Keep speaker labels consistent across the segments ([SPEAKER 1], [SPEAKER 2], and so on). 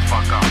[SPEAKER 1] fuck up.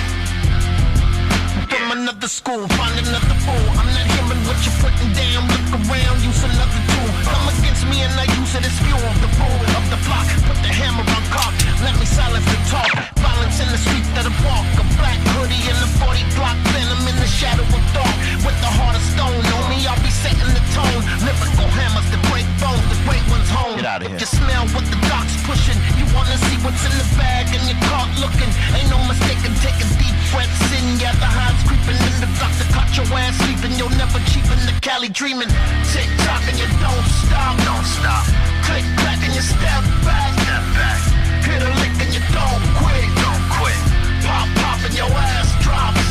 [SPEAKER 2] From another school, find another fool. I'm not hearing what you're putting down. Look around, use another tool. Come against me and I use it as fuel. The bull of the block, put the hammer on cock. Let me silence the talk. Violence in the street that I walk. A black hoodie in the 40 block. Venom in the shadow of dark. With the heart of stone on me, I'll be setting the tone. Lyrical hammers that break bones. The great one's home.
[SPEAKER 1] Get out of here.
[SPEAKER 2] If you smell what the doc's pushing, you wanna see what's in the bag and you're caught looking. Ain't no mistaking, taking deep breaths in. Yeah, the highs creeping in. The doctor caught your ass sleeping. You'll never cheapen the Cali dreaming. Tick tock and you don't stop.
[SPEAKER 1] Don't stop.
[SPEAKER 2] Click clack and you step back.
[SPEAKER 1] Step back.
[SPEAKER 2] Hit a lick and you don't quit.
[SPEAKER 1] Don't quit.
[SPEAKER 2] Pop pop and your ass drops.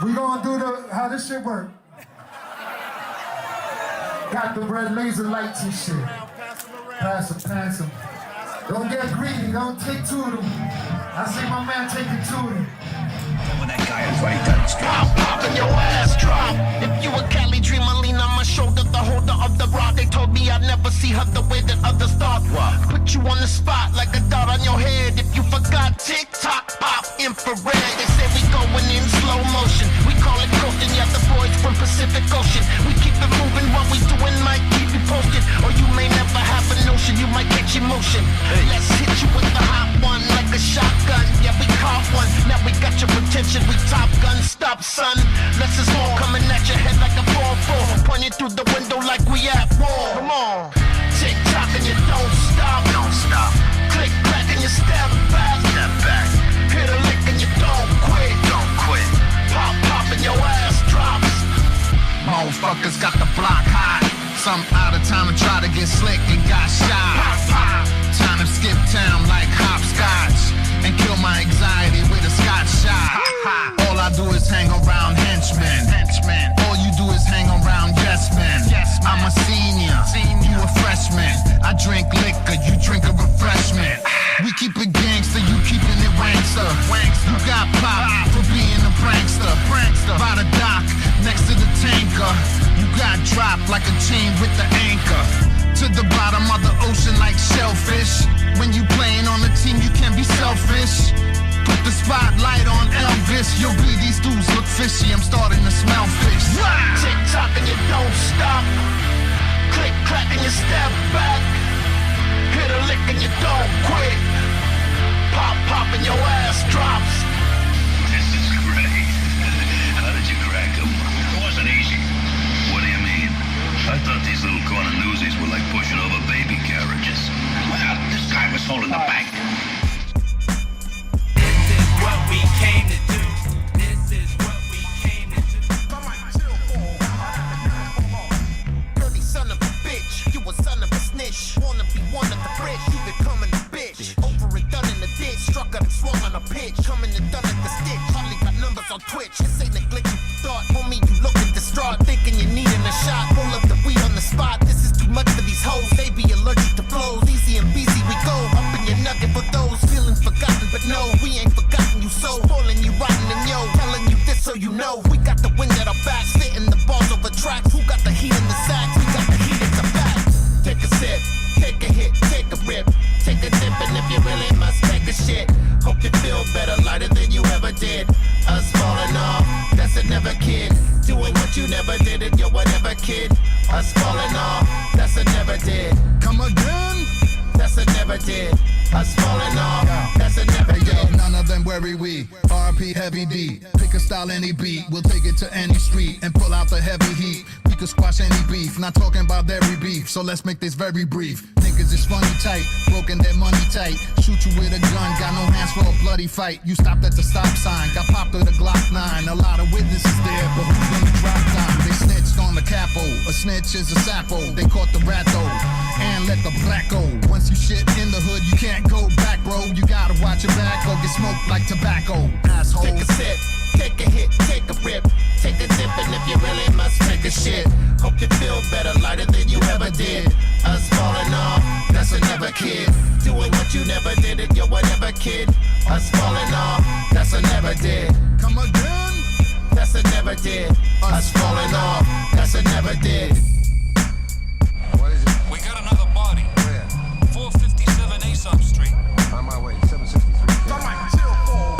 [SPEAKER 3] We gonna do how this shit work. Got the red laser lights and shit. Pass them. Don't get greedy, don't take two of them. I see my man taking two of them.
[SPEAKER 1] When that guy is right down the street.
[SPEAKER 2] Pop pop and your ass drop. If you a Cali dreamer, lean on my shoulder, the holder of the rod. They told me I'd never see her the way that others thought. Put you on the spot like a dot on your head. If you forgot, tick tock, pop, infrared. They say we going in slow motion. We call it coasting, yeah, the boys from Pacific Ocean. We keep it moving, what we doing might keep you posted. Or you may never have a notion, you might catch emotion. Let's hit you with the hot one like a shotgun. Yeah, we caught one, now we got your attention. We top gun, stop son. Less is more, coming at your head like a 4-4. Pointing through the window like we at war. Come on, tick tock and you don't stop.
[SPEAKER 1] Don't stop.
[SPEAKER 2] Click clack and you step back.
[SPEAKER 1] Step back.
[SPEAKER 2] Hit a lick and you don't quit.
[SPEAKER 1] Don't quit.
[SPEAKER 2] Pop pop and your ass drops.
[SPEAKER 4] Motherfuckers got the block hot. Some out of time and try to get slick and got shot. Time to skip town like hopscotch and kill my anxiety with a scotch shot. All I do is hang around henchmen. All you do is hang around yes men. I'm a senior, you a freshman. I drink liquor, you drink a refreshment. We keep it gangster, you keeping it wankster. You got pop for being a prankster. By the dock, next to the tanker. You got dropped like a chain with the anchor. To the bottom of the ocean like shellfish. When you playing on the team, you can't be selfish. Put the spotlight on Elvis. Yo, B, these dudes look fishy. I'm starting to smell fish.
[SPEAKER 2] Tick tock and you don't stop. Click clack and you step back. Hit a lick and you don't quit. Pop pop and your ass drops.
[SPEAKER 5] This is great. How did you crack them? It wasn't easy. What do you mean? I thought these little corner newsies were like pushing over baby carriages. Well, this guy was holding the bank.
[SPEAKER 6] This is what we came to do. This is what we came to do.
[SPEAKER 2] Dirty son of a bitch, you a son of a snitch. Wanna be one of the rich, you becoming a bitch. Over and done in the ditch, struck up and swung on a pitch. Coming and done at the stitch, hardly got numbers on Twitch. This ain't neglected thought, homie, you looking distraught. Thinking you're needing a shot, pull up the weed on the spot. This is too much for these hoes, they be allergic to flows. Easy and busy we go, up in your nugget for those feeling forgotten. But no, we ain't forgotten you so. Spoiling you rotten and yo, telling you this so you know. We got the wind at our backs, sitting the balls over tracks. Who got the heat in the sacks? We got the heat in the back. Take a sip, take a hit, take a rip. Take a dip and if you really must take a shit. Hope you feel better, lighter than you ever did. Us falling off, that's a never kid. Doing what you never did and you're whatever kid. Us falling off, that's a never did.
[SPEAKER 4] Come again?
[SPEAKER 2] That's a never did. Us falling off, that's a never
[SPEAKER 4] Hey, yo,
[SPEAKER 2] did.
[SPEAKER 4] none of them worry we. RP Heavy D. Pick a style, any beat. We'll take it to any street and pull out the heavy heat. We could squash any beef. Not talking about every beef, so let's make this very brief. Niggas is funny tight, broken their money tight. Shoot you with a gun, got no hands for a bloody fight. You stopped at the stop sign, got popped with a Glock 9. A lot of witnesses there, but who's gonna drop time? They snitched on the capo. A snitch is a sapo. They caught the rat though, and let the black go. Once you shit in the hood, you can't go back, bro. You gotta watch your back or get smoked like tobacco. Asshole.
[SPEAKER 2] Take a sip, take a hit, take a rip. Take a dip and if you really must take a shit. Hope you feel better, lighter than you ever did. Us falling off, that's a never kid. Doing what you never did and you're whatever kid. Us falling off, that's a never did.
[SPEAKER 4] Come again?
[SPEAKER 2] That's a never did. Us falling off, that's a never did.
[SPEAKER 3] What is it?
[SPEAKER 6] We got another body.
[SPEAKER 3] Where?
[SPEAKER 6] 457 Aesop Street.
[SPEAKER 3] On my way, 763.
[SPEAKER 2] Alright, chill,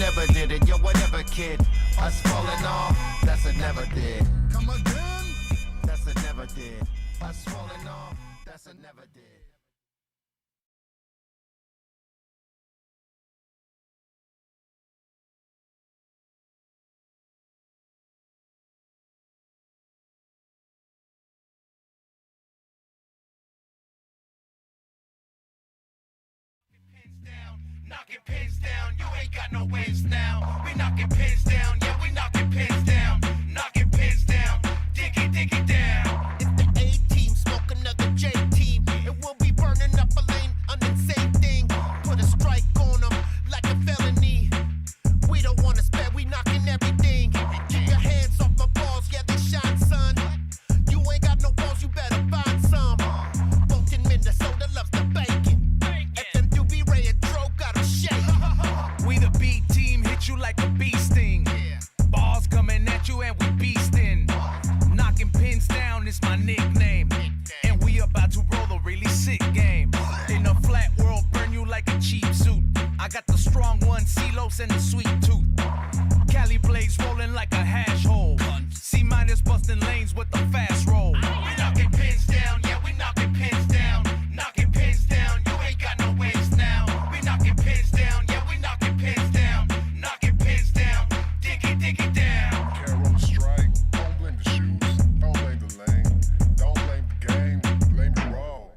[SPEAKER 2] never did it, yo, whatever, kid. Us falling off, that's a never did.
[SPEAKER 4] Come again?
[SPEAKER 2] That's a never did. Us falling off, that's a never did.
[SPEAKER 6] Knocking pins down, you ain't got no wins now. We knocking pins down, yeah, we knocking pins down. Knocking pins down, diggy down.
[SPEAKER 2] If the A team smoke another J team, it will be burning up a lane on the same thing. Put a strike on them like a felony. We don't wanna spare, we knocking everything. Keep your hands off my balls, yeah, they shine, son. You ain't got no balls, you better find some. Both in Minnesota loves the bacon. FMUB, Ray and Dro got a shake.
[SPEAKER 6] We the B team, hit you like a bee sting. Balls coming at you and we beastin'. Knocking pins down is my nickname. And we about to roll a really sick game. In a flat world, burn you like a cheap suit. I got the strong one, C-Los and the sweet tooth. Cali blades rolling like a hash hole. C-minus busting lanes with the fast roll. We knocking pins down, yeah, we knocking pins down. Knocking pins down, you ain't got no ways now. We knocking pins down, yeah, we knocking pins down. Knocking pins down, diggy down.
[SPEAKER 4] Carol strike, don't blame the shoes, don't blame the lane, don't blame the game, blame the roll.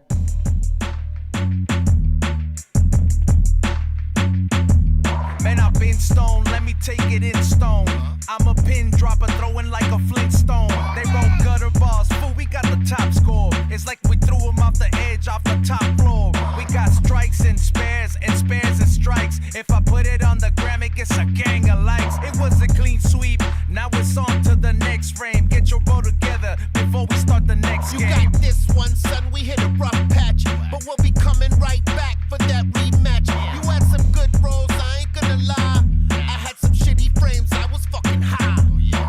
[SPEAKER 6] Man, I've been stoned, let me take it in stone. I'm a pin dropper, throwing like a Flintstone. They roll gutter balls, fool, we got the top score. It's like we threw them off the edge, off the top floor. We got strikes and spares and strikes. If I put it on the gram, it gets a gang of likes. It was a clean sweep, now it's on to the next frame. Get your roll together before we start the next
[SPEAKER 2] You
[SPEAKER 6] game.
[SPEAKER 2] got this one, son, we hit a rough patch. But we'll be coming right back for that rematch. You had some good rolls, I ain't gonna lie. I had some shitty frames, I was fucking high.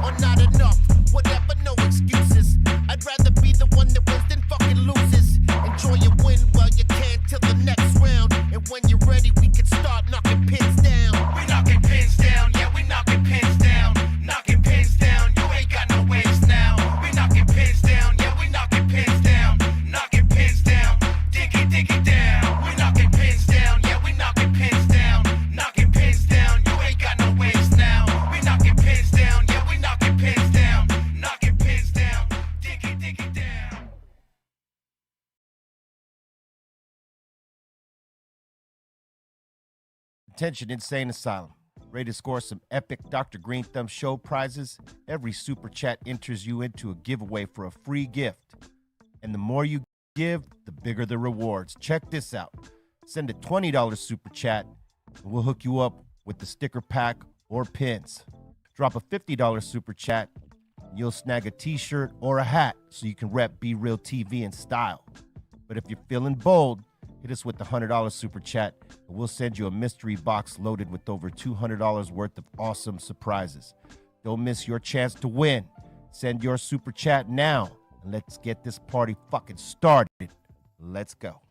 [SPEAKER 2] Or not enough, whatever, no excuses. I'd rather be the one that wins than fucking loses. Enjoy your win while you can till the next round. And when you're ready, we can start knocking pins down.
[SPEAKER 6] We knocking pins down, yeah, we knocking pins down. Knocking pins down, you ain't got no ways now. We knocking pins down, yeah, we knocking pins down. Knocking pins down, diggy down. We knocking pins down, yeah, we knocking pins down. Knocking pins down, you ain't got no ways now. We knocking pins down, yeah, we knocking pins down. Knocking pins down, diggy down.
[SPEAKER 7] Attention Insane Asylum. Ready to score some epic Dr. Greenthumb show prizes? Every super chat enters you into a giveaway for a free gift. And the more you give, the bigger the rewards. Check this out. Send a $20 super chat and we'll hook you up with the sticker pack or pins. Drop a $50 super chat and you'll snag a t-shirt or a hat so you can rep BREALTV in style. But if you're feeling bold, hit us with the $100 super chat and we'll send you a mystery box loaded with over $200 worth of awesome surprises. Don't miss your chance to win. Send your super chat now and let's get this party fucking started. Let's go.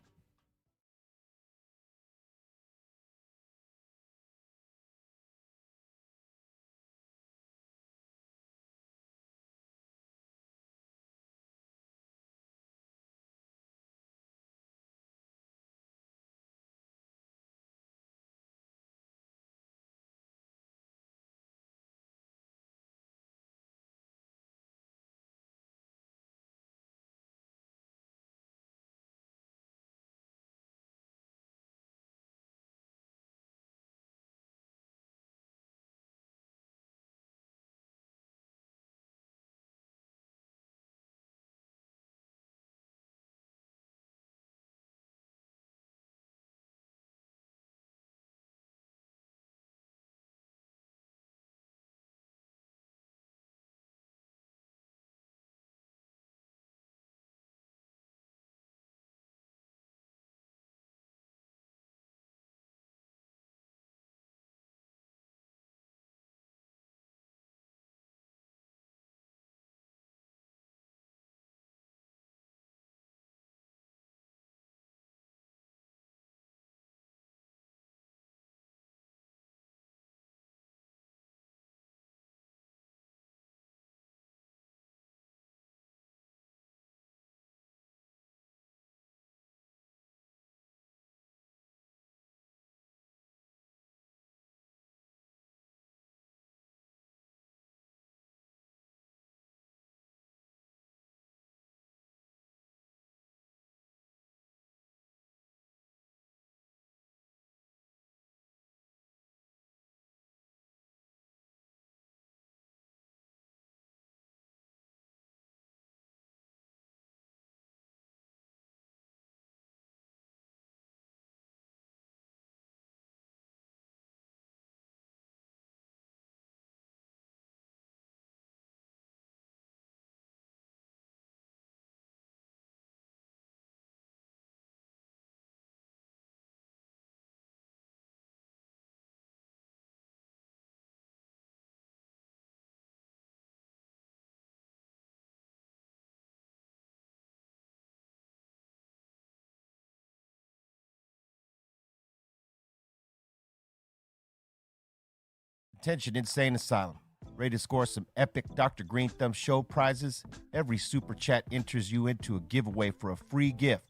[SPEAKER 7] Attention Insane Asylum. Ready to score some epic Dr. Green Thumb show prizes? Every super chat enters you into a giveaway for a free gift.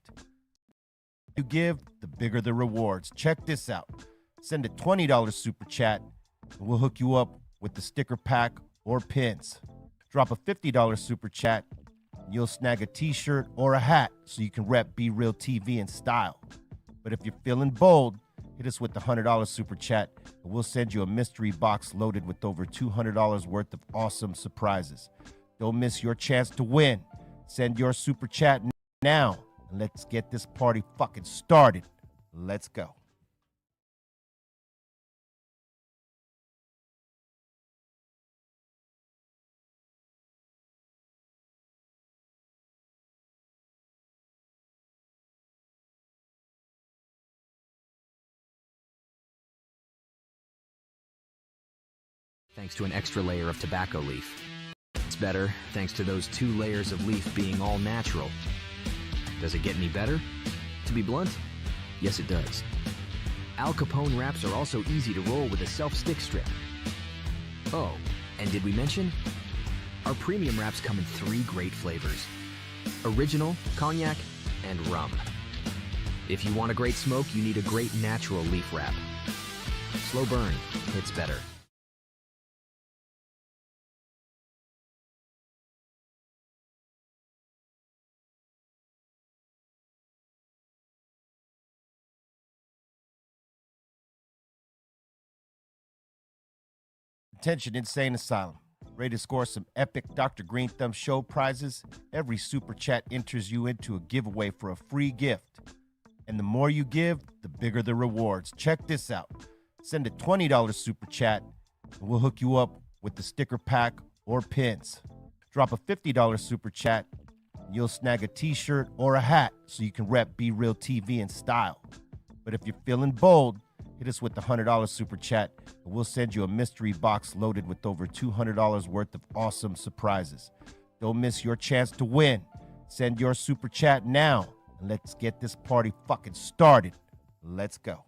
[SPEAKER 7] You give, the bigger the rewards. Check this out. Send a $20 super chat, and we'll hook you up with the sticker pack or pins. Drop a $50 super chat, and you'll snag a t-shirt or a hat so you can rep BREALTV in style. But if you're feeling bold, hit us with the $100 super chat, and we'll send you a mystery box loaded with over $200 worth of awesome surprises. Don't miss your chance to win. Send your super chat now, and let's get this party fucking started. Let's go.
[SPEAKER 8] Thanks to an extra layer of tobacco leaf. It's better thanks to those 2 layers of leaf being all natural. Does it get any better? To be blunt, yes it does. Al Capone wraps are also easy to roll with a self-stick strip. Oh, and did we mention? Our premium wraps come in 3 great flavors: original, cognac, and rum. If you want a great smoke, you need a great natural leaf wrap. Slow burn, hits better.
[SPEAKER 7] Attention Insane Asylum. Ready to score some epic Dr. Green Thumb show prizes? Every super chat enters you into a giveaway for a free gift. And the more you give, the bigger the rewards. Check this out. Send a $20 super chat, and we'll hook you up with the sticker pack or pins. Drop a $50 super chat, and you'll snag a t-shirt or a hat so you can rep BREALTV in style. But if you're feeling bold, hit us with the $100 super chat, and we'll send you a mystery box loaded with over $200 worth of awesome surprises. Don't miss your chance to win. Send your super chat now, and let's get this party fucking started. Let's go.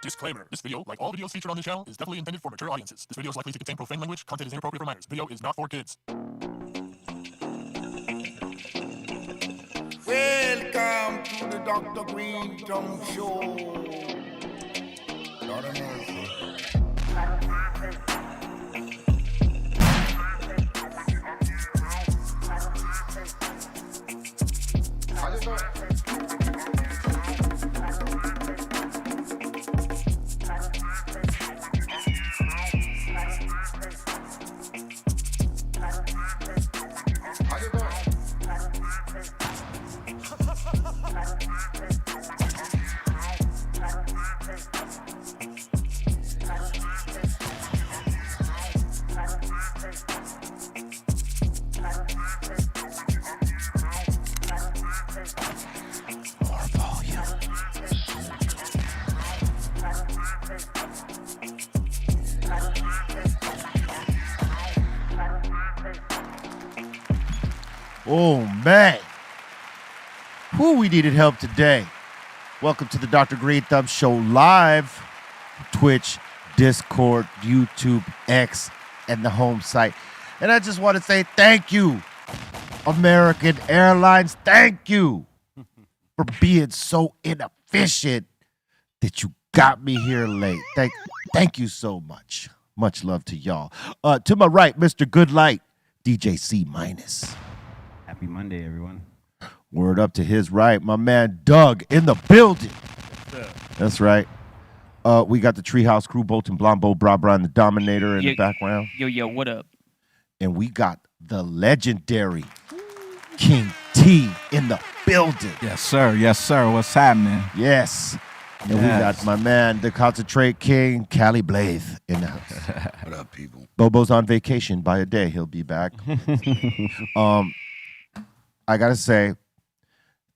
[SPEAKER 9] Disclaimer. This video, like all videos featured on this channel, is definitely intended for mature audiences. This video is likely to contain profane language. Content is inappropriate for minors. Video is not for kids.
[SPEAKER 10] Welcome to the Dr. Greenthumb Show. Lord of mercy.
[SPEAKER 7] Oh, man. Who we needed help today. Welcome to the Dr. Greenthumb Show live. Twitch, Discord, YouTube, X, and the home site. And I just want to say thank you, American Airlines. Thank you for being so inefficient that you got me here late. Thank you so much. Much love to y'all. To my right, Mr. Goodlight, DJ C-.
[SPEAKER 11] Happy Monday, everyone.
[SPEAKER 7] Word up to his right, my man Doug in the building. That's right. We got the Treehouse crew, Bolton, Blombo, Bra and the Dominator in the background.
[SPEAKER 12] Yo, what up?
[SPEAKER 7] And we got the legendary King T in the building.
[SPEAKER 13] Yes, sir. Yes, sir. What's happening?
[SPEAKER 7] Yes. And we got my man, the Concentrate King, Cali Blythe, in the house.
[SPEAKER 10] What up, people?
[SPEAKER 7] Bobo's on vacation by a day. He'll be back. I got to say,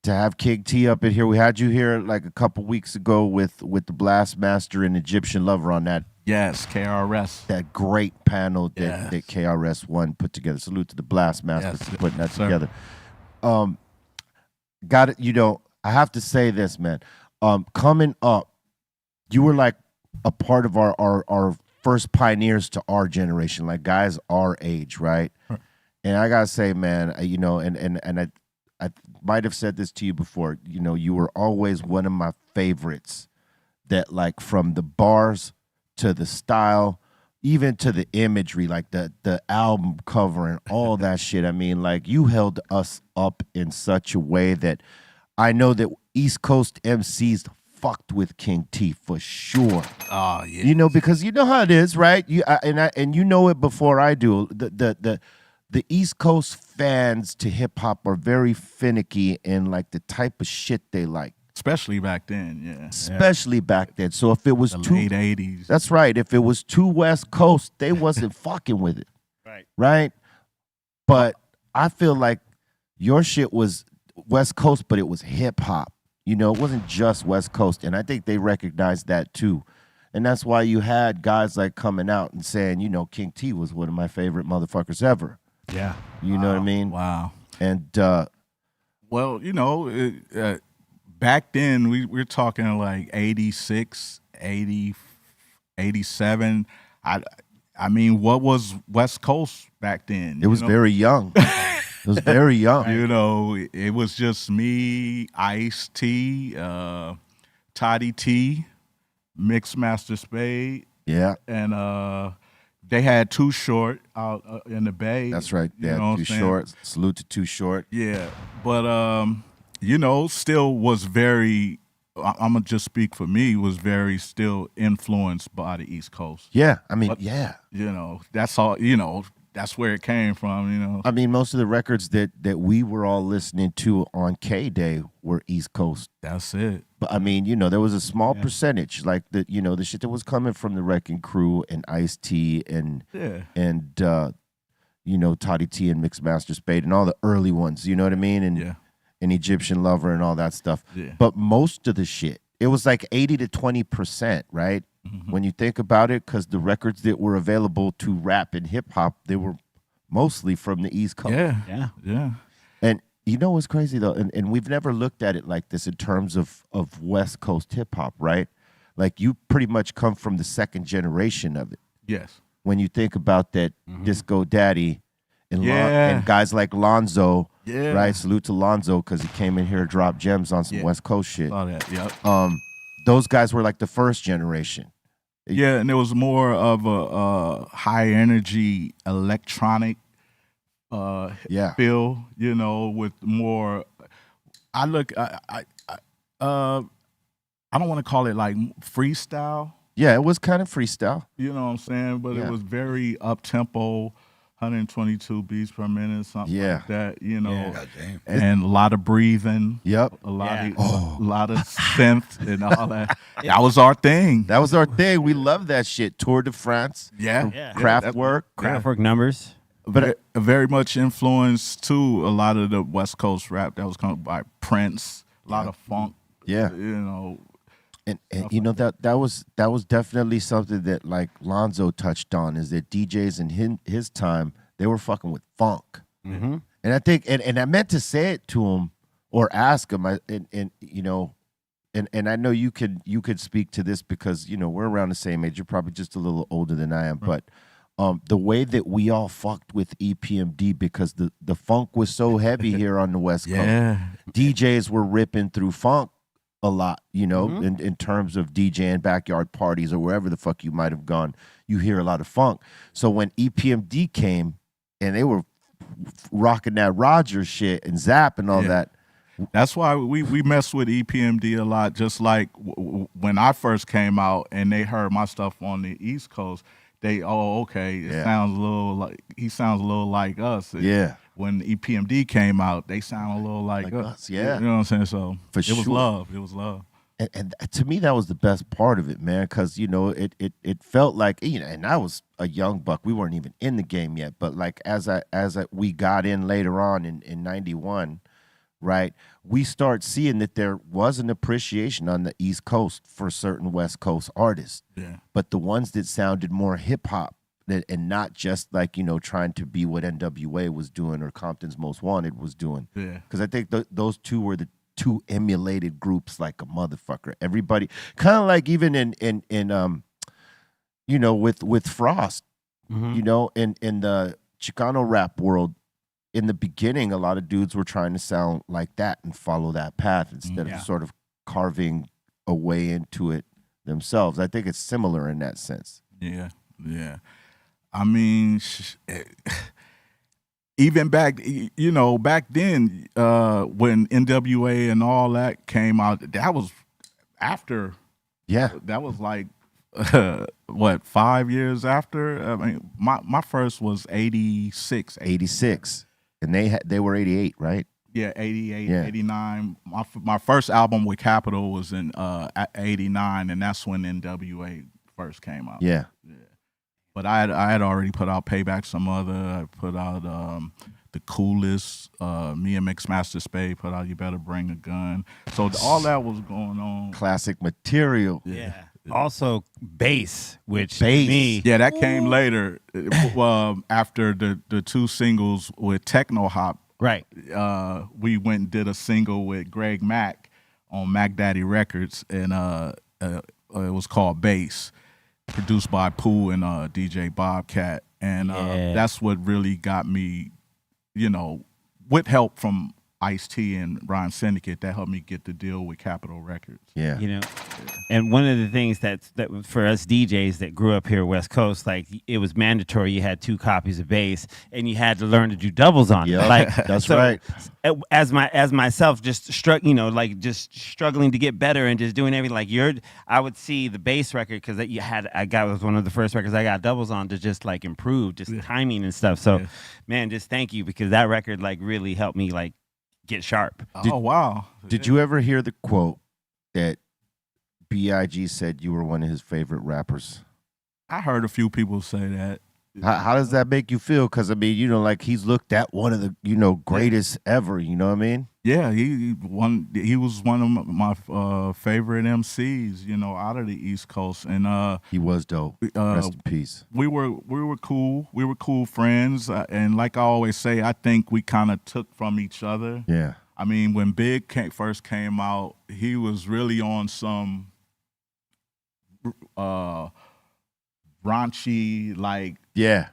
[SPEAKER 7] to have King T up in here, we had you here like a couple weeks ago with the Blast Master and Egyptian Lover on that.
[SPEAKER 13] Yes, KRS.
[SPEAKER 7] That great panel that krs-one put together. Salute to the Blast Master for putting that together. Got it. You know, I have to say this, man. Coming up, you were like a part of our first pioneers to our generation, like guys our age, right? And I gotta say, man, you know, and I might have said this to you before. You know, you were always one of my favorites. That, like, from the bars to the style, even to the imagery, like the album cover and all that shit. I mean, like, you held us up in such a way that I know that East Coast MCs fucked with King T for sure.
[SPEAKER 13] Oh yeah.
[SPEAKER 7] You know, because you know how it is, right? And you know it before I do. The East Coast fans to hip hop are very finicky in like the type of shit they like.
[SPEAKER 13] Especially back then, yeah.
[SPEAKER 7] Especially back then. So if it was
[SPEAKER 13] the
[SPEAKER 7] too
[SPEAKER 13] late 80s.
[SPEAKER 7] That's right. If it was too West Coast, they wasn't fucking with it.
[SPEAKER 13] Right.
[SPEAKER 7] Right? But I feel like your shit was West Coast, but it was hip hop. You know, it wasn't just West Coast. And I think they recognized that too. And that's why you had guys like coming out and saying, you know, King T was one of my favorite motherfuckers ever.
[SPEAKER 13] Yeah.
[SPEAKER 7] You know what I mean?
[SPEAKER 13] Wow.
[SPEAKER 7] And
[SPEAKER 13] well, you know, back then we're talking like 86, 80, 87. I mean, what was West Coast back then?
[SPEAKER 7] It was very young. It was very young.
[SPEAKER 13] You know, it was just me, Ice-T, Toddy T, Mix Master Spade.
[SPEAKER 7] Yeah.
[SPEAKER 13] And they had Too Short out in the Bay.
[SPEAKER 7] That's right.
[SPEAKER 13] You know
[SPEAKER 7] Too Short. Salute to Too Short.
[SPEAKER 13] Yeah. But, you know, still was very, I'm going to just speak for me, was very still influenced by the East Coast.
[SPEAKER 7] Yeah. I mean,
[SPEAKER 13] But,
[SPEAKER 7] yeah.
[SPEAKER 13] You know, that's all, you know, that's where it came from, you know.
[SPEAKER 7] I mean, most of the records that we were all listening to on K-Day were East Coast.
[SPEAKER 13] That's it.
[SPEAKER 7] But I mean, you know, there was a small percentage, like the, you know, the shit that was coming from the Wrecking Crew and Ice-T and you know, Toddy T and Mixmaster Spade and all the early ones, you know what I mean? And and Egyptian Lover and all that stuff.
[SPEAKER 13] Yeah.
[SPEAKER 7] But most of the shit, it was like 80 to 20%, right? When you think about it, because the records that were available to rap and hip hop, they were mostly from the East Coast.
[SPEAKER 13] Yeah.
[SPEAKER 7] And you know what's crazy though, and we've never looked at it like this in terms of West Coast hip hop, right? like you pretty much come from the second generation of it.
[SPEAKER 13] Yes.
[SPEAKER 7] When you think about that Disco Daddy and, and guys like Lonzo, right? Salute to Lonzo because he came in here, dropped gems on some West Coast shit.
[SPEAKER 13] Saw that.
[SPEAKER 7] Those guys were like the first generation.
[SPEAKER 13] Yeah, and it was more of a high energy electronic feel, you know, with more. I don't want to call it like freestyle.
[SPEAKER 7] Yeah, it was kind of freestyle.
[SPEAKER 13] You know what I'm saying? But it was very up tempo, 122 beats per minute, something like that. You know, and a lot of breathing.
[SPEAKER 7] Yep,
[SPEAKER 13] a lot of synth and all that. That was our thing.
[SPEAKER 7] That was our thing. We love that shit. Tour de France. Kraftwerk
[SPEAKER 12] numbers.
[SPEAKER 13] But very much influenced too a lot of the West Coast rap that was coming by Prince, a lot of funk.
[SPEAKER 7] Yeah,
[SPEAKER 13] you know,
[SPEAKER 7] and you know that was definitely something that like Lonzo touched on, is that DJs in his time, they were fucking with funk. And I think and I meant to say it to him or ask him, and you know, and I know you could speak to this because you know we're around the same age. You're probably just a little older than I am, but. The way that we all fucked with EPMD because the funk was so heavy here on the West Coast. DJs were ripping through funk a lot, you know, in terms of DJing backyard parties or wherever the fuck you might have gone. You hear a lot of funk. So when EPMD came and they were rocking that Rogers shit and Zap and all that.
[SPEAKER 13] That's why we messed with EPMD a lot, just like when I first came out and they heard my stuff on the East Coast. They it sounds a little like he sounds a little like us. When EPMD came out, they sound a little like us.
[SPEAKER 7] Yeah,
[SPEAKER 13] you know what I'm saying. So
[SPEAKER 7] it
[SPEAKER 13] was love. It was love.
[SPEAKER 7] And to me, that was the best part of it, man. Because you know, it felt like and I was a young buck. We weren't even in the game yet. But like we got in later on in '91. Right, we start seeing that there was an appreciation on the East Coast for certain West Coast artists. But the ones that sounded more hip hop and not just like, you know, trying to be what NWA was doing or Compton's Most Wanted was doing. Because I think those two were the two emulated groups like a motherfucker. Everybody kind of like even in you know, with Frost, you know, in the Chicano rap world. In the beginning, a lot of dudes were trying to sound like that and follow that path instead of sort of carving a way into it themselves. I think it's similar in that sense.
[SPEAKER 13] Yeah. I mean, even back then, when NWA and all that came out, that was after.
[SPEAKER 7] Yeah.
[SPEAKER 13] That was like, 5 years after? I mean, my first was 86.
[SPEAKER 7] 86. And they were 88, right?
[SPEAKER 13] Yeah, 88, 89. My first album with Capitol was in 89, and that's when NWA first came out.
[SPEAKER 7] Yeah.
[SPEAKER 13] But I had already put out Payback Some Other. I put out The Coolest. Me and Mixmaster Spade put out You Better Bring a Gun. So all that was going on.
[SPEAKER 7] Classic material.
[SPEAKER 12] Yeah. Also bass, which
[SPEAKER 13] that came later after the two singles with Techno Hop.
[SPEAKER 12] Right.
[SPEAKER 13] We went and did a single with Greg Mack on Mac Daddy Records, and it was called Bass, produced by Pooh and DJ Bobcat, and that's what really got me, you know, with help from Ice-T and Rhyme Syndicate, that helped me get the deal with Capitol Records.
[SPEAKER 7] Yeah.
[SPEAKER 12] You know, and one of the things that for us DJs that grew up here West Coast, like it was mandatory you had 2 copies of bass and you had to learn to do doubles on it. Like
[SPEAKER 7] that's right.
[SPEAKER 12] As myself just struggling to get better and just doing everything like I would see the bass record because was one of the first records I got doubles on to just like improve just timing and stuff. So man, just thank you because that record like really helped me like get sharp.
[SPEAKER 13] Wow.
[SPEAKER 7] Did you ever hear the quote that B.I.G. said you were one of his favorite rappers?
[SPEAKER 13] I heard a few people say that.
[SPEAKER 7] How does that make you feel? Because, I mean, you know, like he's looked at one of the, you know, greatest ever, you know what I mean?
[SPEAKER 13] Yeah, he was one of my favorite MCs, you know, out of the East Coast. And
[SPEAKER 7] he was dope. Rest in peace.
[SPEAKER 13] We were cool. We were cool friends. And like I always say, I think we kind of took from each other.
[SPEAKER 7] Yeah.
[SPEAKER 13] I mean, when Big first came out, he was really on some raunchy, like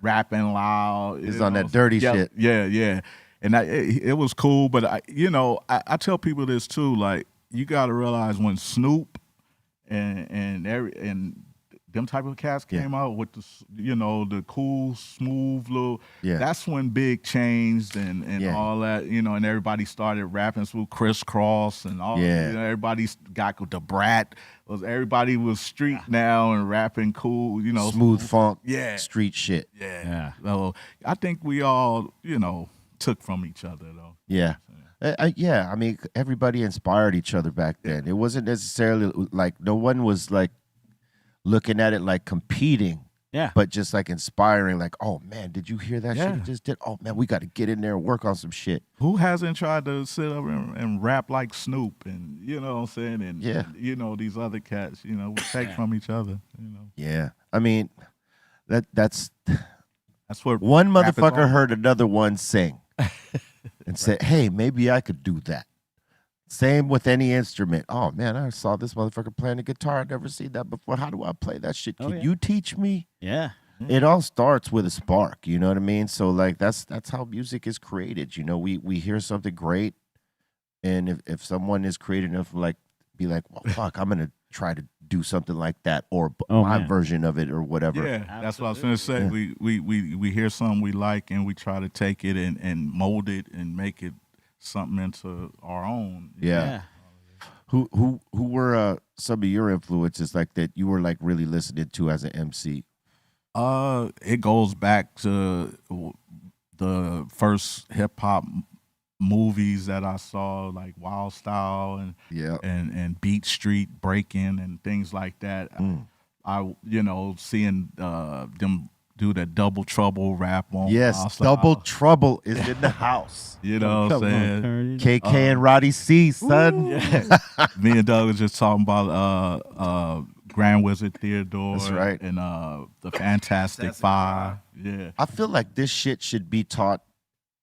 [SPEAKER 13] rapping loud.
[SPEAKER 7] It's on that dirty shit.
[SPEAKER 13] Yeah. And it was cool, but I tell people this too. Like, you got to realize when Snoop and them type of cats came out with the cool, smooth little. Yeah. That's when Big changed and all that. And everybody started rapping through Criss-Cross and all.
[SPEAKER 7] Yeah.
[SPEAKER 13] Everybody got the Brat. Everybody was street now and rapping cool.
[SPEAKER 7] Smooth funk.
[SPEAKER 13] Yeah.
[SPEAKER 7] Street shit.
[SPEAKER 13] Yeah. So I think we all took from each other though.
[SPEAKER 7] Yeah. I mean, everybody inspired each other back then. It wasn't necessarily like no one was like looking at it like competing, but just like inspiring. Like, oh man, did you hear that shit he just did? Oh man, we got to get in there and work on some shit.
[SPEAKER 13] Who hasn't tried to sit up and rap like Snoop and what I'm saying? And these other cats, we take from each other.
[SPEAKER 7] Yeah, I mean, that's
[SPEAKER 13] what
[SPEAKER 7] one motherfucker heard another one sing. And said, hey, maybe I could do that. Same with any instrument. Oh, man, I saw this motherfucker playing the guitar. I've never seen that before. How do I play that shit? Can you teach me?
[SPEAKER 12] Yeah.
[SPEAKER 7] It all starts with a spark, you know what I mean? So, like, that's how music is created. We hear something great, and if someone is creative enough, like, be like, well, fuck, I'm going to try to do something like that or my version of it or whatever.
[SPEAKER 13] Yeah, that's what I was going to say. Yeah. We hear something we like and we try to take it and mold it and make it something into our own.
[SPEAKER 7] Yeah. Who were some of your influences like that you were like really listening to as an MC?
[SPEAKER 13] It goes back to the first hip hop movies that I saw, like Wild Style and Beat Street, Breaking and things like that. I seeing them do that Double Trouble rap on.
[SPEAKER 7] Yes, Double Trouble is in the house.
[SPEAKER 13] What I'm saying?
[SPEAKER 7] KK and Roddy C, son.
[SPEAKER 13] Me and Doug was just talking about Grand Wizard Theodore.
[SPEAKER 7] That's right.
[SPEAKER 13] And the Fantastic Five. Yeah.
[SPEAKER 7] I feel like this shit should be taught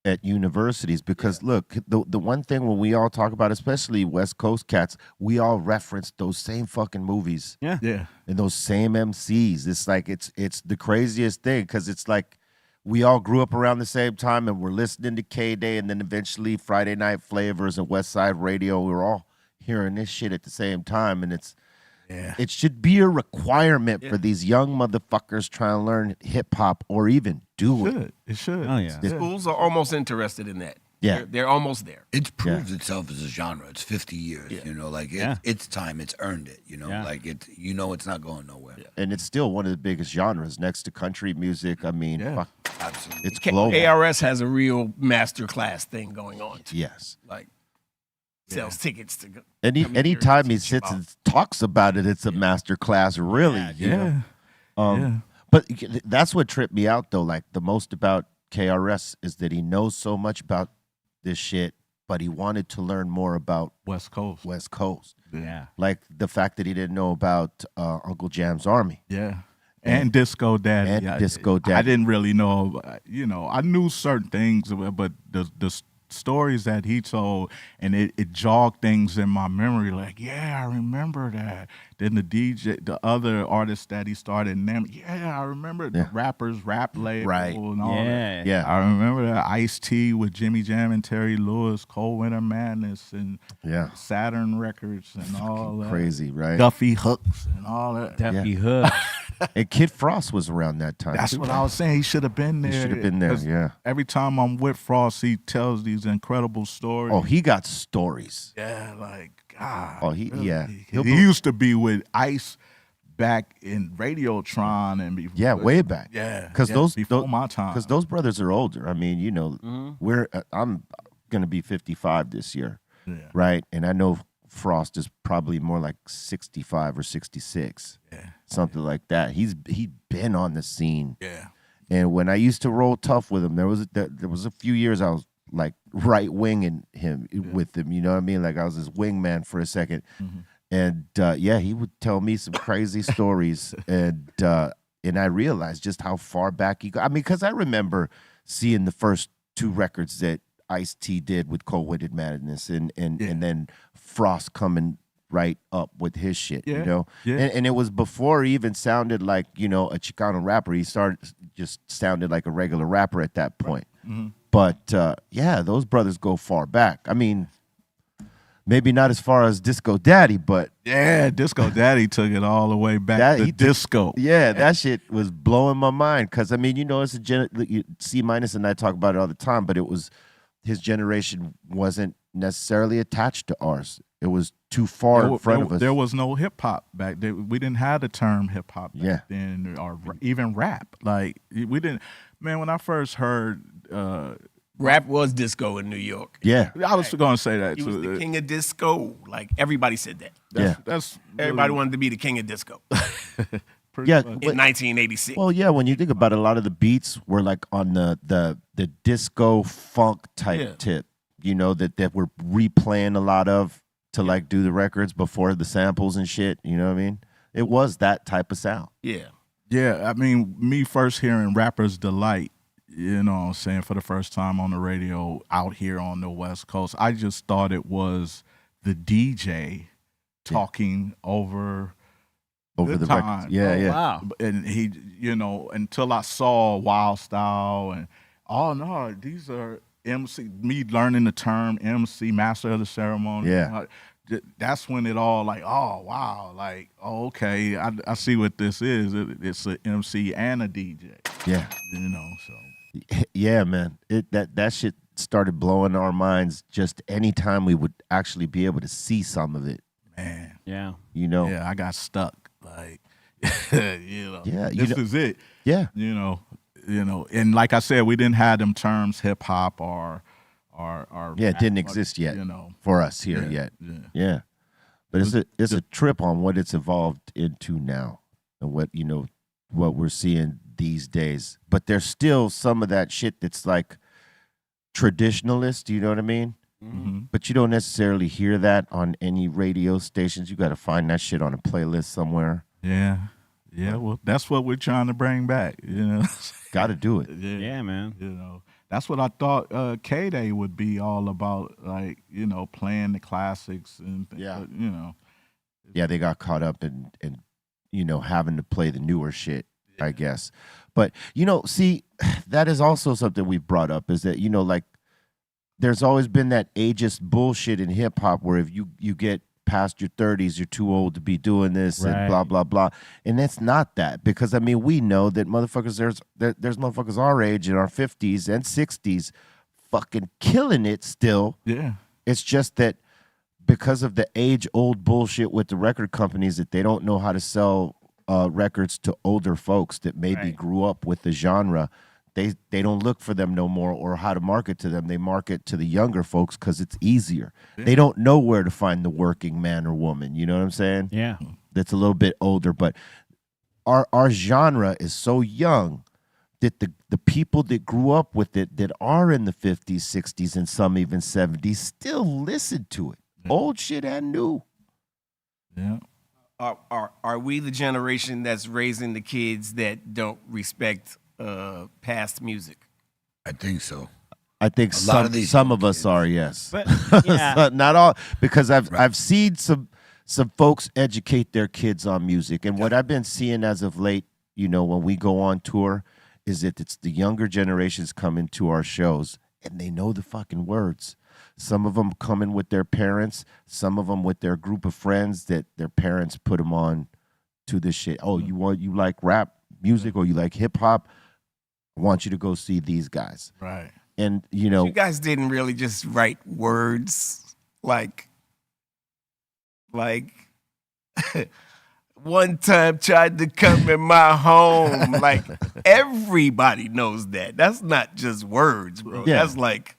[SPEAKER 7] at universities because look, the one thing when we all talk about, especially West Coast cats, we all reference those same fucking movies.
[SPEAKER 13] Yeah.
[SPEAKER 7] And those same MCs. It's like it's the craziest thing because it's like we all grew up around the same time and we're listening to K-Day and then eventually Friday Night Flavors and West Side Radio. We were all hearing this shit at the same time, and it should be a requirement for these young motherfuckers trying to learn hip hop or even do it.
[SPEAKER 13] It should.
[SPEAKER 12] Oh yeah.
[SPEAKER 14] Schools are almost interested in that.
[SPEAKER 7] Yeah.
[SPEAKER 14] They're almost there.
[SPEAKER 1] It's proved itself as a genre. It's 50 years, it's time. It's earned it, like it's not going nowhere.
[SPEAKER 7] Yeah. And it's still one of the biggest genres next to country music. I mean, fuck,
[SPEAKER 1] absolutely.
[SPEAKER 7] it's global.
[SPEAKER 14] KRS has a real master class thing going on too.
[SPEAKER 7] Yes.
[SPEAKER 14] Like sells tickets to go.
[SPEAKER 7] Anytime he sits and talks about it, it's a master class, really.
[SPEAKER 13] Yeah.
[SPEAKER 7] But that's what tripped me out, though. Like, the most about KRS is that he knows so much about this shit, but he wanted to learn more about
[SPEAKER 13] West Coast.
[SPEAKER 12] Yeah.
[SPEAKER 7] Like the fact that he didn't know about Uncle Jam's Army.
[SPEAKER 13] Yeah. And Disco Daddy.
[SPEAKER 7] Disco Daddy.
[SPEAKER 13] I didn't really know, I knew certain things, but the stories that he told, and it jogged things in my memory. Like, I remember that. Then the other artists that he started naming, I remember the rappers, rap label, and all that.
[SPEAKER 7] Yeah,
[SPEAKER 13] I remember that. Ice-T with Jimmy Jam and Terry Lewis, Cold Winter Madness, and Saturn Records, and all that.
[SPEAKER 7] Crazy, right?
[SPEAKER 13] Duffy Hooks and all that.
[SPEAKER 12] Duffy Hooks.
[SPEAKER 7] And Kid Frost was around that time.
[SPEAKER 13] That's what I was saying. He should have been there.
[SPEAKER 7] He should have been there, yeah.
[SPEAKER 13] Every time I'm with Frost, he tells these incredible stories.
[SPEAKER 7] Oh, he got stories.
[SPEAKER 13] Yeah, like, God.
[SPEAKER 7] Oh, he
[SPEAKER 13] used to be with Ice back in Radiotron and before.
[SPEAKER 7] Way back.
[SPEAKER 13] Yeah,
[SPEAKER 7] because
[SPEAKER 13] before my time.
[SPEAKER 7] Because those brothers are older. I mean, I'm gonna be 55 this year, right? And I know Frost is probably more like 65 or 66, something like that. He'd been on the scene.
[SPEAKER 13] Yeah.
[SPEAKER 7] And when I used to roll tough with him, there was a few years I was like right winging him with him. You know what I mean? Like I was his wingman for a second. Mm-hmm. And he would tell me some crazy stories, and I realized just how far back he got. I mean, because I remember seeing the first two records that Ice-T did with Cold Winter Madness, and then Frost coming right up with his shit,
[SPEAKER 13] Yeah,
[SPEAKER 7] you know?
[SPEAKER 13] yeah.
[SPEAKER 7] And it was before he even sounded like, you know, a Chicano rapper. He just sounded like a regular rapper at that point.
[SPEAKER 13] Mm-hmm.
[SPEAKER 7] But, yeah, those brothers go far back. I mean, maybe not as far as Disco Daddy, but...
[SPEAKER 13] Yeah, Disco Daddy took it all the way back to disco.
[SPEAKER 7] Yeah, that shit was blowing my mind because, I mean, you know, it's C- and I talk about it all the time, but it was his generation wasn't necessarily attached to ours. It was too far in front of us.
[SPEAKER 13] There was no hip hop back then. We didn't have the term hip hop back then, or even rap. Like we didn't. Man, when I first heard
[SPEAKER 14] rap was disco in New York.
[SPEAKER 7] Yeah,
[SPEAKER 13] I was going to say that
[SPEAKER 14] He
[SPEAKER 13] too.
[SPEAKER 14] was the king of disco. Like everybody said that.
[SPEAKER 13] That's
[SPEAKER 14] Everybody
[SPEAKER 13] really,
[SPEAKER 14] wanted to be the king of disco.
[SPEAKER 7] Yeah,
[SPEAKER 14] in 1986.
[SPEAKER 7] Well, yeah, when you think about it, a lot of the beats were like on the disco funk type tip, you know, that we're replaying a lot of to like do the records before the samples and shit, you know what I mean? It was that type of sound.
[SPEAKER 14] Yeah.
[SPEAKER 13] Yeah, I mean, me first hearing Rapper's Delight, you know what I'm saying, for the first time on the radio out here on the West Coast, I just thought it was the DJ talking over
[SPEAKER 7] the
[SPEAKER 13] time.
[SPEAKER 7] records. Yeah, yeah.
[SPEAKER 14] Wow.
[SPEAKER 13] And he, you know, until I saw Wild Style and, oh no, these are MC, me learning the term MC, Master of the Ceremony.
[SPEAKER 7] Yeah.
[SPEAKER 13] That's when it all like, oh, wow, like, oh, okay, I see what this is. It's an MC and a DJ.
[SPEAKER 7] Yeah.
[SPEAKER 13] You know, so.
[SPEAKER 7] Yeah, man. That shit started blowing our minds just anytime we would actually be able to see some of it.
[SPEAKER 13] Man.
[SPEAKER 12] Yeah.
[SPEAKER 7] You know?
[SPEAKER 13] Yeah, I got stuck. Like, you know,
[SPEAKER 7] Yeah,
[SPEAKER 13] this is it.
[SPEAKER 7] Yeah.
[SPEAKER 13] You know, and like I said, we didn't have them terms hip hop or
[SPEAKER 7] yeah, it didn't exist yet,
[SPEAKER 13] you know,
[SPEAKER 7] for us here yet. Yeah. But it's a trip on what it's evolved into now and what, you know, what we're seeing these days. But there's still some of that shit that's like traditionalist, you know what I mean?
[SPEAKER 13] Mm-hmm.
[SPEAKER 7] But you don't necessarily hear that on any radio stations. You got to find that shit on a playlist somewhere.
[SPEAKER 13] Yeah. Yeah, well, that's what we're trying to bring back, you know.
[SPEAKER 7] Got to do it.
[SPEAKER 12] Yeah, man.
[SPEAKER 13] You know, that's what I thought K-Day would be all about, like, you know, playing the classics and, you know.
[SPEAKER 7] Yeah, they got caught up in you know, having to play the newer shit, I guess. But, you know, see, that is also something we've brought up is that, you know, like, there's always been that ageist bullshit in hip-hop where if you get past your 30s, you're too old to be doing this and blah, blah, blah. And it's not that because, I mean, we know that motherfuckers, there's motherfuckers our age in our 50s and 60s fucking killing it still.
[SPEAKER 13] Yeah.
[SPEAKER 7] It's just that because of the age-old bullshit with the record companies that they don't know how to sell records to older folks that maybe grew up with the genre, they don't look for them no more or how to market to them. They market to the younger folks because it's easier. Yeah. They don't know where to find the working man or woman. You know what I'm saying?
[SPEAKER 12] Yeah.
[SPEAKER 7] That's a little bit older. But our genre is so young that the people that grew up with it that are in the 50s, 60s, and some even 70s still listen to it. Yeah. Old shit and new.
[SPEAKER 13] Yeah.
[SPEAKER 14] Are we the generation that's raising the kids that don't respect past music?
[SPEAKER 1] I think so.
[SPEAKER 7] I think some of us are, yes.
[SPEAKER 12] But yeah.
[SPEAKER 7] Not all, because I've seen some folks educate their kids on music. And what I've been seeing as of late, you know, when we go on tour, is that it's the younger generations coming to our shows and they know the fucking words. Some of them coming with their parents, some of them with their group of friends that their parents put them on to this shit. Oh, you like rap music or you like hip hop? I want you to go see these guys.
[SPEAKER 13] Right.
[SPEAKER 7] And, you know.
[SPEAKER 14] You guys didn't really just write words like one time tried to come in my home. Like, everybody knows that. That's not just words, bro.
[SPEAKER 7] Yeah.
[SPEAKER 14] That's like.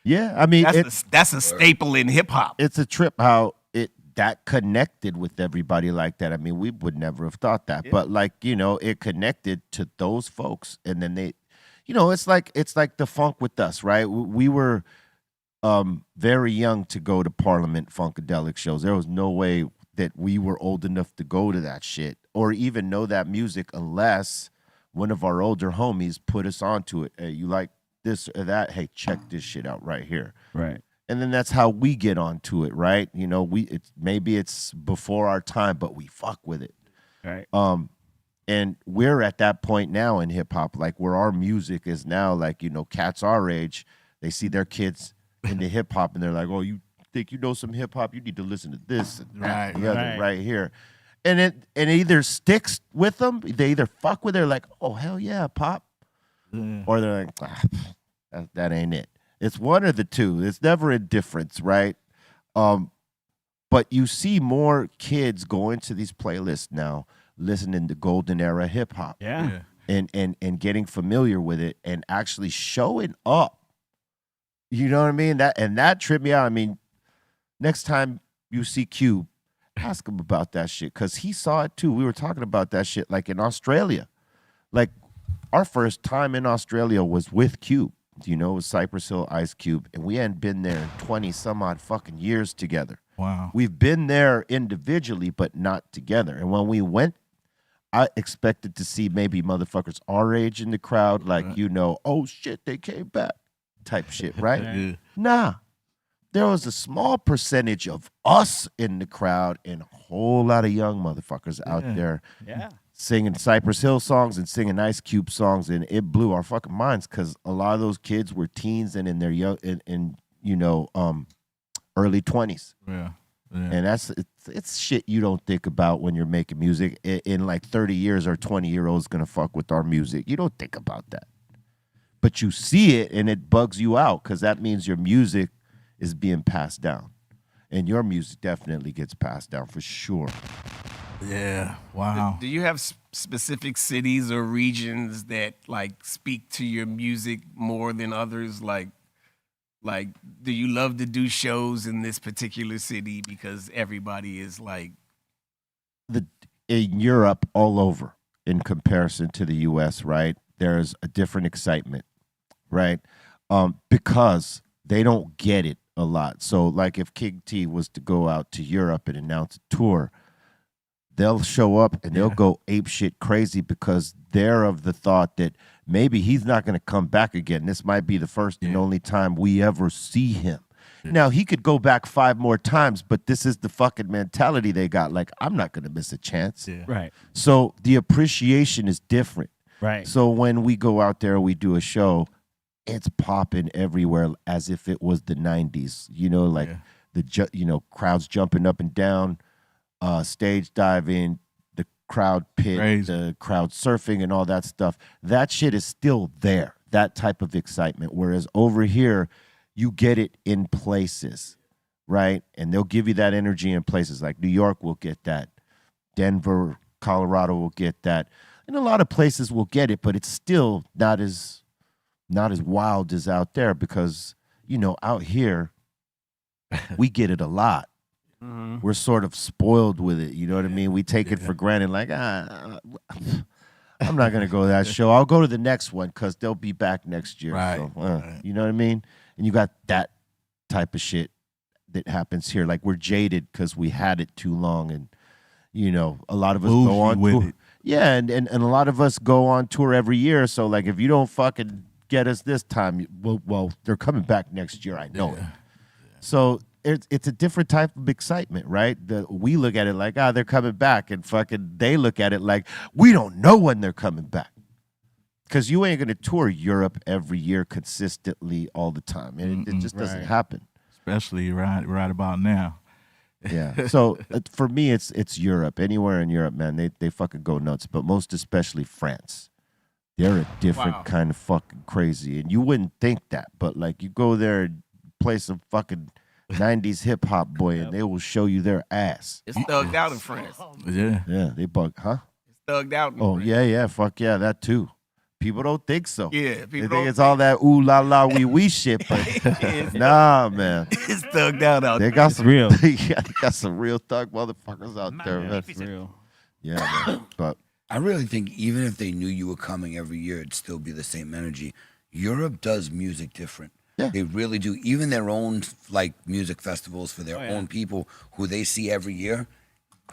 [SPEAKER 7] Yeah, I mean.
[SPEAKER 14] That's a staple in hip hop.
[SPEAKER 7] It's a trip how that connected with everybody like that. I mean, we would never have thought that, but like, you know, it connected to those folks. And then they, you know, it's like the funk with us, right? We were very young to go to Parliament Funkadelic shows. There was no way that we were old enough to go to that shit or even know that music unless one of our older homies put us onto it. Hey, you like this or that? Hey, check this shit out right here.
[SPEAKER 12] Right.
[SPEAKER 7] And then that's how we get onto it, right? You know, maybe it's before our time, but we fuck with it.
[SPEAKER 12] Right.
[SPEAKER 7] And we're at that point now in hip hop, like where our music is now, like, you know, cats our age, they see their kids into hip hop and they're like, oh, you think you know some hip hop? You need to listen to this and that and the other right here. And it either sticks with them, they either fuck with it, like, oh, hell yeah, pop. Or they're like, that ain't it. It's one or the two. It's never indifference, right? But you see more kids going to these playlists now, listening to golden era hip hop.
[SPEAKER 12] Yeah.
[SPEAKER 7] And getting familiar with it and actually showing up. You know what I mean? That tripped me out. I mean, next time you see Cube, ask him about that shit, because he saw it too. We were talking about that shit like in Australia. Like our first time in Australia was with Cube. You know, it was Cypress Hill, Ice Cube, and we hadn't been there in 20 some odd fucking years together.
[SPEAKER 13] Wow.
[SPEAKER 7] We've been there individually, but not together. And when we went, I expected to see maybe motherfuckers our age in the crowd, like, you know, oh shit, they came back type shit, right?
[SPEAKER 13] Yeah.
[SPEAKER 7] Nah. There was a small percentage of us in the crowd and a whole lot of young motherfuckers out there singing Cypress Hill songs and singing Ice Cube songs, and it blew our fucking minds because a lot of those kids were teens and in their young, in you know, early 20s.
[SPEAKER 13] Yeah.
[SPEAKER 7] And it's shit you don't think about when you're making music. In like 30 years, our 20-year-old's gonna fuck with our music. You don't think about that, but you see it and it bugs you out because that means your music is being passed down, and your music definitely gets passed down for sure.
[SPEAKER 13] Yeah. Wow.
[SPEAKER 14] Do you have specific cities or regions that like speak to your music more than others? Like, do you love to do shows in this particular city because everybody is like
[SPEAKER 7] in Europe all over in comparison to the U.S., right? There's a different excitement, right? Because they don't get it a lot. So like if King T was to go out to Europe and announce a tour, they'll show up and they'll go apeshit crazy because they're of the thought that maybe he's not going to come back again. This might be the first and only time we ever see him. Now, he could go back 5 more times, but this is the fucking mentality they got. Like, I'm not going to miss a chance.
[SPEAKER 12] Right.
[SPEAKER 7] So the appreciation is different.
[SPEAKER 12] Right.
[SPEAKER 7] So when we go out there, we do a show, it's popping everywhere as if it was the 90s. You know, like crowds jumping up and down, stage diving, the crowd pit, the crowd surfing and all that stuff. That shit is still there, that type of excitement. Whereas over here, you get it in places, right? And they'll give you that energy in places like New York will get that. Denver, Colorado will get that. And a lot of places will get it, but it's still not as wild as out there because, you know, out here, we get it a lot. Mm-hmm. We're sort of spoiled with it. You know what I mean? We take it for granted. Like, I'm not going to go to that show. I'll go to the next one because they'll be back next year.
[SPEAKER 13] Right.
[SPEAKER 7] So, you know what I mean? And you got that type of shit that happens here. Like, we're jaded because we had it too long. And, you know, a lot of us go on tour. It. Yeah, and a lot of us go on tour every year. So, like, if you don't fucking get us this time, well, they're coming back next year. I know it. So it's a different type of excitement, right? We look at it like, they're coming back. And fucking they look at it like, we don't know when they're coming back. Because you ain't going to tour Europe every year consistently all the time. And it just doesn't happen.
[SPEAKER 13] Especially right about now.
[SPEAKER 7] Yeah. So for me, it's Europe. Anywhere in Europe, man, they fucking go nuts. But most especially France. They're a different kind of fucking crazy. And you wouldn't think that. But like you go there and play some fucking 90s hip hop, boy, and they will show you their ass.
[SPEAKER 14] It's thugged out in France.
[SPEAKER 13] Yeah.
[SPEAKER 7] Yeah, they bug, huh?
[SPEAKER 14] It's thugged out in France.
[SPEAKER 7] Yeah, fuck yeah, that too. People don't think so.
[SPEAKER 14] Yeah,
[SPEAKER 7] they think it's all that ooh la la wee wee shit, but nah, man.
[SPEAKER 14] It's thugged out
[SPEAKER 7] there.
[SPEAKER 14] They
[SPEAKER 7] got some real. They got some real thug motherfuckers out there.
[SPEAKER 12] That's real.
[SPEAKER 7] Yeah, man. But
[SPEAKER 1] I really think even if they knew you were coming every year, it'd still be the same energy. Europe does music different.
[SPEAKER 7] Yeah.
[SPEAKER 1] They really do. Even their own like music festivals for their own people who they see every year,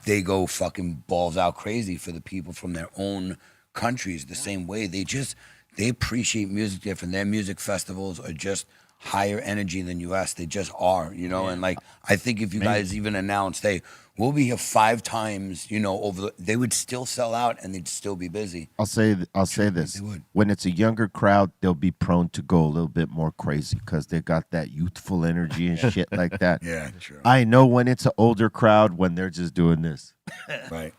[SPEAKER 1] they go fucking balls out crazy for the people from their own countries the same way. They appreciate music different. Their music festivals are just higher energy than US. They just are, you know. And like, I think if you guys even announced, hey, we'll be here 5 times, you know, they would still sell out and they'd still be busy.
[SPEAKER 7] I'll say this: when it's a younger crowd, they'll be prone to go a little bit more crazy because they got that youthful energy and shit like that.
[SPEAKER 1] Yeah, true.
[SPEAKER 7] I know when it's an older crowd when they're just doing this.
[SPEAKER 1] Right.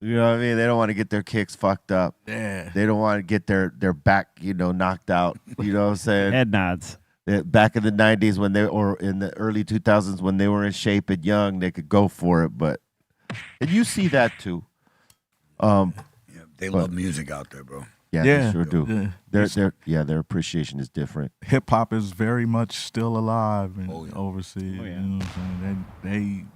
[SPEAKER 7] You know what I mean? They don't want to get their kicks fucked up.
[SPEAKER 13] Yeah.
[SPEAKER 7] They don't want to get their back, you know, knocked out. You know what I'm saying?
[SPEAKER 12] Head nods.
[SPEAKER 7] Back in the 90s or in the early 2000s when they were in shape and young, they could go for it. And you see that too.
[SPEAKER 1] They love music out there, bro.
[SPEAKER 7] Yeah, they sure do. Their appreciation is different.
[SPEAKER 13] Hip hop is very much still alive overseas. You know what I'm saying?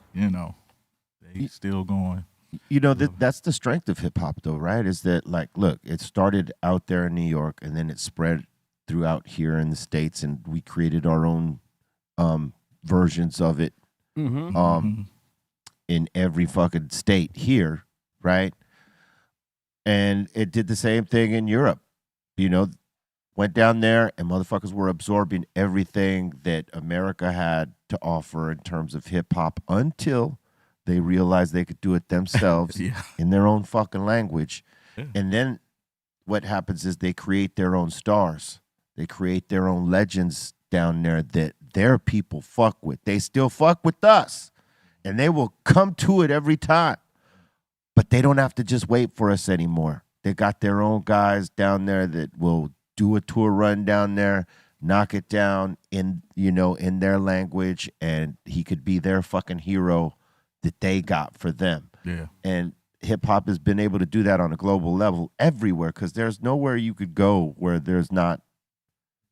[SPEAKER 13] They still going.
[SPEAKER 7] You know, that's the strength of hip hop, though, right? Is that, like, look, it started out there in New York, and then it spread throughout here in the States, and we created our own versions of it in every fucking state here, right? And it did the same thing in Europe. You know, went down there, and motherfuckers were absorbing everything that America had to offer in terms of hip hop until they realized they could do it themselves in their own fucking language. Yeah. And then what happens is they create their own stars. They create their own legends down there that their people fuck with. They still fuck with us. And they will come to it every time. But they don't have to just wait for us anymore. They got their own guys down there that will do a tour run down there, knock it down in their language, and he could be their fucking hero that they got for them.
[SPEAKER 13] Yeah.
[SPEAKER 7] And hip hop has been able to do that on a global level everywhere because there's nowhere you could go where there's not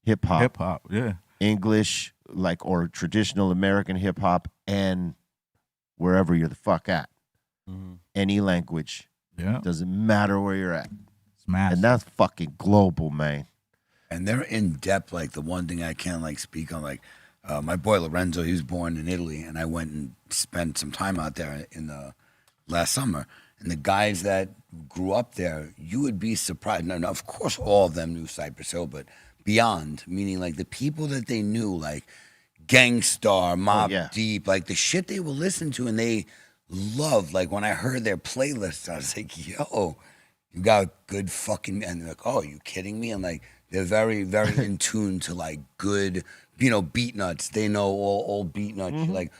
[SPEAKER 7] hip hop.
[SPEAKER 13] Hip hop, yeah.
[SPEAKER 7] English, or traditional American hip hop, and wherever you're the fuck at. Mm-hmm. Any language.
[SPEAKER 13] Yeah.
[SPEAKER 7] Doesn't matter where you're at.
[SPEAKER 13] It's massive.
[SPEAKER 7] And that's fucking global, man.
[SPEAKER 1] And they're in depth. Like, the one thing I can't speak on, my boy Lorenzo, he was born in Italy, and I went and spent some time out there in the last summer. And the guys that grew up there, you would be surprised. Now, of course, all of them knew Cypress Hill, but beyond, meaning the people that they knew, Gangstar, Mobb Deep, the shit they would listen to and they loved. When I heard their playlists, I was like, yo, you got good fucking, and they're like, oh, are you kidding me? And they're very, very in tune to good, beat nuts. They know all beat nuts,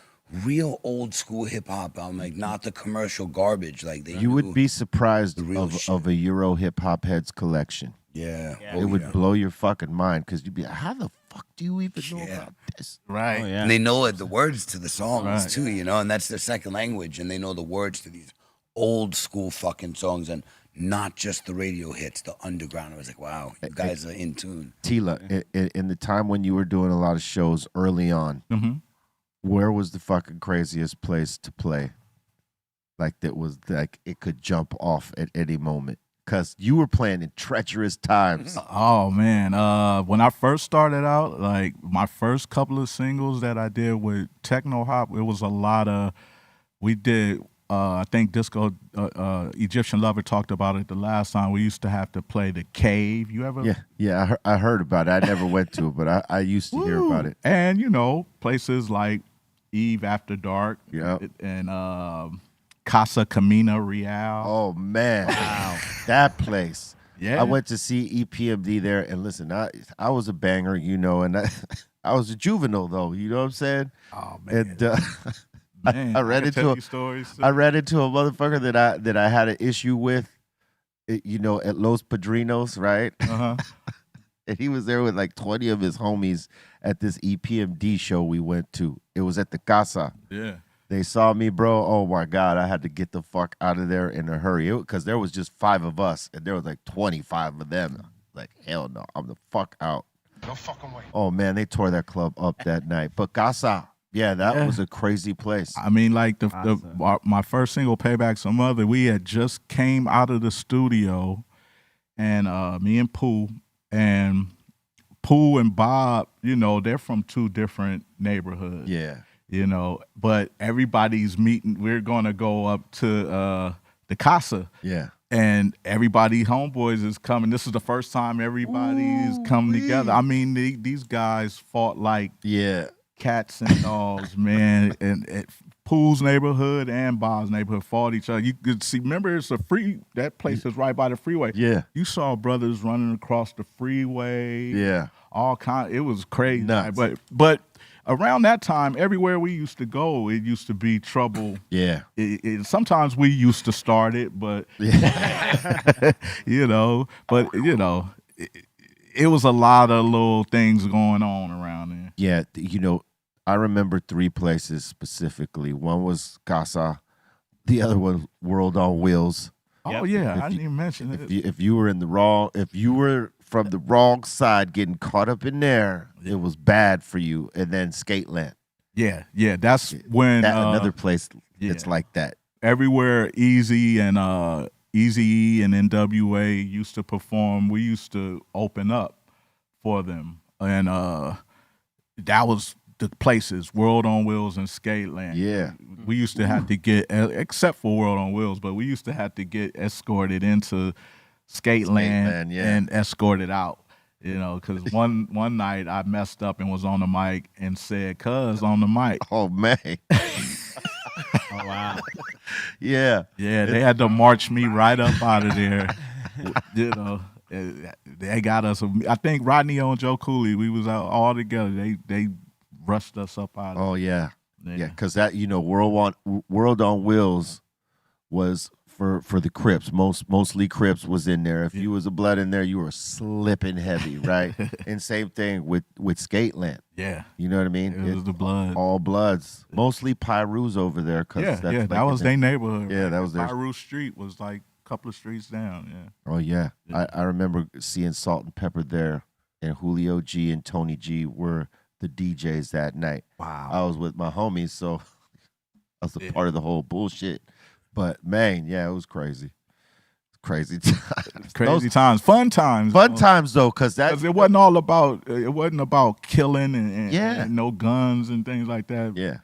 [SPEAKER 1] real old school hip hop. I'm not the commercial garbage.
[SPEAKER 7] You would be surprised of a Euro hip hop heads collection.
[SPEAKER 1] Yeah.
[SPEAKER 7] It would blow your fucking mind because you'd be like, how the fuck do you even know about this?
[SPEAKER 13] Right.
[SPEAKER 12] Oh, yeah.
[SPEAKER 1] And they know the words to the songs too, and that's their second language, and they know the words to these old school fucking songs and not just the radio hits, the underground. I was like, wow, you guys are in tune.
[SPEAKER 7] Tila, in the time when you were doing a lot of shows early on, where was the fucking craziest place to play? That was it could jump off at any moment. Because you were playing in treacherous times.
[SPEAKER 13] Oh, man. When I first started out, my first couple of singles that I did with Techno Hop, it was a lot of, we did, I think Disco Egyptian Lover talked about it the last time. We used to have to play the Cave. You ever?
[SPEAKER 7] Yeah, I heard about it. I never went to it, but I used to hear about it.
[SPEAKER 13] And, places like Eve After Dark. And Casa Camina Real.
[SPEAKER 7] Oh, man. Wow. That place.
[SPEAKER 13] Yeah.
[SPEAKER 7] I went to see EPMD there, and listen, I was a banger, and I was a juvenile, though. You know what I'm saying?
[SPEAKER 13] Oh, man.
[SPEAKER 7] And I ran into a motherfucker that I had an issue with, at Los Padrinos, right?
[SPEAKER 13] Uh-huh.
[SPEAKER 7] And he was there with 20 of his homies at this EPMD show we went to. It was at the Casa.
[SPEAKER 13] Yeah.
[SPEAKER 7] They saw me, bro. Oh, my God. I had to get the fuck out of there in a hurry because there was just 5 of us, and there was 25 of them. Hell no. I'm the fuck out.
[SPEAKER 10] No fucking way.
[SPEAKER 7] Oh, man. They tore that club up that night. But Casa, that was a crazy place.
[SPEAKER 13] I mean, my first single, Payback Some Other, we had just came out of the studio, and me and Pooh, and Bob, they're from 2 different neighborhoods.
[SPEAKER 7] Yeah.
[SPEAKER 13] But everybody's meeting. We're going to go up to the Casa.
[SPEAKER 7] Yeah.
[SPEAKER 13] and everybody homeboys is coming. This is the first time everybody is coming together. I mean, these guys fought like cats and dogs, man. And Pooh's neighborhood and Bob's neighborhood fought each other. You could see, remember, it's that place is right by the freeway.
[SPEAKER 7] Yeah.
[SPEAKER 13] You saw brothers running across the freeway.
[SPEAKER 7] Yeah.
[SPEAKER 13] All kind. It was crazy.
[SPEAKER 7] Nuts.
[SPEAKER 13] But around that time, everywhere we used to go, it used to be trouble.
[SPEAKER 7] Yeah.
[SPEAKER 13] Sometimes we used to start it, but it was a lot of little things going on around there.
[SPEAKER 7] Yeah, I remember 3 places specifically. One was Casa, the other one World on Wheels.
[SPEAKER 13] Oh yeah, I didn't even mention it.
[SPEAKER 7] If you were from the wrong side, getting caught up in there, it was bad for you. And then Skateland.
[SPEAKER 13] Yeah, that's when
[SPEAKER 7] another place that's like that.
[SPEAKER 13] Everywhere Easy and Eazy-E and NWA used to perform, we used to open up for them, and that was the places, World on Wheels and Skateland.
[SPEAKER 7] Yeah.
[SPEAKER 13] We used to have to get, except for World on Wheels, but we used to have to get escorted into Skateland and escorted out. Because one night I messed up and was on the mic and said "cuz" on the mic.
[SPEAKER 7] Oh, man.
[SPEAKER 12] Oh, wow.
[SPEAKER 7] Yeah.
[SPEAKER 13] Yeah, they had to march me right up out of there. They got us. I think Rodney and Joe Cooley, we was out all together. They rushed us up out of there.
[SPEAKER 7] Oh, yeah. Yeah, because that, World on Wheels was for the Crips. Mostly Crips was in there. If you was a blood in there, you were slipping heavy, right? And same thing with Skateland.
[SPEAKER 13] Yeah.
[SPEAKER 7] You know what I mean?
[SPEAKER 13] It was the blood.
[SPEAKER 7] All bloods. Mostly Pyru's over there.
[SPEAKER 13] That was their neighborhood.
[SPEAKER 7] Yeah, that was their.
[SPEAKER 13] Pyru Street was like a couple of streets down, yeah.
[SPEAKER 7] Oh, yeah. I remember seeing Salt and Pepper there, and Julio G and Tony G were the DJs that night.
[SPEAKER 13] Wow.
[SPEAKER 7] I was with my homies, so I was a part of the whole bullshit. But man, yeah, it was crazy. Crazy times.
[SPEAKER 13] Crazy times. Fun times.
[SPEAKER 7] Fun times though, because
[SPEAKER 13] it wasn't all about killing and no guns and things like that.
[SPEAKER 7] Yeah.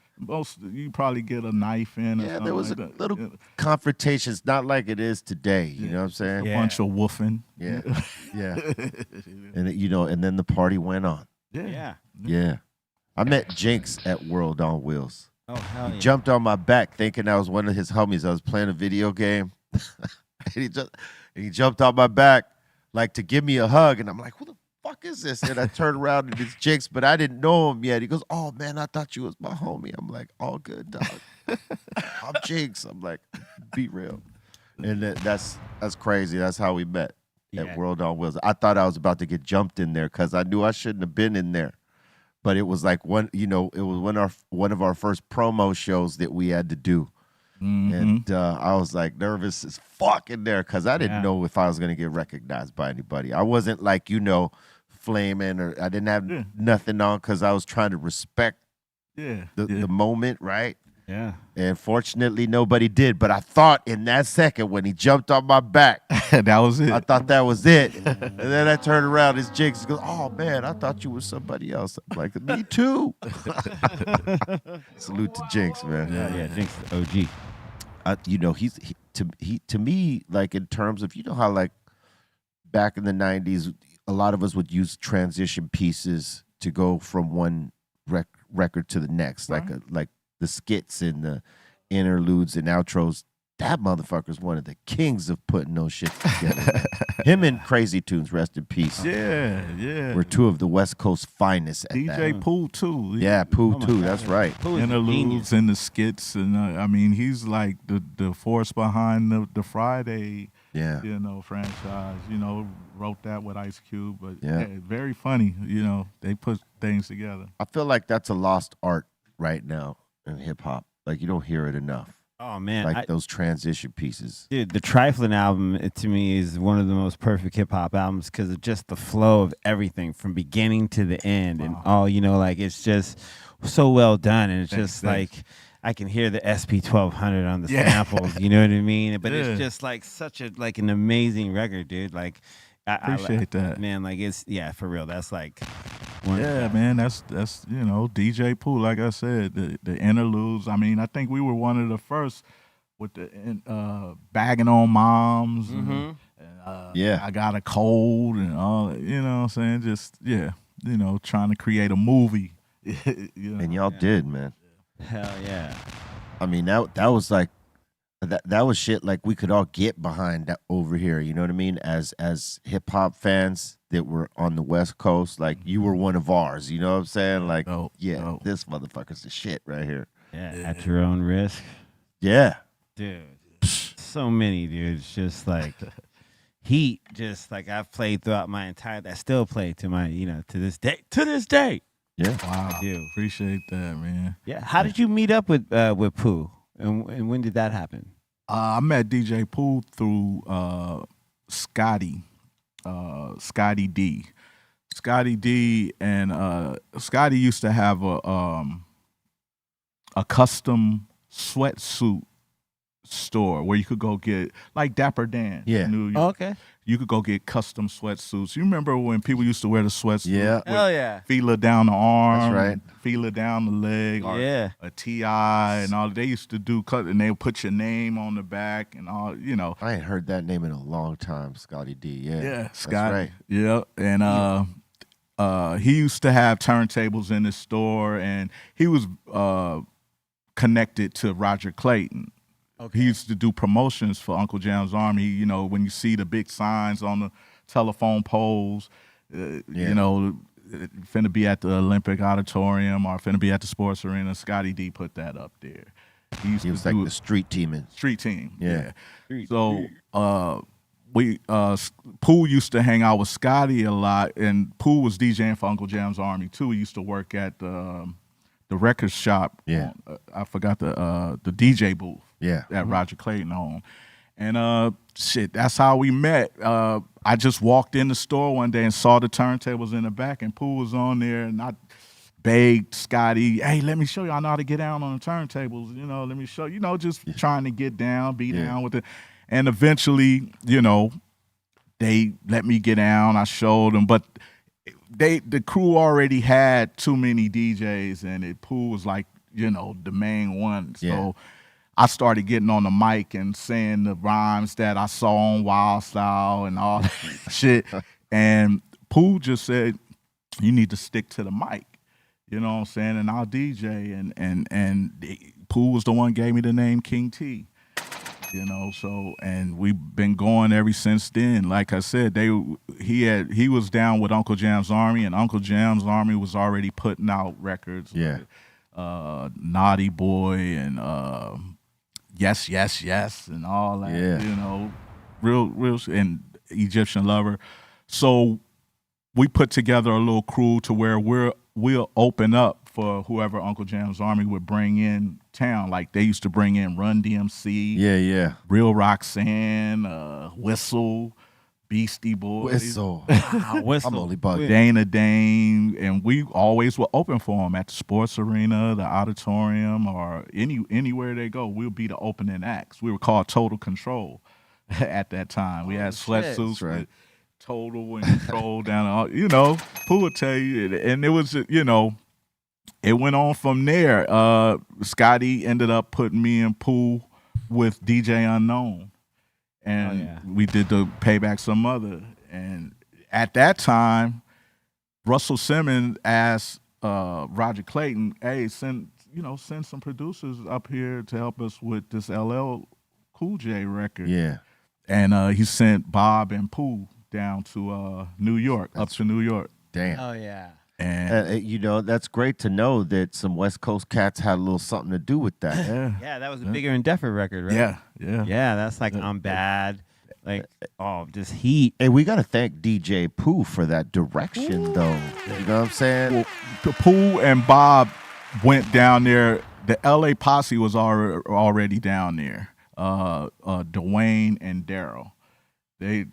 [SPEAKER 13] You probably get a knife in.
[SPEAKER 7] Yeah, there was a little confrontations, not like it is today. You know what I'm saying?
[SPEAKER 13] A bunch of woofing.
[SPEAKER 7] Yeah, yeah. And and then the party went on. Yeah. I met Jinx at World on Wheels.
[SPEAKER 12] Oh, hell yeah.
[SPEAKER 7] He jumped on my back thinking I was one of his homies. I was playing a video game. And he jumped on my back like to give me a hug. And I'm like, who the fuck is this? And I turned around and it's Jinx, but I didn't know him yet. He goes, oh, man, I thought you was my homie. I'm like, all good, dog. I'm Jinx. I'm like, be real. And that's crazy. That's how we met at World on Wheels. I thought I was about to get jumped in there because I knew I shouldn't have been in there. But it was like it was one of our first promo shows that we had to do. Mm-hmm. And I was like nervous as fuck in there because I didn't know if I was going to get recognized by anybody. I wasn't like, flaming, or I didn't have nothing on because I was trying to respect the moment, right?
[SPEAKER 12] Yeah.
[SPEAKER 7] And fortunately, nobody did. But I thought in that second when he jumped on my back,
[SPEAKER 13] that was it.
[SPEAKER 7] I thought that was it. And then I turned around, his Jinx goes, oh, man, I thought you was somebody else. I'm like, me too. Salute to Jinx, man.
[SPEAKER 12] Yeah, Jinx the OG.
[SPEAKER 7] He's to me, like in terms of, how like back in the 90s, a lot of us would use transition pieces to go from one record to the next, like the skits and the interludes and outros. That motherfucker's one of the kings of putting those shit together. Him and Crazy Tunes, rest in peace.
[SPEAKER 13] Yeah.
[SPEAKER 7] We're two of the West Coast finest at
[SPEAKER 13] DJ Pooh too.
[SPEAKER 7] Yeah, Pooh too. That's right.
[SPEAKER 13] Interludes and the skits, and he's like the force behind the Friday, franchise. Wrote that with Ice Cube, but very funny. They put things together.
[SPEAKER 7] I feel like that's a lost art right now in hip hop. Like you don't hear it enough.
[SPEAKER 12] Oh man,
[SPEAKER 7] like those transition pieces.
[SPEAKER 12] Dude, the Trifling album to me is one of the most perfect hip hop albums because of just the flow of everything from beginning to the end, and all it's just so well done, and it's just like I can hear the SP 1200 on the samples. You know what I mean? But it's just like such an amazing record, dude. Like I
[SPEAKER 13] appreciate that,
[SPEAKER 12] man. Like it's for real. That's like.
[SPEAKER 13] Man, that's DJ Pooh. Like I said, the interludes. I mean, I think we were one of the first with the bagging on moms. And,
[SPEAKER 7] Yeah.
[SPEAKER 13] I got a cold and all. You know what I'm saying? Just trying to create a movie.
[SPEAKER 7] And y'all did, man.
[SPEAKER 12] Hell yeah.
[SPEAKER 7] I mean, that was like that was shit like we could all get behind that over here. You know what I mean? As hip hop fans that were on the West Coast, like you were one of ours. You know what I'm saying? Like, this motherfucker's the shit right here.
[SPEAKER 12] Yeah, at your own risk.
[SPEAKER 7] Yeah,
[SPEAKER 12] dude. So many dudes, just like Heat. Just like I've played throughout my entire. I still play to my, to this day. To this day.
[SPEAKER 7] Yeah,
[SPEAKER 13] wow.
[SPEAKER 12] I do
[SPEAKER 13] appreciate that, man.
[SPEAKER 12] Yeah. How did you meet up with Pooh, and when did that happen?
[SPEAKER 13] I met DJ Pooh through Scotty D. Scotty D and Scotty used to have a custom sweatsuit store where you could go get, like Dapper Dan.
[SPEAKER 7] Yeah.
[SPEAKER 13] New York.
[SPEAKER 12] Oh, okay.
[SPEAKER 13] You could go get custom sweatsuits. You remember when people used to wear the sweatsuit?
[SPEAKER 7] Yeah.
[SPEAKER 12] Hell yeah.
[SPEAKER 13] Feeler down the arm.
[SPEAKER 7] That's right.
[SPEAKER 13] Feeler down the leg. Or
[SPEAKER 12] Yeah.
[SPEAKER 13] a TI and all. They used to do cut, and they would put your name on the back and all.
[SPEAKER 7] I ain't heard that name in a long time, Scotty D. Yeah.
[SPEAKER 13] Yeah, Scotty.
[SPEAKER 7] That's right.
[SPEAKER 13] Yeah, and he used to have turntables in his store, and he was connected to Roger Clayton.
[SPEAKER 12] Okay.
[SPEAKER 13] He used to do promotions for Uncle Jam's Army. You know, when you see the big signs on the telephone poles, finna be at the Olympic Auditorium or finna be at the Sports Arena, Scotty D put that up there. He
[SPEAKER 7] was like the street teaming.
[SPEAKER 13] Street team,
[SPEAKER 7] Yeah.
[SPEAKER 13] So Pooh used to hang out with Scotty a lot, and Pooh was DJing for Uncle Jam's Army too. He used to work at the record shop.
[SPEAKER 7] Yeah.
[SPEAKER 13] I forgot the DJ booth.
[SPEAKER 7] Yeah.
[SPEAKER 13] That Roger Clayton owned. And that's how we met. I just walked in the store one day and saw the turntables in the back, and Pooh was on there, and I begged Scotty, hey, let me show you. I know how to get down on the turntables. Let me show you. Just trying to get down, be down with it. And eventually, they let me get down. I showed them, but the crew already had too many DJs, and Pooh was like, the main one. So I started getting on the mic and saying the rhymes that I saw on Wild Style and all that shit. And Pooh just said, you need to stick to the mic. You know what I'm saying? And I'll DJ. And Pooh was the one gave me the name King T. And we've been going ever since then. Like I said, he was down with Uncle Jam's Army, and Uncle Jam's Army was already putting out records.
[SPEAKER 7] Yeah.
[SPEAKER 13] Naughty Boy and Yes, Yes, Yes, and all that.
[SPEAKER 7] Yeah.
[SPEAKER 13] Real, and Egyptian Lover. So we put together a little crew to where we'll open up for whoever Uncle Jam's Army would bring in town. Like they used to bring in Run DMC,
[SPEAKER 7] Yeah.
[SPEAKER 13] Real Roxanne, Whistle, Beastie Boys,
[SPEAKER 7] Whistle.
[SPEAKER 12] Whistle.
[SPEAKER 7] I'm only bugging.
[SPEAKER 13] Dana Dane, and we always were open for them at the Sports Arena, the Auditorium, or anywhere they go. We'll be the opening acts. We were called Total Control at that time. We had sweatsuits with Total and Control down. Pooh would tell you, and it was it went on from there. Scotty ended up putting me and Pooh with DJ Unknown. And we did the Payback Some Mother. And at that time, Russell Simmons asked Roger Clayton, hey, send some producers up here to help us with this LL Cool J record.
[SPEAKER 7] Yeah.
[SPEAKER 13] And he sent Bob and Pooh down to New York, up to New York.
[SPEAKER 7] Damn.
[SPEAKER 12] Oh yeah.
[SPEAKER 13] And
[SPEAKER 7] that's great to know that some West Coast cats had a little something to do with that.
[SPEAKER 12] Yeah, that was a Bigger and Deffer record, right?
[SPEAKER 13] Yeah.
[SPEAKER 12] That's like I'm Bad, like just Heat.
[SPEAKER 7] And we gotta thank DJ Pooh for that direction, though. You know what I'm saying?
[SPEAKER 13] Well, Pooh and Bob went down there. The LA Posse was already down there. Dwayne and Daryl. They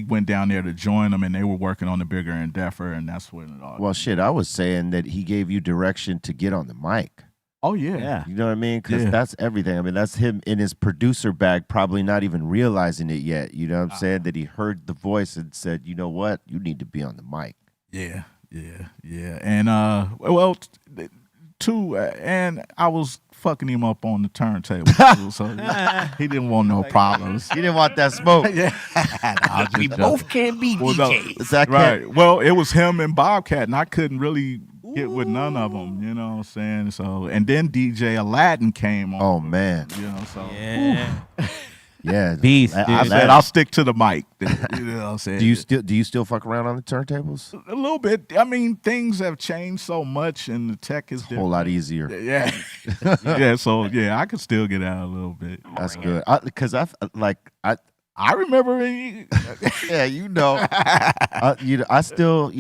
[SPEAKER 13] went down there to join them, and they were working on the Bigger and Deffer, and that's when it all.
[SPEAKER 7] Well, shit, I was saying that he gave you direction to get on the mic.
[SPEAKER 13] Oh yeah.
[SPEAKER 7] You know what I mean? Because that's everything. I mean, that's him in his producer bag, probably not even realizing it yet. You know what I'm saying? That he heard the voice and said, you know what? You need to be on the mic.
[SPEAKER 13] Yeah. And too, and I was fucking him up on the turntable, too, so he didn't want no problems.
[SPEAKER 7] He didn't want that smoke.
[SPEAKER 13] Yeah,
[SPEAKER 14] We both can't be DJs.
[SPEAKER 13] Right. Well, it was him and Bobcat, and I couldn't really get with none of them. You know what I'm saying? So, and then DJ Aladdin came on.
[SPEAKER 7] Oh man.
[SPEAKER 13] You know, so
[SPEAKER 7] Yeah,
[SPEAKER 12] beast.
[SPEAKER 13] I said I'll stick to the mic. You know what I'm saying?
[SPEAKER 7] Do you still fuck around on the turntables?
[SPEAKER 13] A little bit. I mean, things have changed so much, and the tech is
[SPEAKER 7] A whole lot easier.
[SPEAKER 13] Yeah, yeah. So yeah, I could still get out a little bit.
[SPEAKER 7] That's good. Because
[SPEAKER 13] I remember when
[SPEAKER 7] yeah, you know, I still,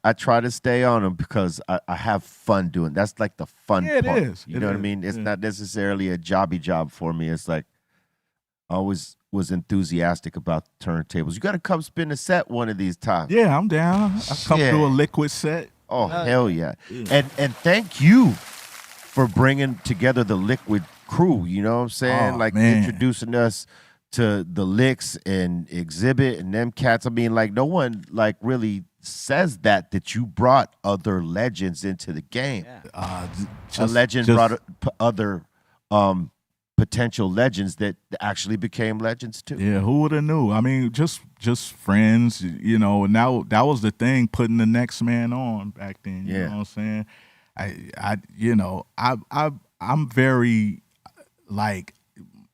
[SPEAKER 7] I try to stay on them because I have fun doing. That's like the fun
[SPEAKER 13] Yeah, it
[SPEAKER 7] part.
[SPEAKER 13] is.
[SPEAKER 7] You
[SPEAKER 13] It
[SPEAKER 7] know what I
[SPEAKER 13] is.
[SPEAKER 7] mean? It's
[SPEAKER 13] Yeah.
[SPEAKER 7] not necessarily a jobby job for me. It's like I always was enthusiastic about turntables. You got to come spin a set one of these times.
[SPEAKER 13] Yeah, I'm down. I come
[SPEAKER 7] Yeah.
[SPEAKER 13] through a liquid set.
[SPEAKER 7] Oh hell yeah! And thank you for bringing together the Liquid crew. You know what I'm saying?
[SPEAKER 13] Oh,
[SPEAKER 7] like
[SPEAKER 13] man.
[SPEAKER 7] introducing us to the Licks and Exhibit and them cats. I mean, like no one like really says that you brought other legends into the game. A legend brought other potential legends that actually became legends too.
[SPEAKER 13] Yeah, who would have knew? I mean, just friends, you know. And now that was the thing, putting the next man on back then. You know what I'm saying? I'm very like.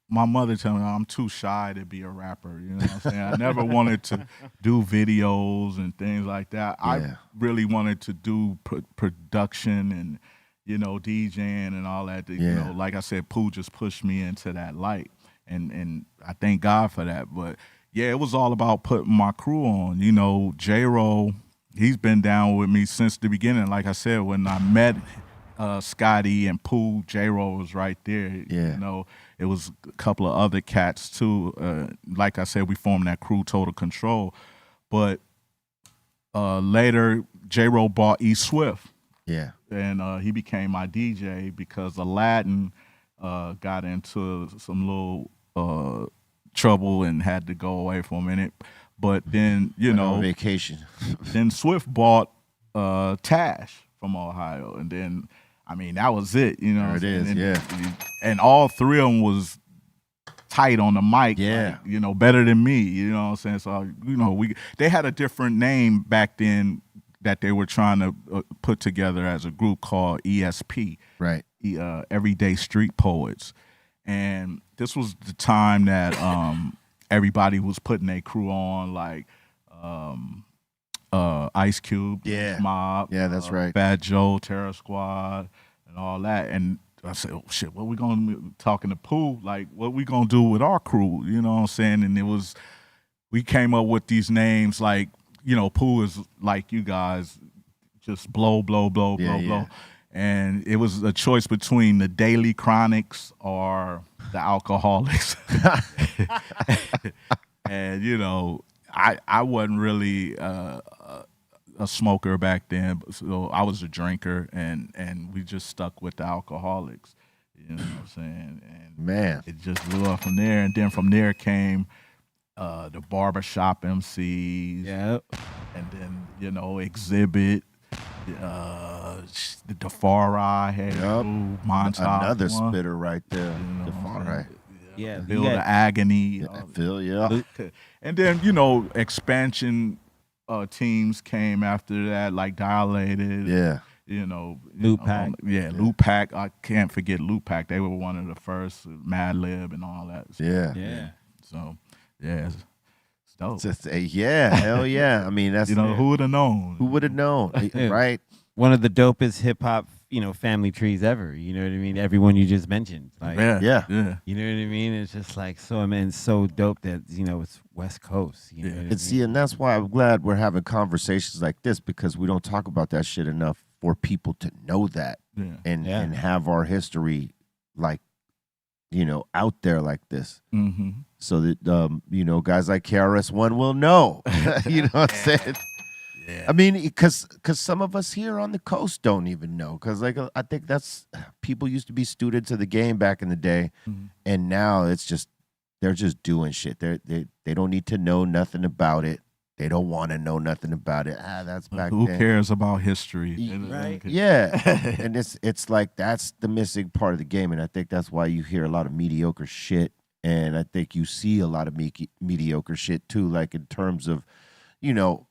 [SPEAKER 13] My mother told me I'm too shy to be a rapper. You know what I'm saying? I never wanted to do videos and things like that.
[SPEAKER 7] Yeah.
[SPEAKER 13] I really wanted to do production and, DJing and all that. You know, like I said, Pooh just pushed me into that light. And I thank God for that. But, yeah, it was all about putting my crew on. You know, J-Ro, he's been down with me since the beginning. Like I said, when I met Scotty and Pooh, J-Ro was right there.
[SPEAKER 7] Yeah.
[SPEAKER 13] You know, it was a couple of other cats too. Like I said, we formed that crew, Total Control. But later, J-Ro bought E Swift.
[SPEAKER 7] Yeah.
[SPEAKER 13] And he became my DJ because Aladdin got into some little trouble and had to go away for a minute. But then,
[SPEAKER 7] on vacation.
[SPEAKER 13] Then Swift bought Tash from Ohio. And then, I mean, that was it, you know.
[SPEAKER 7] There it is, yeah.
[SPEAKER 13] And all three of them was tight on the mic,
[SPEAKER 7] yeah.
[SPEAKER 13] Like, better than me, you know what I'm saying? So, they had a different name back then that they were trying to put together as a group called ESP,
[SPEAKER 7] right?
[SPEAKER 13] Everyday Street Poets. And this was the time that everybody was putting their crew on, like Ice Cube, Mob,
[SPEAKER 7] that's right,
[SPEAKER 13] Fat Joe, Terror Squad, and all that. And I said, oh shit, what we gonna talking to Pooh? Like, what we gonna do with our crew? You know what I'm saying? And we came up with these names like, Pooh is like you guys, just blow. And it was a choice between the Daily Chronics or the Alcoholics. And I wasn't really a smoker back then, so I was a drinker, and we just stuck with the Alcoholics. You know what I'm saying? And
[SPEAKER 7] man,
[SPEAKER 13] it just blew up from there. And then from there came the barbershop MCs.
[SPEAKER 12] Yep.
[SPEAKER 13] And then, Exhibit, the Far Eye had Montage.
[SPEAKER 7] Another
[SPEAKER 13] one.
[SPEAKER 7] spitter right there. The Far Eye.
[SPEAKER 12] Yeah.
[SPEAKER 13] Feel the Agony.
[SPEAKER 7] Phil, yeah.
[SPEAKER 13] And then, expansion teams came after that, like Dilated.
[SPEAKER 7] Yeah.
[SPEAKER 12] Lupac.
[SPEAKER 13] Lupac. I can't forget Lupac. They were one of the first, Madlib and all that.
[SPEAKER 7] Yeah.
[SPEAKER 13] So, yeah. It's dope.
[SPEAKER 7] Hell yeah. I mean, that's
[SPEAKER 13] who would have known?
[SPEAKER 7] Who would have known? Right.
[SPEAKER 12] One of the dopest hip hop, family trees ever. You know what I mean? Everyone you just mentioned. Like,
[SPEAKER 13] yeah.
[SPEAKER 12] You know what I mean? It's just like so dope that it's West Coast. You know what I mean?
[SPEAKER 7] See, and that's why I'm glad we're having conversations like this, because we don't talk about that shit enough for people to know that and have our history like out there like this.
[SPEAKER 13] Mm-hmm.
[SPEAKER 7] So that guys like KRS-One will know. You know what I'm saying?
[SPEAKER 13] Yeah.
[SPEAKER 7] I mean, because some of us here on the coast don't even know. Because I think people used to be students of the game back in the day, and now it's just they're just doing shit. They don't need to know nothing about it. They don't want to know nothing about it. That's back
[SPEAKER 13] Who
[SPEAKER 7] then.
[SPEAKER 13] cares about history?
[SPEAKER 12] Right.
[SPEAKER 7] Yeah, and it's like that's the missing part of the game, and I think that's why you hear a lot of mediocre shit, and I think you see a lot of mediocre shit too. Like in terms of, you know,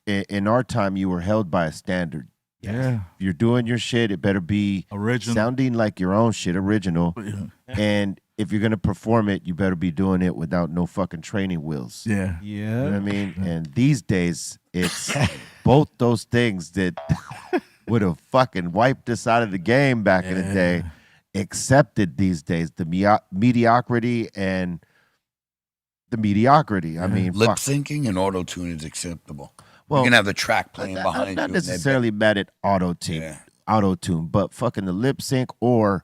[SPEAKER 7] in our time, you were held by a standard.
[SPEAKER 13] Yeah.
[SPEAKER 7] If you're doing your shit, it better be
[SPEAKER 13] Original.
[SPEAKER 7] sounding like your own shit, original.
[SPEAKER 13] Yeah.
[SPEAKER 7] And if you're gonna perform it, you better be doing it without no fucking training wheels.
[SPEAKER 13] Yeah.
[SPEAKER 7] You know what I mean? And these days, it's both those things that would have fucking wiped us out of the game back in the day, accepted these days. The mediocrity and the mediocrity. I mean,
[SPEAKER 1] lip syncing and auto tune is acceptable.
[SPEAKER 7] Well,
[SPEAKER 1] you can have the track playing behind
[SPEAKER 7] I'm not
[SPEAKER 1] you.
[SPEAKER 7] necessarily mad at auto tune, but fucking the lip sync or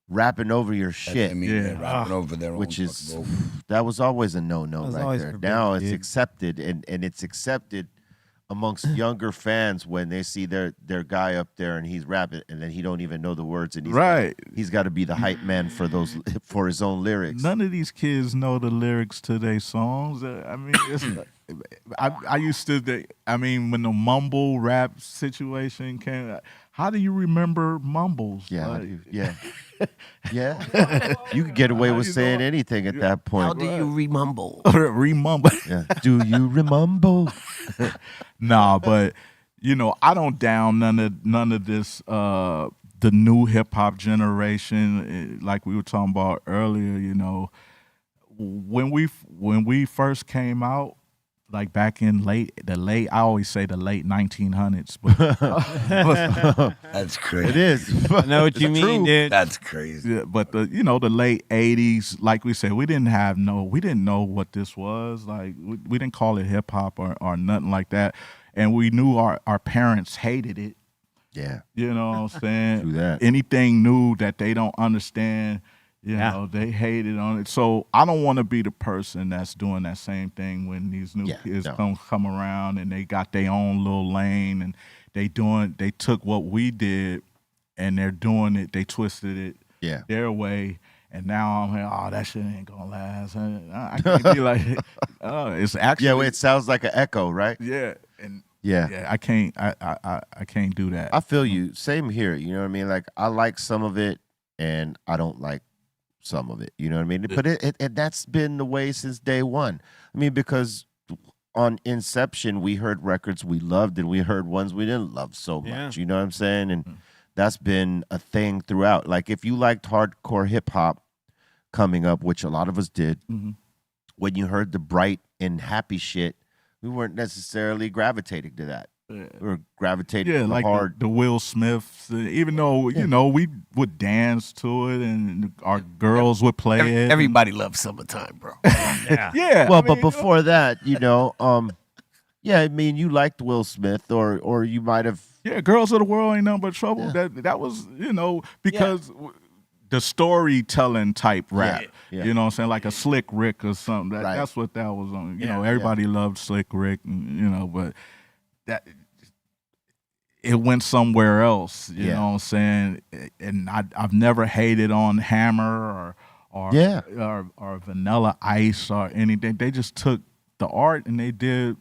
[SPEAKER 7] rapping over your shit.
[SPEAKER 1] I mean, rapping over their
[SPEAKER 7] which
[SPEAKER 1] own
[SPEAKER 7] is
[SPEAKER 1] fucking vocal.
[SPEAKER 7] that was always a no-no
[SPEAKER 12] was
[SPEAKER 7] right
[SPEAKER 12] always
[SPEAKER 7] there.
[SPEAKER 12] forbidden,
[SPEAKER 7] Now it's
[SPEAKER 12] dude.
[SPEAKER 7] accepted, and it's accepted amongst younger fans when they see their guy up there and he's rapping and then he don't even know the words and he's got to be the hype man for his own lyrics.
[SPEAKER 13] None of these kids know the lyrics to their songs. I mean, it's, I used to. I mean, when the mumble rap situation came, how do you remember mumbles?
[SPEAKER 7] Yeah,
[SPEAKER 13] Like,
[SPEAKER 7] yeah, yeah. You could get away with saying anything at that point.
[SPEAKER 14] How do you remumble?
[SPEAKER 13] remumble.
[SPEAKER 7] Yeah. Do you remumble?
[SPEAKER 13] Nah, but you know, I don't down none of this. The new hip hop generation, like we were talking about earlier. You know, when we first came out, like back in I always say the late 1900s, but
[SPEAKER 1] That's crazy.
[SPEAKER 7] It is.
[SPEAKER 12] I know what you mean, dude.
[SPEAKER 1] That's crazy.
[SPEAKER 13] yeah, but the late 80s, like we said, we didn't know what this was. Like we didn't call it hip hop or nothing like that, and we knew our parents hated it.
[SPEAKER 7] Yeah.
[SPEAKER 13] You know what I'm saying?
[SPEAKER 7] True that.
[SPEAKER 13] Anything new that they don't understand, you know, they hated on it. So I don't want to be the person that's doing that same thing when these new kids come around and they got their own little lane and they took what we did and they're doing it, they twisted it their way. And now I'm like, oh, that shit ain't gonna last. I can't be like, oh, it's actually.
[SPEAKER 7] Yeah, it sounds like an echo, right?
[SPEAKER 13] Yeah, and
[SPEAKER 7] yeah,
[SPEAKER 13] I can't. I can't do that.
[SPEAKER 7] I feel you. Same here. You know what I mean? Like I like some of it, and I don't like some of it. You know what I mean? But it that's been the way since day one. I mean, because on inception, we heard records we loved, and we heard ones we didn't love so much. You know what I'm saying? And that's been a thing throughout. Like if you liked hardcore hip hop coming up, which a lot of us did, when you heard the bright and happy shit, we weren't necessarily gravitating to that. We were gravitating to
[SPEAKER 13] like
[SPEAKER 7] hard.
[SPEAKER 13] the Will Smiths, even though you know we would dance to it and our girls would play it.
[SPEAKER 14] Everybody loves Summertime, bro.
[SPEAKER 13] Yeah.
[SPEAKER 7] Well,
[SPEAKER 13] I
[SPEAKER 7] but
[SPEAKER 13] mean,
[SPEAKER 7] before that, you know, yeah, I mean, you liked Will Smith, or you might have.
[SPEAKER 13] Yeah, Girls of the World Ain't Nothing But Trouble. That was, you know, because the storytelling type rap.
[SPEAKER 7] Yeah.
[SPEAKER 13] You know what I'm saying? Like a Slick Rick or something. That's what that was on. You know, everybody loved Slick Rick, and, you know, but that it went somewhere else. You know what I'm saying? And I've never hated on Hammer or Vanilla Ice or anything. They just took the art and they did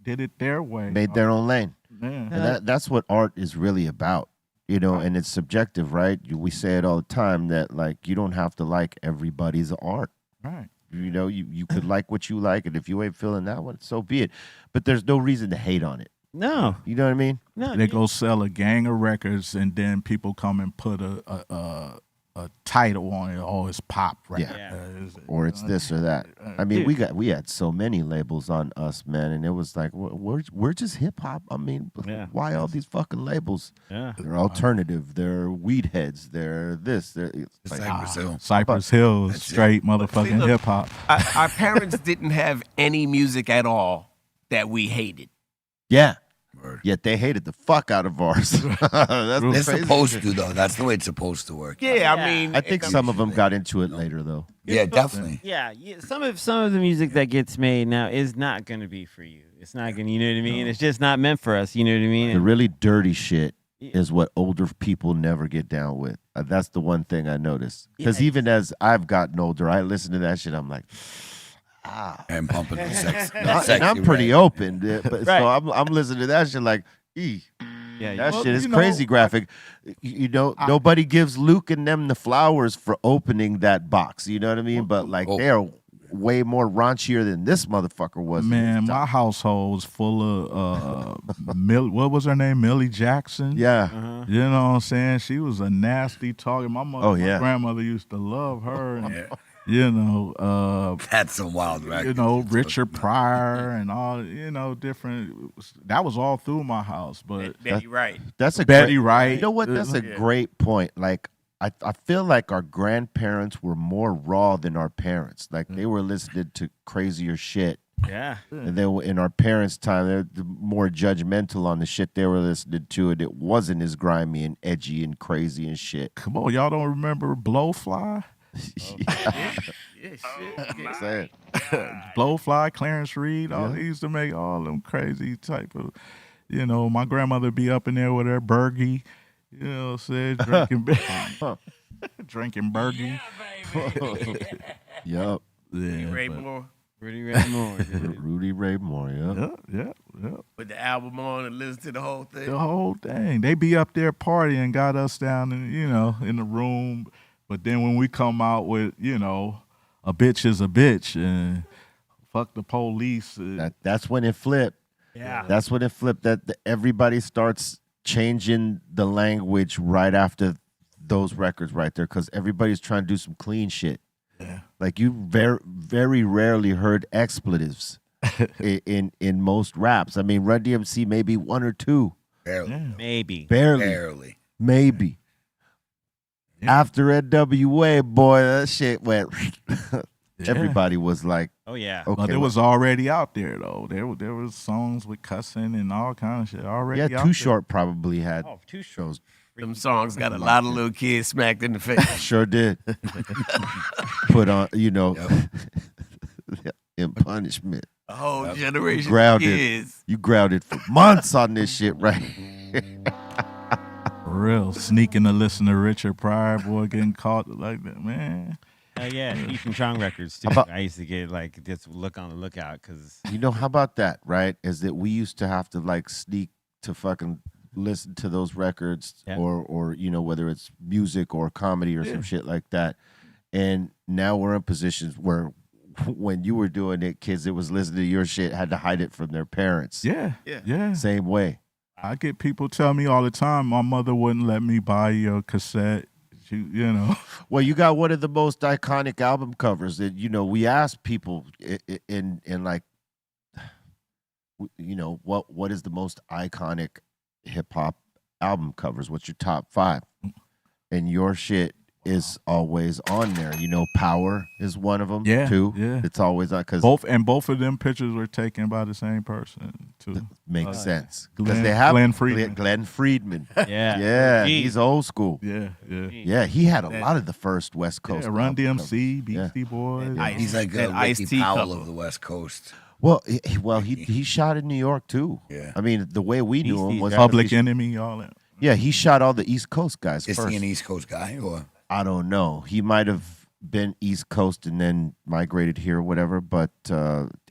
[SPEAKER 13] it their way.
[SPEAKER 7] Made their own lane.
[SPEAKER 13] Yeah.
[SPEAKER 7] And that's what art is really about, you know, and it's subjective, right? We say it all the time that, like, you don't have to like everybody's art.
[SPEAKER 13] Right.
[SPEAKER 7] You know, you could like what you like, and if you ain't feeling that one, so be it. But there's no reason to hate on it.
[SPEAKER 12] No.
[SPEAKER 7] You know what I mean?
[SPEAKER 12] No.
[SPEAKER 13] They go sell a gang of records, and then people come and put a title on it. Oh, it's pop rap.
[SPEAKER 7] Or it's this or that. I mean, we had so many labels on us, man, and it was like we're just hip hop. I mean, why all these fucking labels?
[SPEAKER 12] Yeah.
[SPEAKER 7] They're alternative. They're weed heads. They're this. They're like,
[SPEAKER 1] Cypress Hill.
[SPEAKER 13] Cypress Hill is straight motherfucking hip hop.
[SPEAKER 14] Our parents didn't have any music at all that we hated.
[SPEAKER 7] Yeah. Yet they hated the fuck out of ours. That's
[SPEAKER 1] They're supposed to, though. That's the way it's supposed to work.
[SPEAKER 14] Yeah, I mean,
[SPEAKER 7] I think some of them got into it later, though.
[SPEAKER 1] Yeah, definitely.
[SPEAKER 12] Yeah, some of the music that gets made now is not going to be for you. It's not going to, you know what I mean? It's just not meant for us, you know what I mean?
[SPEAKER 7] The really dirty shit is what older people never get down with. That's the one thing I noticed. Because even as I've gotten older, I listen to that shit, I'm like,
[SPEAKER 1] And pumping the sex.
[SPEAKER 7] And I'm pretty open, but so I'm listening to that shit like,
[SPEAKER 12] Yeah,
[SPEAKER 7] that
[SPEAKER 13] well,
[SPEAKER 7] shit is
[SPEAKER 13] you know,
[SPEAKER 7] crazy graphic. You know, nobody gives Luke and them the flowers for opening that box. You know what I mean? But like, they're way more raunchier than this motherfucker was.
[SPEAKER 13] Man, my household was full of what was her name? Millie Jackson.
[SPEAKER 7] Yeah.
[SPEAKER 13] You know what I'm saying? She was a nasty talker. My mother, my grandmother used to love her. And, you know,
[SPEAKER 1] that's a wild record.
[SPEAKER 13] You know, Richard Pryor and all, you know, different. That was all through my house. But
[SPEAKER 14] Betty Wright.
[SPEAKER 7] That's a
[SPEAKER 13] Betty
[SPEAKER 7] great,
[SPEAKER 13] Wright.
[SPEAKER 7] You know what? That's a great point. Like, I feel like our grandparents were more raw than our parents. Like, they were listening to crazier shit.
[SPEAKER 12] Yeah.
[SPEAKER 7] And then in our parents' time, they're more judgmental on the shit they were listening to, and it wasn't as grimy and edgy and crazy and shit.
[SPEAKER 13] Come on, y'all don't remember Blowfly? Blowfly, Clarence Reed, they used to make all them crazy type of, you know, my grandmother be up in there with her Bergie, you know what I'm saying, drinking Bergie.
[SPEAKER 7] Yup.
[SPEAKER 14] Rudy Ray Moore.
[SPEAKER 12] Rudy Ray Moore.
[SPEAKER 7] Rudy Ray Moore,
[SPEAKER 13] yeah.
[SPEAKER 14] Put the album on and listen to the whole thing.
[SPEAKER 13] The whole thing. They be up there partying, got us down in, you know, in the room. But then when we come out with, you know, a bitch is a bitch and fuck the police.
[SPEAKER 7] That's when it flipped.
[SPEAKER 12] Yeah.
[SPEAKER 7] That's when it flipped. That everybody starts changing the language right after those records right there, because everybody's trying to do some clean shit.
[SPEAKER 13] Yeah.
[SPEAKER 7] Like, you very rarely heard expletives in most raps. I mean, Run DMC maybe one or two.
[SPEAKER 1] Barely.
[SPEAKER 13] Yeah.
[SPEAKER 12] Maybe.
[SPEAKER 1] Barely.
[SPEAKER 7] Maybe. After NWA, boy, that shit went. Everybody was like,
[SPEAKER 12] "Oh yeah."
[SPEAKER 7] Okay,
[SPEAKER 13] but it was already out there though. There was songs with cussing and all kind of shit already.
[SPEAKER 7] Yeah,
[SPEAKER 13] out
[SPEAKER 7] Too
[SPEAKER 13] there.
[SPEAKER 7] Short probably had.
[SPEAKER 12] Oh, Too
[SPEAKER 7] Short.
[SPEAKER 14] Them songs got a lot of little kids smacked in the face.
[SPEAKER 7] Sure did. Put on, you know, in punishment.
[SPEAKER 14] A whole generation
[SPEAKER 7] Grounded.
[SPEAKER 14] of kids.
[SPEAKER 7] You grounded for months on this shit, right?
[SPEAKER 13] For real, sneaking to listen to Richard Pryor, boy, getting caught like that, man.
[SPEAKER 12] Oh yeah, Ethan Strong records too. I used to get like just look on the lookout because
[SPEAKER 7] You know, how about that, right? Is that we used to have to like sneak to fucking listen to those records, or you know, whether it's music or comedy or some shit like that. And now we're in positions where when you were doing it, kids that was listening to your shit had to hide it from their parents.
[SPEAKER 13] Yeah.
[SPEAKER 7] Same way.
[SPEAKER 13] I get people tell me all the time, my mother wouldn't let me buy your cassette. You know.
[SPEAKER 7] Well, you got one of the most iconic album covers that, you know, we asked people in like, you know, what is the most iconic hip hop album covers? What's your top 5? And your shit is always on there. You know, Power is one of them too.
[SPEAKER 13] Yeah.
[SPEAKER 7] It's always on, because
[SPEAKER 13] both of them pictures were taken by the same person too.
[SPEAKER 7] Makes sense. Because
[SPEAKER 13] Glenn,
[SPEAKER 7] they have
[SPEAKER 13] Glenn Friedman.
[SPEAKER 7] Glenn Friedman.
[SPEAKER 12] Yeah.
[SPEAKER 7] Yeah, he's old school.
[SPEAKER 13] Yeah.
[SPEAKER 7] He had a lot of the first West Coast.
[SPEAKER 13] Run
[SPEAKER 7] album
[SPEAKER 13] DMC,
[SPEAKER 7] covers.
[SPEAKER 13] Beastie Boys.
[SPEAKER 1] He's like a Ricky Powell of the West Coast.
[SPEAKER 7] Well, he shot in New York too.
[SPEAKER 1] Yeah.
[SPEAKER 7] I mean, the way we knew him was
[SPEAKER 13] Public Enemy, all that.
[SPEAKER 7] Yeah, he shot all the East Coast guys
[SPEAKER 1] Is
[SPEAKER 7] first.
[SPEAKER 1] he an East Coast guy or?
[SPEAKER 7] I don't know. He might have been East Coast and then migrated here or whatever. But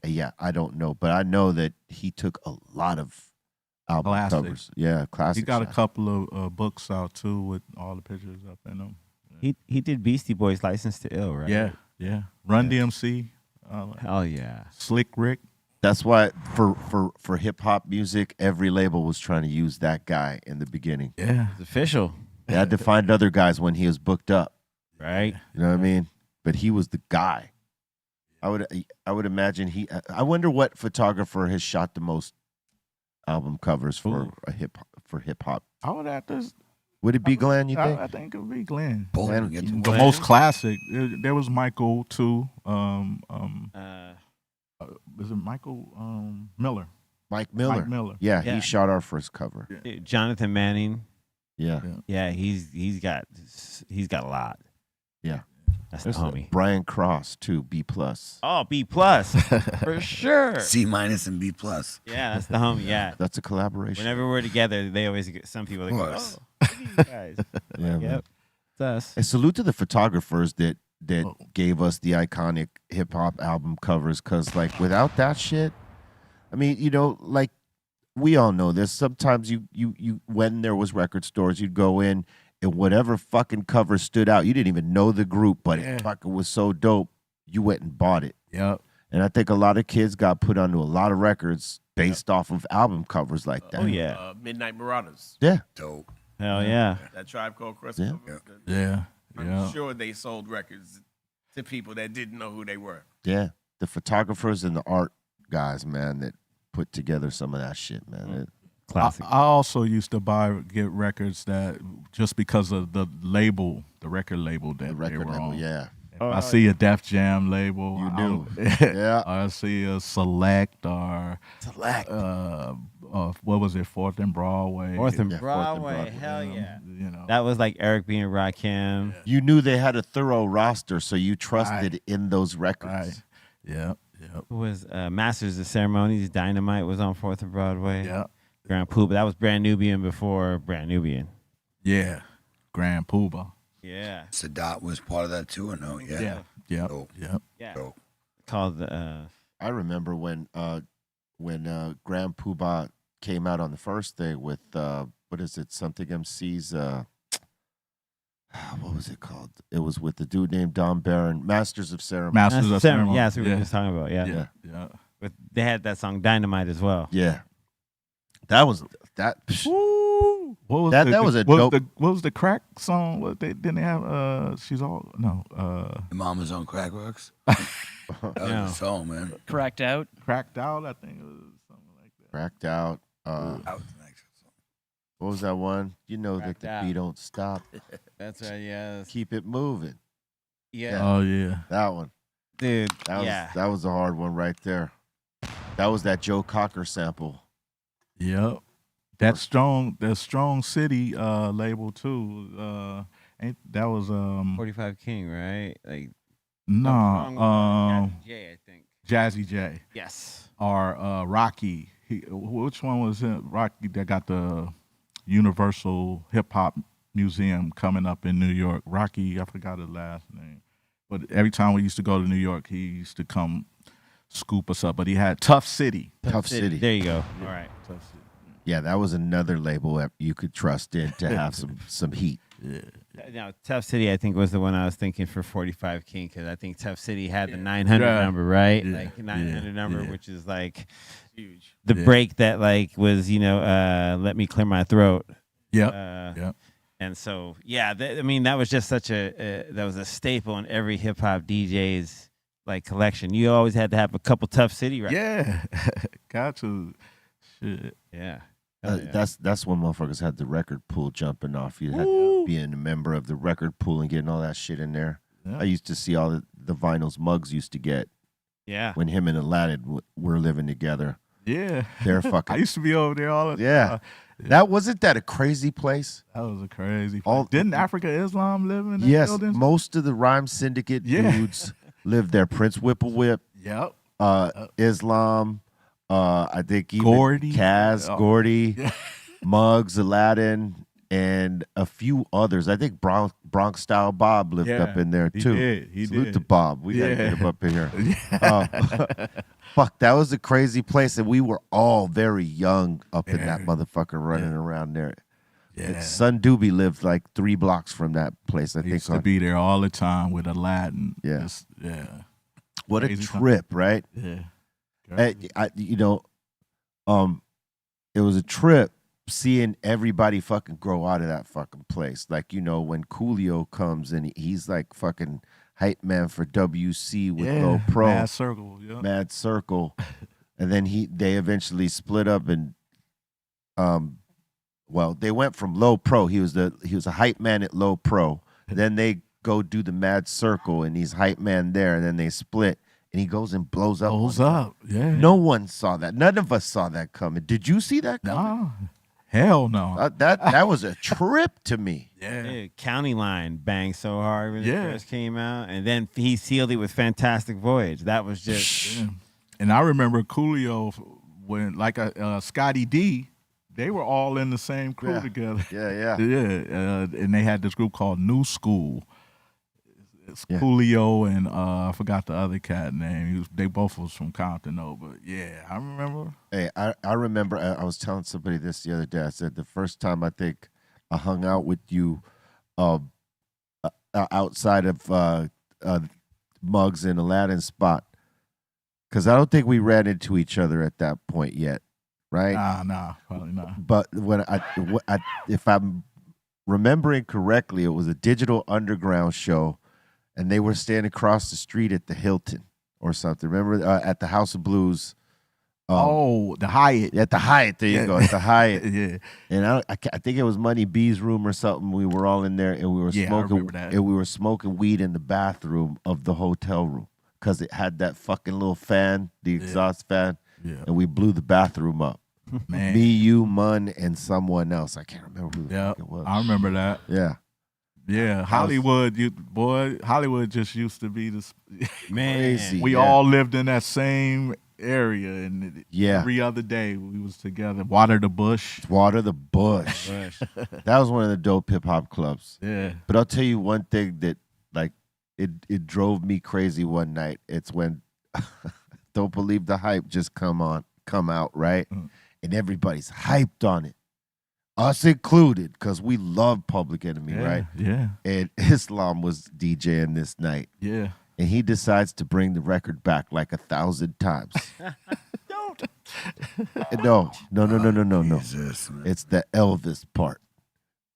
[SPEAKER 7] yeah, I don't know. But I know that he took a lot of album covers. Yeah, classic.
[SPEAKER 13] He got a couple of books out too with all the pictures up in them.
[SPEAKER 12] he did Beastie Boys License to Ill, right?
[SPEAKER 13] Yeah. Run DMC.
[SPEAKER 12] Oh yeah.
[SPEAKER 13] Slick Rick.
[SPEAKER 7] That's why for hip hop music, every label was trying to use that guy in the beginning.
[SPEAKER 13] Yeah,
[SPEAKER 12] it's official.
[SPEAKER 7] They had to find other guys when he was booked up.
[SPEAKER 12] Right.
[SPEAKER 7] You know what I mean? But he was the guy. I would imagine I wonder what photographer has shot the most album covers for hip hop.
[SPEAKER 13] I would have to.
[SPEAKER 7] Would it be Glenn, you think?
[SPEAKER 13] I think it would be Glenn.
[SPEAKER 7] Glenn.
[SPEAKER 13] The most classic. There was Michael too. Is it Michael Miller?
[SPEAKER 7] Mike Miller. Yeah, he shot our first cover.
[SPEAKER 12] Jonathan Manning.
[SPEAKER 7] Yeah.
[SPEAKER 12] He's got a lot.
[SPEAKER 7] Yeah.
[SPEAKER 12] That's
[SPEAKER 7] There's
[SPEAKER 12] the homie.
[SPEAKER 7] Brian Cross too, B+.
[SPEAKER 12] Oh, B+ for sure.
[SPEAKER 1] C- and B+.
[SPEAKER 12] Yeah, that's the homie. Yeah,
[SPEAKER 7] that's a collaboration.
[SPEAKER 12] Whenever we're together, they always get some people. Like,
[SPEAKER 1] course.
[SPEAKER 12] oh, look at you guys.
[SPEAKER 7] Yeah, man.
[SPEAKER 12] Yep, it's us.
[SPEAKER 7] And salute to the photographers that that gave us the iconic hip hop album covers. Cause like without that shit, I mean, you know, like we all know this. Sometimes you when there was record stores, you'd go in and whatever fucking cover stood out, you didn't even know the group, but it fucking was so dope, you went and bought it.
[SPEAKER 13] Yep.
[SPEAKER 7] And I think a lot of kids got put onto a lot of records based off of album covers like that.
[SPEAKER 12] Oh yeah.
[SPEAKER 14] Midnight Marauders.
[SPEAKER 7] Yeah.
[SPEAKER 1] Dope.
[SPEAKER 12] Hell yeah.
[SPEAKER 14] That Tribe Called Quest.
[SPEAKER 7] Yeah.
[SPEAKER 13] Yeah.
[SPEAKER 14] I'm sure they sold records to people that didn't know who they were.
[SPEAKER 7] Yeah. The photographers and the art guys, man, that put together some of that shit, man.
[SPEAKER 12] Classic.
[SPEAKER 13] I also used to get records that just because of the label, the record label that they were on.
[SPEAKER 7] Yeah.
[SPEAKER 13] If I see a Def Jam label,
[SPEAKER 7] You do.
[SPEAKER 13] Yeah. I see a Select or what was it, 4th and Broadway?
[SPEAKER 12] Fourth and
[SPEAKER 7] Yeah,
[SPEAKER 12] Broadway, hell yeah.
[SPEAKER 13] You know.
[SPEAKER 12] That was like Eric B. and Rakim.
[SPEAKER 7] You knew they had a thorough roster, so you trusted in those records.
[SPEAKER 13] Right. Yep.
[SPEAKER 12] Who was Masters of Ceremonies? Dynamite was on 4th and Broadway.
[SPEAKER 13] Yep.
[SPEAKER 12] Grand Pooh, but that was Brand Nubian before Brand Nubian.
[SPEAKER 13] Yeah. Grand Poobah.
[SPEAKER 12] Yeah.
[SPEAKER 1] Sadat was part of that too, or no? Yeah.
[SPEAKER 13] Yep.
[SPEAKER 1] Dope.
[SPEAKER 13] Yep.
[SPEAKER 12] Yeah.
[SPEAKER 1] Dope.
[SPEAKER 12] Called
[SPEAKER 7] I remember when Grand Poobah came out on the first day with what is it? Something MC's what was it called? It was with the dude named Don Barron, Masters of Ceremony.
[SPEAKER 13] Masters of Ceremony.
[SPEAKER 12] Yeah, that's what we were just talking about. Yeah.
[SPEAKER 13] Yeah.
[SPEAKER 12] But they had that song Dynamite as well.
[SPEAKER 7] Yeah. That was that.
[SPEAKER 13] What was
[SPEAKER 7] that was a dope.
[SPEAKER 13] What was the crack song? What they didn't they have? She's all no.
[SPEAKER 1] The Mama's on Crack Rocks. That was the song, man.
[SPEAKER 15] Cracked Out.
[SPEAKER 13] Cracked Out. I think it was something like that.
[SPEAKER 7] Cracked Out.
[SPEAKER 1] That was the next song.
[SPEAKER 7] What was that one? You know
[SPEAKER 12] Cracked
[SPEAKER 7] that the
[SPEAKER 12] Out.
[SPEAKER 7] beat don't stop.
[SPEAKER 12] That's right. Yeah.
[SPEAKER 7] Keep it moving.
[SPEAKER 12] Yeah.
[SPEAKER 13] Oh yeah.
[SPEAKER 7] That one.
[SPEAKER 12] Dude.
[SPEAKER 7] That was a hard one right there. That was that Joe Cocker sample.
[SPEAKER 13] Yep. That strong city label too. That was
[SPEAKER 12] 45 King, right? Like
[SPEAKER 13] no,
[SPEAKER 12] Jazzy J, I think.
[SPEAKER 13] Jazzy J.
[SPEAKER 12] Yes.
[SPEAKER 13] Or Rocky. Which one was it? Rocky that got the Universal Hip Hop Museum coming up in New York. Rocky, I forgot his last name. But every time we used to go to New York, he used to come scoop us up. But he had Tough City.
[SPEAKER 7] Tough City.
[SPEAKER 12] There you go. All right.
[SPEAKER 13] Tough City.
[SPEAKER 7] Yeah, that was another label that you could trust in to have some heat.
[SPEAKER 13] Yeah.
[SPEAKER 12] Now, Tough City, I think, was the one I was thinking for 45 King, because I think Tough City had the 900 number, right?
[SPEAKER 13] Yeah.
[SPEAKER 12] Like 900 number, which is like
[SPEAKER 14] Huge.
[SPEAKER 12] the break that like was, Let Me Clear My Throat.
[SPEAKER 13] Yep.
[SPEAKER 12] And so, yeah, I mean, that was just such that was a staple in every hip hop DJ's like collection. You always had to have a couple Tough City records.
[SPEAKER 13] Yeah. Got to. Shit.
[SPEAKER 12] Yeah.
[SPEAKER 7] That's when motherfuckers had the record pool jumping off. You had to be a member of the record pool and getting all that shit in there.
[SPEAKER 13] Yeah.
[SPEAKER 7] I used to see all the vinyls Muggs used to get.
[SPEAKER 12] Yeah.
[SPEAKER 7] When him and Aladdin were living together.
[SPEAKER 13] Yeah.
[SPEAKER 7] They're fucking.
[SPEAKER 13] I used to be over there all the time.
[SPEAKER 7] Yeah. That wasn't that a crazy place?
[SPEAKER 13] That was a crazy place. Didn't Africa Islam live in that
[SPEAKER 7] Yes,
[SPEAKER 13] building?
[SPEAKER 7] most of the Rhyme Syndicate dudes lived there. Prince Whipple Whip.
[SPEAKER 13] Yep.
[SPEAKER 7] Islam. I think even
[SPEAKER 13] Gordy.
[SPEAKER 7] Kaz, Gordy, Muggs, Aladdin, and a few others. I think Bronx Style Bob lived up in there too.
[SPEAKER 13] He
[SPEAKER 7] Salute
[SPEAKER 13] did.
[SPEAKER 7] to Bob. We gotta get him up in here. Fuck, that was a crazy place, and we were all very young up in that motherfucker running around there.
[SPEAKER 13] Yeah.
[SPEAKER 7] Son Doobie lived like 3 blocks from that place. I
[SPEAKER 13] He
[SPEAKER 7] think.
[SPEAKER 13] used to be there all the time with Aladdin.
[SPEAKER 7] Yeah.
[SPEAKER 13] Just, yeah.
[SPEAKER 7] What a
[SPEAKER 13] Crazy
[SPEAKER 7] trip, right?
[SPEAKER 13] Yeah.
[SPEAKER 7] It was a trip seeing everybody fucking grow out of that fucking place. Like, when Coolio comes and he's like fucking hype man for WC with Low Pro.
[SPEAKER 13] Mad Circle. Yeah.
[SPEAKER 7] Mad Circle. And then they eventually split up and they went from Low Pro. He was a hype man at Low Pro. Then they go do the Mad Circle and he's hype man there, and then they split. And he goes and blows up.
[SPEAKER 13] Yeah.
[SPEAKER 7] No one saw that. None of us saw that coming. Did you see that coming?
[SPEAKER 13] No. Hell no.
[SPEAKER 7] That was a trip to me.
[SPEAKER 12] Yeah. County Line banged so hard when it
[SPEAKER 13] Yeah.
[SPEAKER 12] first came out. And then he sealed it with Fantastic Voyage. That was just...
[SPEAKER 13] Yeah. And I remember Coolio when, like Scotty D, they were all in the same crew together.
[SPEAKER 7] Yeah.
[SPEAKER 13] Yeah. And they had this group called New School. It's
[SPEAKER 7] Yeah.
[SPEAKER 13] Coolio and I forgot the other cat name. They both was from Compton though, but yeah, I remember.
[SPEAKER 7] Hey, I remember I was telling somebody this the other day. I said the first time I think I hung out with you outside of Muggs and Aladdin's spot, because I don't think we ran into each other at that point yet, right?
[SPEAKER 13] Nah, probably not.
[SPEAKER 7] But when if I'm remembering correctly, it was a Digital Underground show, and they were standing across the street at the Hilton or something. Remember at the House of Blues?
[SPEAKER 13] The Hyatt.
[SPEAKER 7] At the Hyatt, there you go. At the Hyatt.
[SPEAKER 13] Yeah.
[SPEAKER 7] And I think it was Money B's room or something. We were all in there, and we were
[SPEAKER 13] Yeah, I
[SPEAKER 7] smoking.
[SPEAKER 13] remember that.
[SPEAKER 7] And we were smoking weed in the bathroom of the hotel room because it had that fucking little fan, the exhaust fan.
[SPEAKER 13] Yeah.
[SPEAKER 7] And we blew the bathroom up.
[SPEAKER 13] Man.
[SPEAKER 7] Me, you, Mun, and someone else. I can't remember who the fuck it was.
[SPEAKER 13] I remember that.
[SPEAKER 7] Yeah.
[SPEAKER 13] Yeah, Hollywood, Hollywood just used to be this.
[SPEAKER 12] Man.
[SPEAKER 7] Crazy.
[SPEAKER 13] We all lived in that same area, and every other day we was together. Water the Bush.
[SPEAKER 7] Water the Bush. That was one of the dope hip hop clubs.
[SPEAKER 13] Yeah.
[SPEAKER 7] But I'll tell you one thing that it drove me crazy one night. It's when Don't Believe the Hype just come out, right? And everybody's hyped on it. Us included, because we love Public Enemy, right?
[SPEAKER 13] Yeah.
[SPEAKER 7] And Islam was DJing this night.
[SPEAKER 13] Yeah.
[SPEAKER 7] And he decides to bring the record back like 1,000 times. No.
[SPEAKER 1] Jesus, man.
[SPEAKER 7] It's the Elvis part.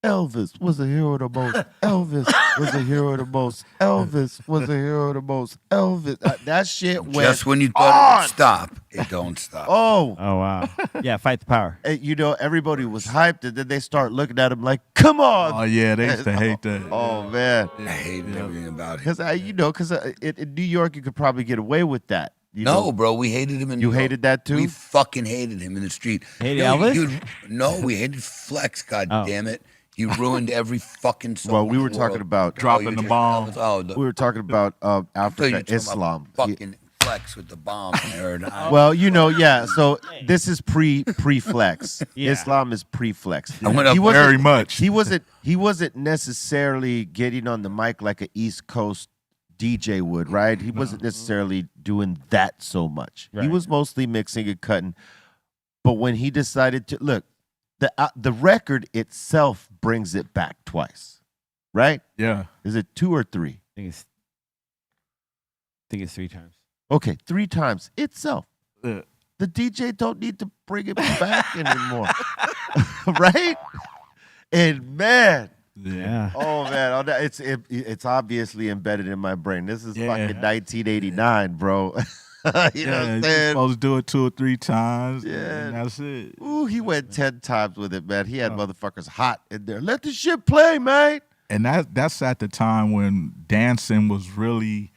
[SPEAKER 7] Elvis was a hero of the most. Elvis was a hero of the most. Elvis was a hero of the most. Elvis. That shit went
[SPEAKER 1] Just when you thought it would stop, it don't stop.
[SPEAKER 7] Oh,
[SPEAKER 12] wow. Yeah, Fight the Power.
[SPEAKER 7] And, everybody was hyped, and then they start looking at him like, "Come on!"
[SPEAKER 13] Oh yeah, they used to hate that.
[SPEAKER 7] Oh man,
[SPEAKER 1] I hated everything about it.
[SPEAKER 7] Because in New York you could probably get away with that.
[SPEAKER 1] No, bro, we hated him in
[SPEAKER 7] You
[SPEAKER 1] New York.
[SPEAKER 7] hated that too?
[SPEAKER 1] We fucking hated him in the street.
[SPEAKER 12] Hated Elvis?
[SPEAKER 1] No, we hated Flex, god damn it. You ruined every fucking song.
[SPEAKER 7] Well, we
[SPEAKER 1] in
[SPEAKER 7] were
[SPEAKER 1] the
[SPEAKER 7] talking
[SPEAKER 1] world.
[SPEAKER 7] about
[SPEAKER 13] dropping the bomb.
[SPEAKER 7] We were talking about Africa, Islam.
[SPEAKER 1] Fucking Flex with the bomb. I heard.
[SPEAKER 7] Well, yeah. So this is pre-flex.
[SPEAKER 12] Yeah.
[SPEAKER 7] Islam is pre-flex.
[SPEAKER 1] I went up
[SPEAKER 13] very much.
[SPEAKER 7] He wasn't necessarily getting on the mic like an East Coast DJ would, right? He wasn't necessarily doing that so much. He was mostly mixing and cutting. But when he decided to look, the record itself brings it back twice, right?
[SPEAKER 13] Yeah.
[SPEAKER 7] Is it 2 or 3?
[SPEAKER 12] I think it's 3 times.
[SPEAKER 7] Okay, 3 times itself.
[SPEAKER 13] Yeah.
[SPEAKER 7] The DJ don't need to bring it back anymore, right? And man,
[SPEAKER 12] Yeah.
[SPEAKER 7] oh man, it's obviously embedded in my brain. This is
[SPEAKER 13] Yeah.
[SPEAKER 7] fucking 1989, bro. You know what I'm
[SPEAKER 13] You're
[SPEAKER 7] saying?
[SPEAKER 13] supposed to do it 2 or 3 times.
[SPEAKER 7] Yeah.
[SPEAKER 13] And that's it.
[SPEAKER 7] Ooh, he went 10 times with it, man. He had motherfuckers hot in there. Let the shit play, man.
[SPEAKER 13] And that's at the time when dancing was really,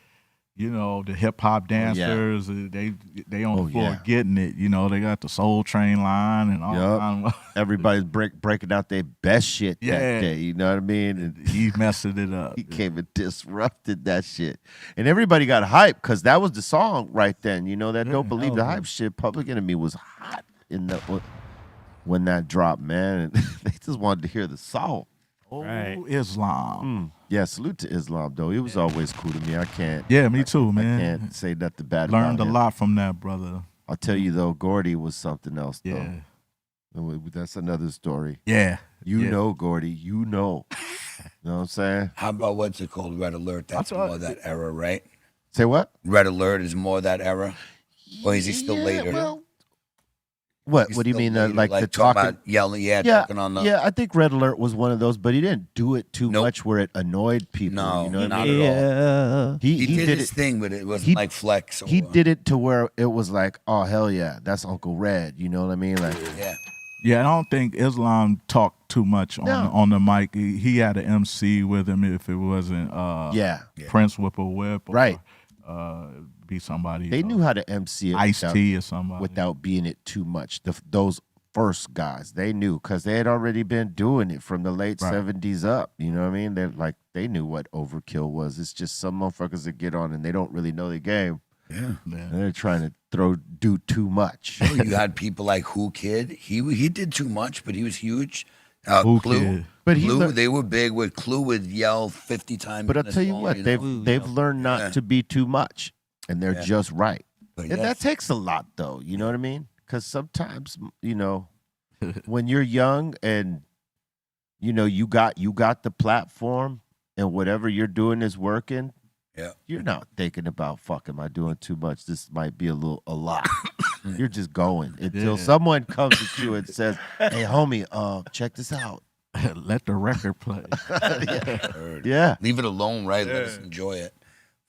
[SPEAKER 13] the hip hop dancers. They on the floor getting it. They got the Soul Train line and all.
[SPEAKER 7] Everybody's breaking out their best shit that day. You know what I mean? And
[SPEAKER 13] he's messing it up.
[SPEAKER 7] He came and disrupted that shit. And everybody got hyped because that was the song right then. That Don't Believe the Hype shit. Public Enemy was hot when that dropped, man. And they just wanted to hear the song.
[SPEAKER 13] Oh, Islam.
[SPEAKER 7] Yeah, salute to Islam, though. He was always cool to me. I can't.
[SPEAKER 13] Yeah, me too, man.
[SPEAKER 7] I can't say nothing bad
[SPEAKER 13] Learned
[SPEAKER 7] about
[SPEAKER 13] a
[SPEAKER 7] him.
[SPEAKER 13] lot from that, brother.
[SPEAKER 7] I'll tell you, though, Gordy was something else, though.
[SPEAKER 13] Yeah.
[SPEAKER 7] That's another story.
[SPEAKER 13] Yeah.
[SPEAKER 7] You know, Gordy. You know. You know what I'm saying?
[SPEAKER 1] How about what's it called? Red Alert. That's more of that era, right?
[SPEAKER 7] Say what?
[SPEAKER 1] Red Alert is more that era? Or is he still later?
[SPEAKER 7] Well, what?
[SPEAKER 1] He's
[SPEAKER 7] What do you
[SPEAKER 1] still
[SPEAKER 7] mean?
[SPEAKER 1] later,
[SPEAKER 7] Like the
[SPEAKER 1] talking
[SPEAKER 7] talking?
[SPEAKER 1] about yelling, talking on the...
[SPEAKER 7] Yeah, I think Red Alert was one of those, but he didn't do it too much where it annoyed people.
[SPEAKER 1] No,
[SPEAKER 7] you know what
[SPEAKER 1] not
[SPEAKER 7] I mean?
[SPEAKER 1] at all.
[SPEAKER 7] He
[SPEAKER 1] did his thing, but it wasn't like Flex.
[SPEAKER 7] He did it to where it was like, oh, hell yeah, that's Uncle Red. You know what I mean? Like,
[SPEAKER 1] yeah.
[SPEAKER 13] Yeah, I don't think Islam talked too much on the mic. He had an MC with him if it wasn't Prince Whip or Whip. Or,
[SPEAKER 7] right.
[SPEAKER 13] Be somebody.
[SPEAKER 7] They knew how to MC it.
[SPEAKER 13] Ice-T or somebody.
[SPEAKER 7] Without being it too much. Those first guys, they knew because they had already been doing it from the late 70s up. You know what I mean? They knew what overkill was. It's just some motherfuckers that get on and they don't really know the game.
[SPEAKER 1] Yeah.
[SPEAKER 7] And they're trying to do too much.
[SPEAKER 1] You had people like Who Kid. He did too much, but he was huge.
[SPEAKER 13] Who
[SPEAKER 1] Clue.
[SPEAKER 13] Kid.
[SPEAKER 7] But
[SPEAKER 1] they were big with Clue would yell 50 times.
[SPEAKER 7] But I'll tell you what, they've learned not to be too much, and they're just right. And that takes a lot, though. You know what I mean? Because sometimes, when you're young and you got the platform and whatever you're doing is working.
[SPEAKER 1] Yeah,
[SPEAKER 7] you're not thinking about fuck. Am I doing too much? This might be a lot. You're just going until someone comes at you and says, "Hey, homie, check this out."
[SPEAKER 13] Let the record play.
[SPEAKER 7] Yeah.
[SPEAKER 1] Leave it alone, right? Let us enjoy it.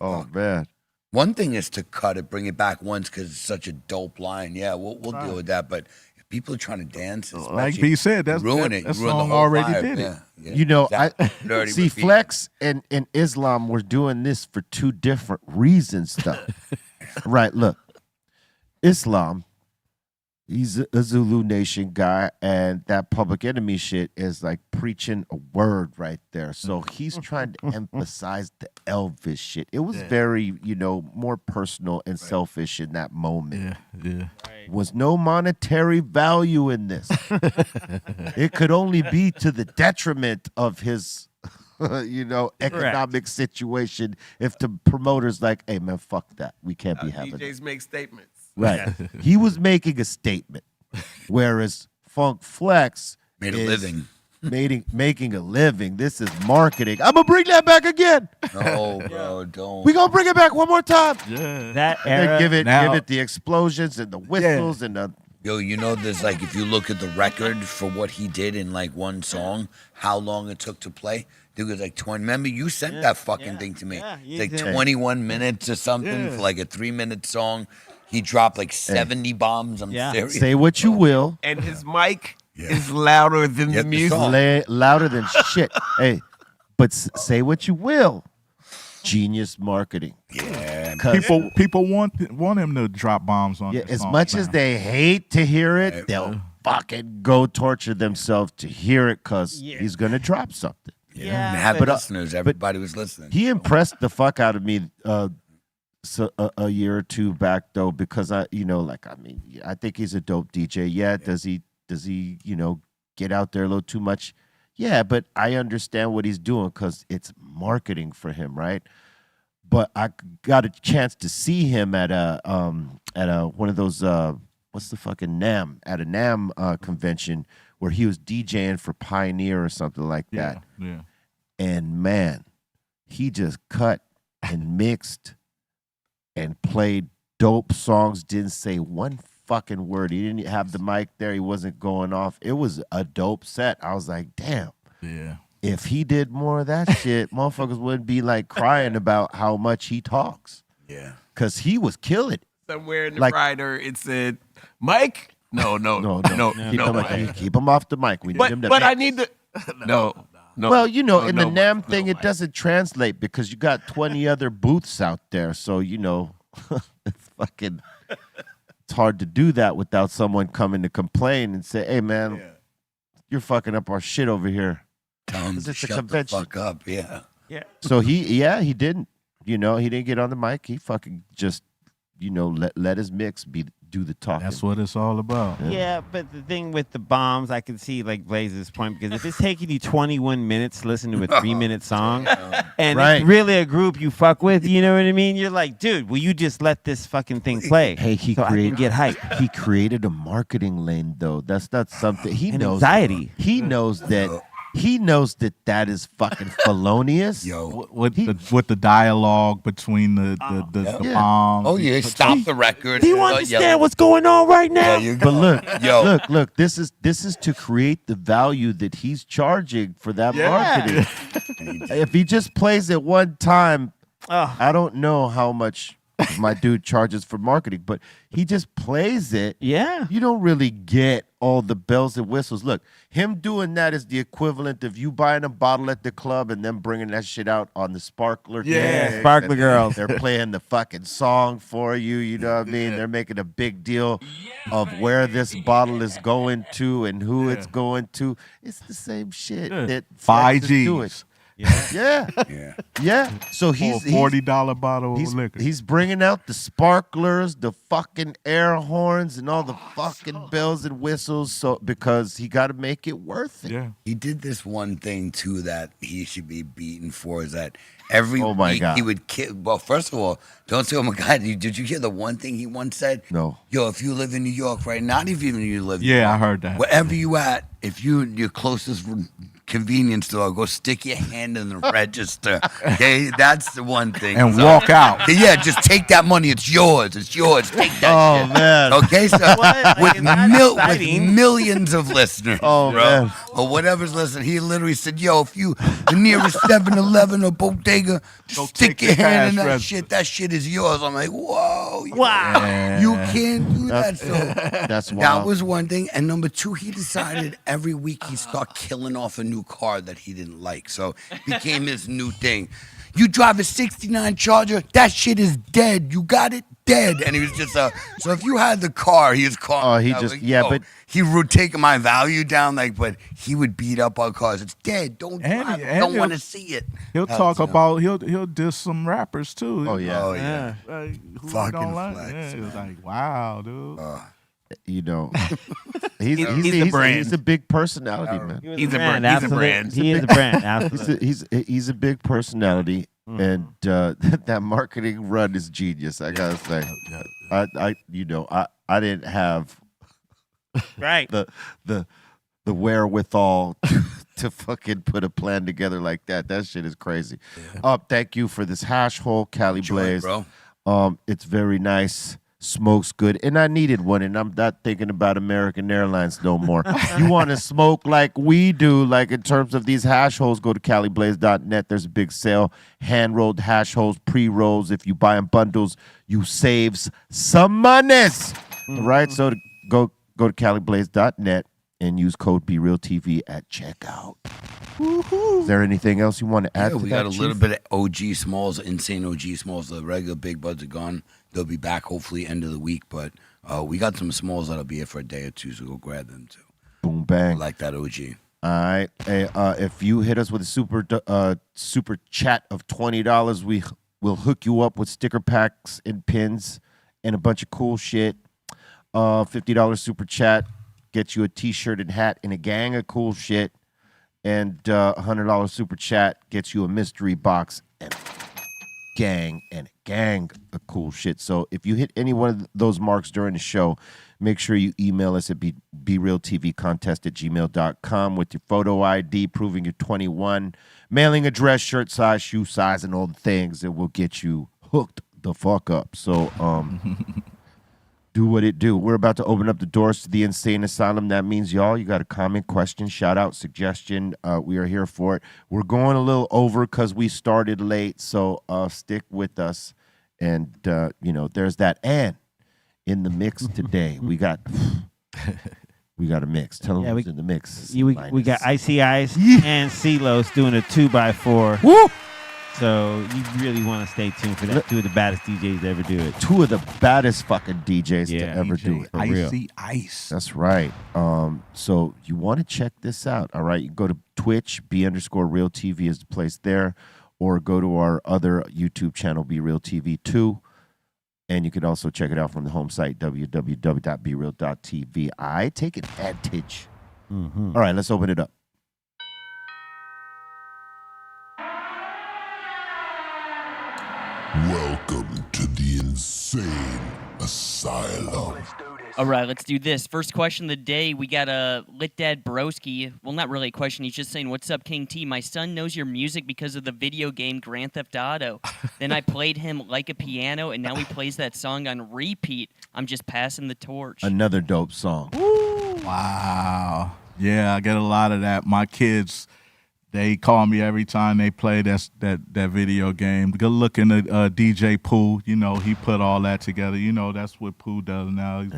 [SPEAKER 7] Oh, man.
[SPEAKER 1] One thing is to cut it, bring it back once because it's such a dope line. Yeah, we'll deal with that. But if people are trying to dance,
[SPEAKER 13] like B said, that's
[SPEAKER 1] ruin it.
[SPEAKER 13] That
[SPEAKER 1] You ruin the
[SPEAKER 13] song
[SPEAKER 1] whole
[SPEAKER 13] already
[SPEAKER 1] vibe.
[SPEAKER 13] did it.
[SPEAKER 1] Yeah.
[SPEAKER 7] See, Flex and Islam were doing this for two different reasons, though. Right, look. Islam, he's a Zulu Nation guy, and that Public Enemy shit is like preaching a word right there. So he's trying to emphasize the Elvis shit. It was very, more personal and selfish in that moment.
[SPEAKER 13] Yeah.
[SPEAKER 7] Was no monetary value in this. It could only be to the detriment of his, economic situation if the promoter's like, hey, man, fuck that. We can't be having
[SPEAKER 14] DJs make statements.
[SPEAKER 7] Right. He was making a statement, whereas Funk Flex
[SPEAKER 1] made a living.
[SPEAKER 7] Making a living. This is marketing. I'm going to bring that back again.
[SPEAKER 1] No, bro, don't.
[SPEAKER 7] We're going to bring it back one more time.
[SPEAKER 13] Yeah.
[SPEAKER 12] That era.
[SPEAKER 7] Give it the explosions and the whistles and the...
[SPEAKER 1] Yo, there's like, if you look at the record for what he did in like one song, how long it took to play, there was like 20. Remember, you sent that fucking thing to me.
[SPEAKER 12] Yeah,
[SPEAKER 1] it's like 21 minutes or something for like a 3-minute song. He dropped like 70 bombs. I'm serious.
[SPEAKER 7] Say what you will.
[SPEAKER 14] And his mic is louder than the music.
[SPEAKER 7] Louder than shit. Hey, but say what you will. Genius marketing.
[SPEAKER 1] Yeah.
[SPEAKER 13] People want him to drop bombs on.
[SPEAKER 7] Yeah, as much as they hate to hear it, they'll fucking go torture themselves to hear it because he's gonna drop something.
[SPEAKER 1] Yeah. Have listeners. Everybody was listening.
[SPEAKER 7] He impressed the fuck out of me. A year or two back though, because I think he's a dope DJ. Yeah, does he get out there a little too much? Yeah, but I understand what he's doing because it's marketing for him, right? But I got a chance to see him at a one of those what's the fucking NAMM at a NAMM convention where he was DJing for Pioneer or something like that.
[SPEAKER 13] Yeah.
[SPEAKER 7] And man, he just cut and mixed and played dope songs, didn't say one fucking word. He didn't have the mic there. He wasn't going off. It was a dope set. I was like, damn.
[SPEAKER 13] Yeah.
[SPEAKER 7] If he did more of that shit, motherfuckers wouldn't be like crying about how much he talks.
[SPEAKER 1] Yeah.
[SPEAKER 7] Because he was killing it.
[SPEAKER 14] Somewhere in the rider, it said, Mike? No.
[SPEAKER 7] Keep him off the mic. We need him to
[SPEAKER 14] But I need to... No.
[SPEAKER 7] Well, in the NAMM thing, it doesn't translate because you got 20 other booths out there. So, it's fucking... It's hard to do that without someone coming to complain and say, hey, man, you're fucking up our shit over here.
[SPEAKER 1] Tell him to shut the fuck up, yeah.
[SPEAKER 7] So he didn't, he didn't get on the mic. He fucking just, let his mix do the talking.
[SPEAKER 13] That's what it's all about.
[SPEAKER 12] Yeah, but the thing with the bombs, I can see like Blaze's point, because if it's taking you 21 minutes to listen to a 3-minute song, and it's really a group you fuck with, you know what I mean? You're like, dude, will you just let this fucking thing play?
[SPEAKER 7] Hey,
[SPEAKER 12] I can get hype.
[SPEAKER 7] He created a marketing lane, though. That's not something he knows.
[SPEAKER 12] Anxiety.
[SPEAKER 7] He knows that. He knows that is fucking felonious.
[SPEAKER 1] Yo,
[SPEAKER 13] with the dialogue between the bombs.
[SPEAKER 1] Oh yeah, stop the record.
[SPEAKER 12] Do you understand what's going on right now?
[SPEAKER 1] Yeah,
[SPEAKER 7] but look. This is to create the value that he's charging for that marketing. If he just plays it one time, I don't know how much my dude charges for marketing, but he just plays it.
[SPEAKER 12] Yeah.
[SPEAKER 7] You don't really get all the bells and whistles. Look, him doing that is the equivalent of you buying a bottle at the club and then bringing that shit out on the sparkler.
[SPEAKER 12] Yeah, sparkler girls.
[SPEAKER 7] They're playing the fucking song for you. You know what I mean? They're making a big deal of where this bottle is going to and who it's going to. It's the same shit that
[SPEAKER 13] 5
[SPEAKER 7] Flex is doing.
[SPEAKER 13] Gs.
[SPEAKER 7] Yeah. Yeah. So he's
[SPEAKER 13] $40 bottle of liquor.
[SPEAKER 7] He's bringing out the sparklers, the fucking air horns, and all the fucking bells and whistles. So because he got to make it worth it.
[SPEAKER 13] Yeah.
[SPEAKER 1] He did this one thing too that he should be beaten for is that every week
[SPEAKER 7] God.
[SPEAKER 1] he would kill. Well, first of all, don't say, "Oh my God!" Did you hear the one thing he once said?
[SPEAKER 7] No.
[SPEAKER 1] Yo, if you live in New York, right? Not even you live.
[SPEAKER 13] Yeah, I heard that.
[SPEAKER 1] Wherever you at, if your closest convenience store, go stick your hand in the register. Okay, that's the one thing.
[SPEAKER 13] And walk out.
[SPEAKER 1] Yeah, just take that money. It's yours. It's yours. Take that.
[SPEAKER 7] Oh,
[SPEAKER 1] shit.
[SPEAKER 7] man.
[SPEAKER 1] Okay, so with
[SPEAKER 12] exciting?
[SPEAKER 1] millions of listeners,
[SPEAKER 7] Oh,
[SPEAKER 1] bro,
[SPEAKER 7] man.
[SPEAKER 1] or whatever's listening, he literally said, "Yo, if you the nearest 7-Eleven or bodega,
[SPEAKER 13] Go
[SPEAKER 1] stick
[SPEAKER 13] take
[SPEAKER 1] your
[SPEAKER 13] the
[SPEAKER 1] hand in
[SPEAKER 13] cash
[SPEAKER 1] that
[SPEAKER 13] register.
[SPEAKER 1] shit. That shit is yours." I'm like, "Whoa,
[SPEAKER 12] Wow.
[SPEAKER 1] you can't do that." So
[SPEAKER 7] That's
[SPEAKER 1] that
[SPEAKER 7] wild.
[SPEAKER 1] was one thing. And number two, he decided every week he'd start killing off a new car that he didn't like. So it became his new thing. You drive a 69 Charger, that shit is dead. You got it dead. And he was just so if you had the car, he was calling.
[SPEAKER 7] Oh, he just but
[SPEAKER 1] he would take my value down, but he would beat up our cars. It's dead. Don't drive it. Don't want to see it.
[SPEAKER 13] He'll talk about he'll diss some rappers too.
[SPEAKER 7] Oh, yeah.
[SPEAKER 1] Oh yeah.
[SPEAKER 13] Like, who
[SPEAKER 1] Fucking
[SPEAKER 13] don't like?
[SPEAKER 1] flex,
[SPEAKER 13] Yeah, it's
[SPEAKER 1] man.
[SPEAKER 13] like wow, dude.
[SPEAKER 7] you know, he's
[SPEAKER 14] the brand.
[SPEAKER 7] He's a big personality, man.
[SPEAKER 14] He's a brand.
[SPEAKER 12] He's a brand. He is a brand. Absolutely.
[SPEAKER 7] He's a big personality, and that marketing run is genius. I gotta say, I didn't have
[SPEAKER 12] Right.
[SPEAKER 7] the wherewithal to fucking put a plan together like that. That shit is crazy. Thank you for this hash hole, Cali Blaze.
[SPEAKER 1] bro.
[SPEAKER 7] It's very nice. Smokes good, and I needed one, and I'm not thinking about American Airlines no more. You want to smoke like we do, like in terms of these hash holes, go to caliblaze.net. There's a big sale, hand-rolled hash holes, pre-rolls. If you buy in bundles, you saves some monies. Right? So go to caliblaze.net and use code BREALTV at checkout. Is there anything else you want to add to
[SPEAKER 1] we
[SPEAKER 7] that,
[SPEAKER 1] got a
[SPEAKER 7] Chief?
[SPEAKER 1] little bit of OG Smalls, insane OG Smalls. The regular big buds are gone. They'll be back hopefully end of the week, but we got some Smalls that'll be here for a day or two, so go grab them too.
[SPEAKER 7] Boom, bang.
[SPEAKER 1] I like that OG.
[SPEAKER 7] All right. Hey, if you hit us with a super chat of $20, we'll hook you up with sticker packs and pins and a bunch of cool shit. $50 super chat gets you a T-shirt and hat and a gang of cool shit. And $100 super chat gets you a mystery box and a gang of cool shit. So if you hit any one of those marks during the show, make sure you email us at BRealTVcontest@gmail.com with your photo ID proving you're 21, mailing address, shirt size, shoe size, and all the things that will get you hooked the fuck up. So do what it do. We're about to open up the doors to the insane asylum. That means, y'all, you got a comment, question, shout out, suggestion. We are here for it. We're going a little over because we started late, so stick with us. And there's that. And in the mix today, we got a mix. Tell them who's in the mix.
[SPEAKER 12] We got Icy Ice and CeeLos doing a 2x4.
[SPEAKER 7] Woo!
[SPEAKER 12] So you really want to stay tuned for that. Two of the baddest DJs to ever do it.
[SPEAKER 7] Two of the baddest fucking DJs to ever do it.
[SPEAKER 12] For real.
[SPEAKER 13] Icy Ice.
[SPEAKER 7] That's right. So you want to check this out, all right? You go to Twitch, B_RealTV is the place there, or go to our other YouTube channel, BRealTV2, and you can also check it out from the home site, www.breal.tv. I take advantage.
[SPEAKER 12] Mm-hmm.
[SPEAKER 7] All right, let's open it up.
[SPEAKER 15] Welcome to the insane asylum.
[SPEAKER 16] All right, let's do this. First question of the day. We got a Lit Dad Broski. Well, not really a question. He's just saying, "What's up, King T? My son knows your music because of the video game Grand Theft Auto. Then I played him Like a Piano, and now he plays that song on repeat. I'm just passing the torch."
[SPEAKER 7] Another dope song.
[SPEAKER 13] Wow. Yeah, I get a lot of that. My kids, they call me every time they play that video game. Good looking at DJ Pooh. He put all that together. That's what Pooh does now. He's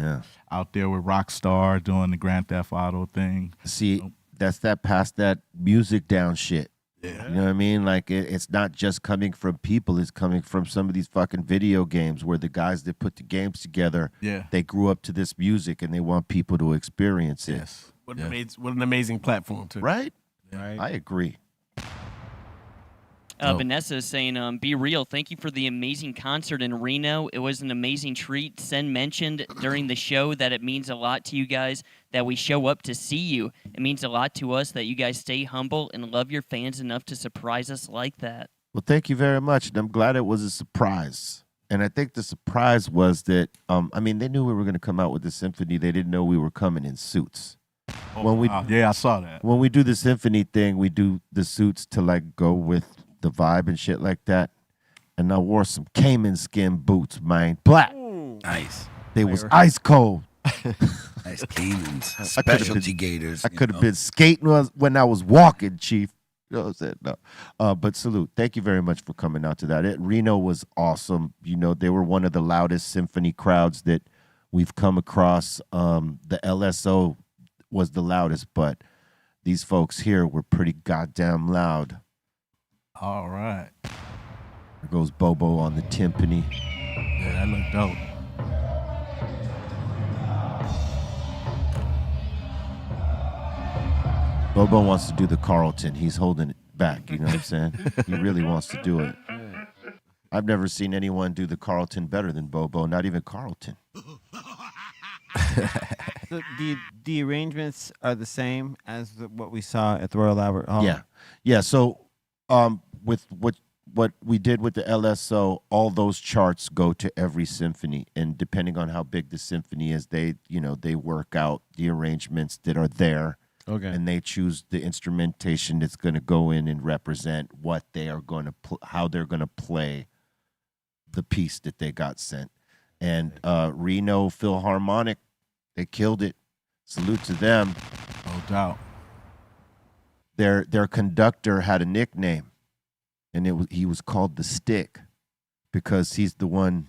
[SPEAKER 13] out there with Rockstar doing the Grand Theft Auto thing.
[SPEAKER 7] See, that's that past that music down shit. Yeah. You know what I mean? Like, it's not just coming from people. It's coming from some of these fucking video games where the guys that put the games together, they grew up to this music and they want people to experience it.
[SPEAKER 14] Yes. What an amazing platform, too.
[SPEAKER 7] Right?
[SPEAKER 12] Right.
[SPEAKER 7] I agree.
[SPEAKER 16] Vanessa is saying, be real. Thank you for the amazing concert in Reno. It was an amazing treat. Sen mentioned during the show that it means a lot to you guys that we show up to see you. It means a lot to us that you guys stay humble and love your fans enough to surprise us like that.
[SPEAKER 7] Well, thank you very much. And I'm glad it was a surprise. And I think the surprise was that, I mean, they knew we were going to come out with the symphony. They didn't know we were coming in suits.
[SPEAKER 13] Yeah, I saw that.
[SPEAKER 7] When we do the symphony thing, we do the suits to like go with the vibe and shit like that. And I wore some caiman skin boots, man. Black.
[SPEAKER 1] Nice.
[SPEAKER 7] They was ice cold.
[SPEAKER 1] Nice caimans. Specialty gators.
[SPEAKER 7] I could have been skating when I was walking, Chief. You know what I'm saying? No. But salute. Thank you very much for coming out to that. Reno was awesome. You know, they were one of the loudest symphony crowds that we've come across. The LSO was the loudest, but these folks here were pretty goddamn loud.
[SPEAKER 13] All right.
[SPEAKER 7] There goes Bobo on the timpani.
[SPEAKER 13] Yeah, that looked dope.
[SPEAKER 7] Bobo wants to do the Carlton. He's holding it back. You know what I'm saying? He really wants to do it. I've never seen anyone do the Carlton better than Bobo, not even Carlton.
[SPEAKER 12] So the arrangements are the same as what we saw at the Royal Albert Hall?
[SPEAKER 7] Yeah. So with what we did with the LSO, all those charts go to every symphony. And depending on how big the symphony is, they work out the arrangements that are there.
[SPEAKER 12] Okay.
[SPEAKER 7] And they choose the instrumentation that's going to go in and represent what they are going to how they're going to play the piece that they got sent. And Reno Philharmonic, they killed it. Salute to them.
[SPEAKER 13] No doubt.
[SPEAKER 7] Their conductor had a nickname, and he was called the Stick because he's the one